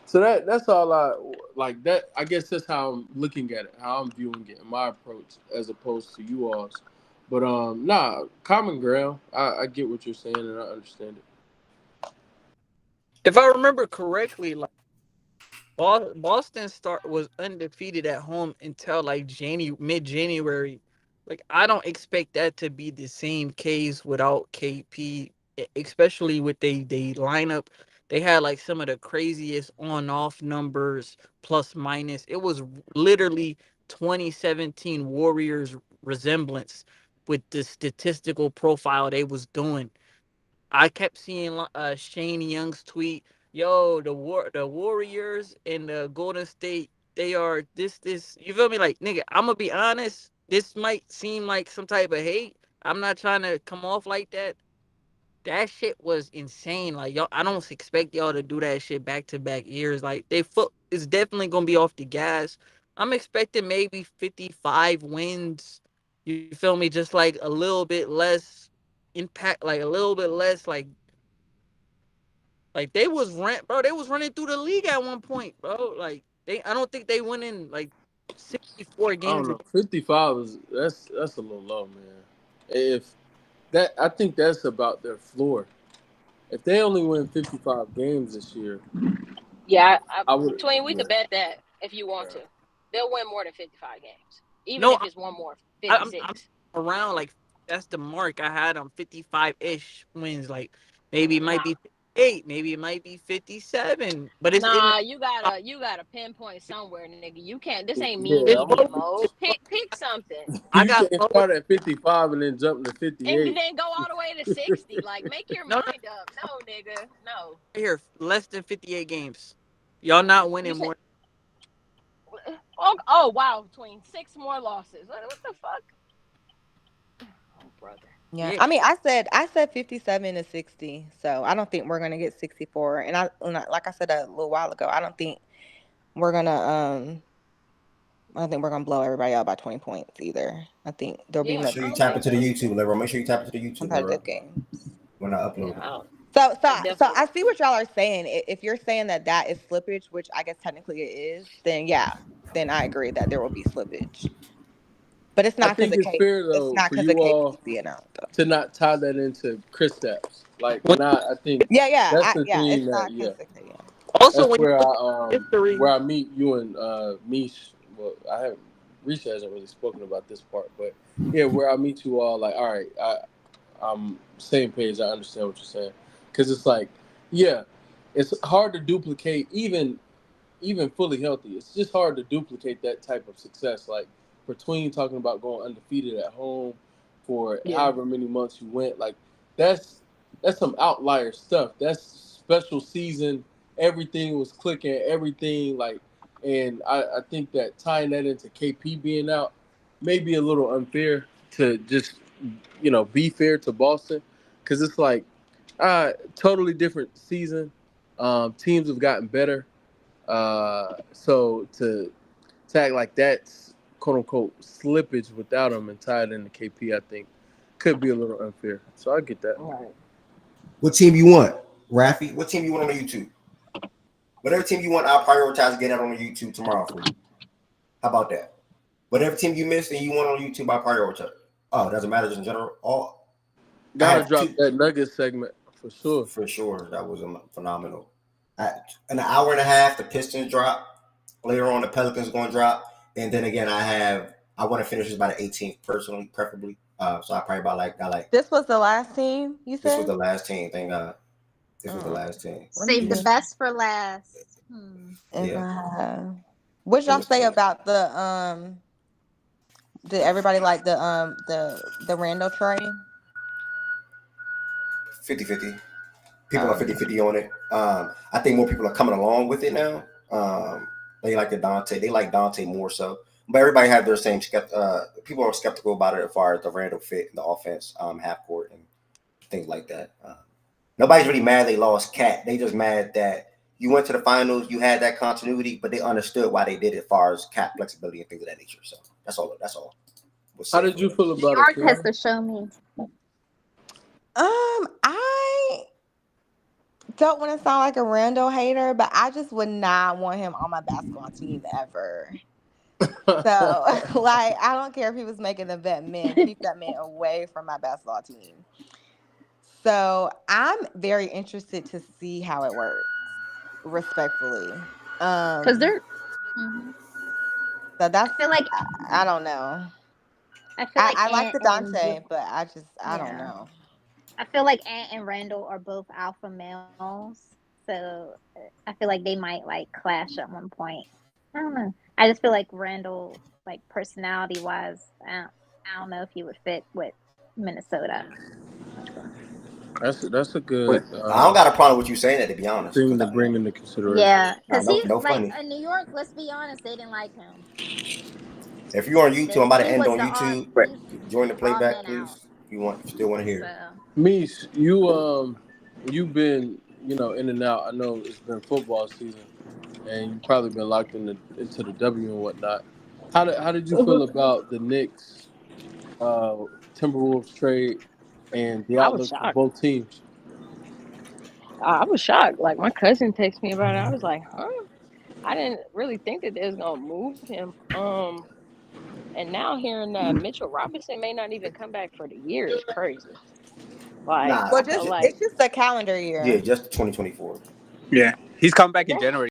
Speaker 3: So that's all I like that I guess that's how I'm looking at it, how I'm viewing it, my approach as opposed to you all's. But nah, common ground. I get what you're saying and I understand it.
Speaker 7: If I remember correctly, like Boston start was undefeated at home until like mid January. Like I don't expect that to be the same case without KP, especially with they lineup. They had like some of the craziest on off numbers plus minus. It was literally 2017 Warriors resemblance with the statistical profile they was doing. I kept seeing Shane Young's tweet, "Yo, the Warriors and the Golden State, they are this. You feel me? Like nigga, I'm gonna be honest. This might seem like some type of hate. I'm not trying to come off like that. That shit was insane. Like y'all, I don't expect y'all to do that shit back to back years. Like they foot is definitely gonna be off the gas. I'm expecting maybe 55 wins. You feel me? Just like a little bit less impact, like a little bit less like they was bro. They was running through the league at one point, bro. Like I don't think they went in like 64
Speaker 3: I don't
Speaker 7: games.
Speaker 3: know. 55 is that's a little low, man. If that I think that's about their floor. If they only win 55 games this year,
Speaker 9: Yeah,
Speaker 3: I would
Speaker 9: Twin, we
Speaker 3: yeah.
Speaker 9: could bet that if you want
Speaker 3: Yeah.
Speaker 9: to. They'll win more than 55 games, even
Speaker 7: No,
Speaker 9: if it's one more
Speaker 7: I'm
Speaker 9: 56.
Speaker 7: around like that's the mark I had on 55 ish wins. Like maybe it might
Speaker 9: Nah,
Speaker 7: be 58, maybe it might be 57, but it's in.
Speaker 9: nah, you gotta pinpoint somewhere, nigga. You can't. This ain't mean
Speaker 3: Yeah,
Speaker 7: It's
Speaker 3: I'm
Speaker 9: media
Speaker 7: low.
Speaker 9: mode.
Speaker 7: It's low.
Speaker 9: Pick something,
Speaker 7: I
Speaker 3: you
Speaker 7: got
Speaker 3: can't
Speaker 7: lower.
Speaker 3: start at 55 and then jump to
Speaker 9: and
Speaker 3: 58.
Speaker 9: then go all the way to 60. Like, make your
Speaker 7: No, no,
Speaker 9: mind up. No, nigga, no.
Speaker 7: right here less than 58 games. Y'all not
Speaker 9: You
Speaker 7: winning
Speaker 9: said,
Speaker 7: more.
Speaker 9: oh wow, Twin, 6 more losses. What the fuck? Oh, brother.
Speaker 19: Yeah,
Speaker 7: Yeah,
Speaker 19: I mean, I said 57 to 60, so I don't think we're gonna get 64. And like I said a little while ago, we're gonna I don't think we're gonna blow everybody out by 20 points either. I think there'll be
Speaker 1: Make
Speaker 9: Yeah,
Speaker 19: more
Speaker 1: sure you
Speaker 9: I don't
Speaker 1: tap
Speaker 9: think
Speaker 1: into the
Speaker 9: so.
Speaker 1: YouTube, Leroy. Make sure you tap into the YouTube, Leroy.
Speaker 19: competitive games.
Speaker 1: When I
Speaker 9: Yeah,
Speaker 1: upload it.
Speaker 19: So
Speaker 9: definitely
Speaker 19: I
Speaker 9: won't.
Speaker 19: see what y'all are saying. If you're saying that is slippage, which I guess technically it is, then yeah, then I agree that there will be slippage. But it's
Speaker 3: I
Speaker 19: not because
Speaker 3: think
Speaker 19: of
Speaker 3: it's
Speaker 19: K.
Speaker 3: fair
Speaker 19: It's
Speaker 3: though
Speaker 19: not
Speaker 3: for
Speaker 19: because of
Speaker 3: you
Speaker 19: KP
Speaker 3: all
Speaker 19: being out though.
Speaker 3: to not tie that into Chris Stapps. Like,
Speaker 7: when,
Speaker 3: and I think that's the
Speaker 19: Yeah.
Speaker 3: thing
Speaker 19: It's
Speaker 3: that
Speaker 19: not
Speaker 3: yeah,
Speaker 19: because of K. Yeah.
Speaker 7: also
Speaker 3: that's
Speaker 7: when you look at history.
Speaker 3: where I meet you and Mish. Well, I have. Risha hasn't really spoken about this part, but yeah, where I meet you all, like, all right, I'm same page. I understand what you're saying, because it's like, yeah, it's hard to duplicate even fully healthy. It's just hard to duplicate that type of success. Like for Tween talking about going undefeated at home for
Speaker 9: Yeah.
Speaker 3: however many months you went, like that's some outlier stuff. That's special season. Everything was clicking, everything like, and I think that tying that into KP being out may be a little unfair to just be fair to Boston, because it's like totally different season. Teams have gotten better. So to tag like that's quote unquote slippage without him and tie it into KP, I think could be a little unfair. So I get that.
Speaker 9: Right.
Speaker 1: What team you want, Rafi? What team you want on the YouTube? Whatever team you want, I'll prioritize getting it on the YouTube tomorrow for you. How about that? Whatever team you missed and you want on YouTube, I'll prioritize. Oh, it doesn't matter just in general.
Speaker 3: Gotta drop that Nuggets segment for sure.
Speaker 1: For sure, that was phenomenal. In an hour and a half, the Pistons drop. Later on, the Pelicans are going to drop, and then again, I want to finish this by the 18th personally, preferably. So I probably like.
Speaker 19: This was the last team you said.
Speaker 1: This was the last team. Thank God. This was the last team.
Speaker 20: Save the best for last.
Speaker 1: Yeah.
Speaker 19: What y'all say about the Did everybody like the Randall trade?
Speaker 1: 50-50. People are 50-50 on it. I think more people are coming along with it now. They like They like Dante more so. But everybody have their same people are skeptical about it as far as the Randall fit in the offense, half court and things like that. Nobody's really mad they lost Cat. They just mad that you went to the finals, you had that continuity, but they understood why they did it as far as Cat flexibility and things of that nature. So that's all.
Speaker 3: How did you feel about
Speaker 20: York
Speaker 3: it?
Speaker 20: has to show me.
Speaker 19: I don't want to sound like a Randall hater, but I just would not want him on my basketball team ever. So, like, I don't care if he was making the vet man, keep that man away from my basketball team. So, I'm very interested to see how it works, respectfully.
Speaker 20: Because they're.
Speaker 19: So that's.
Speaker 20: I feel like
Speaker 19: I don't know. I like the Dante, but I don't know.
Speaker 20: I feel like Ant and Randall are both alpha males, so I feel like they might like clash at one point. I don't know. I just feel like Randall, like personality wise, I don't know if he would fit with Minnesota.
Speaker 3: That's a good.
Speaker 1: I don't got a problem with you saying that, to be honest.
Speaker 3: Thing to bring into consideration.
Speaker 20: Yeah, because he's
Speaker 1: no
Speaker 20: like
Speaker 1: funny.
Speaker 20: in New York. Let's be honest, they didn't like him.
Speaker 1: If you're on YouTube, I'm about to end on
Speaker 20: the
Speaker 1: YouTube. Join the playback, please. If you still want to hear it.
Speaker 3: Mies, you've been in and out. I know it's been football season, and you've probably been locked into the W and whatnot. How did you feel about the Knicks, Timberwolves trade, and the outlook for both teams?
Speaker 9: I was shocked. Like my cousin texted me about it. I was like, huh? I didn't really think that they was gonna move him. And now hearing that Mitchell Robinson may not even come back for the year is crazy. Like,
Speaker 19: it's just a calendar year.
Speaker 1: Yeah, just 2024.
Speaker 5: Yeah, he's coming back in January.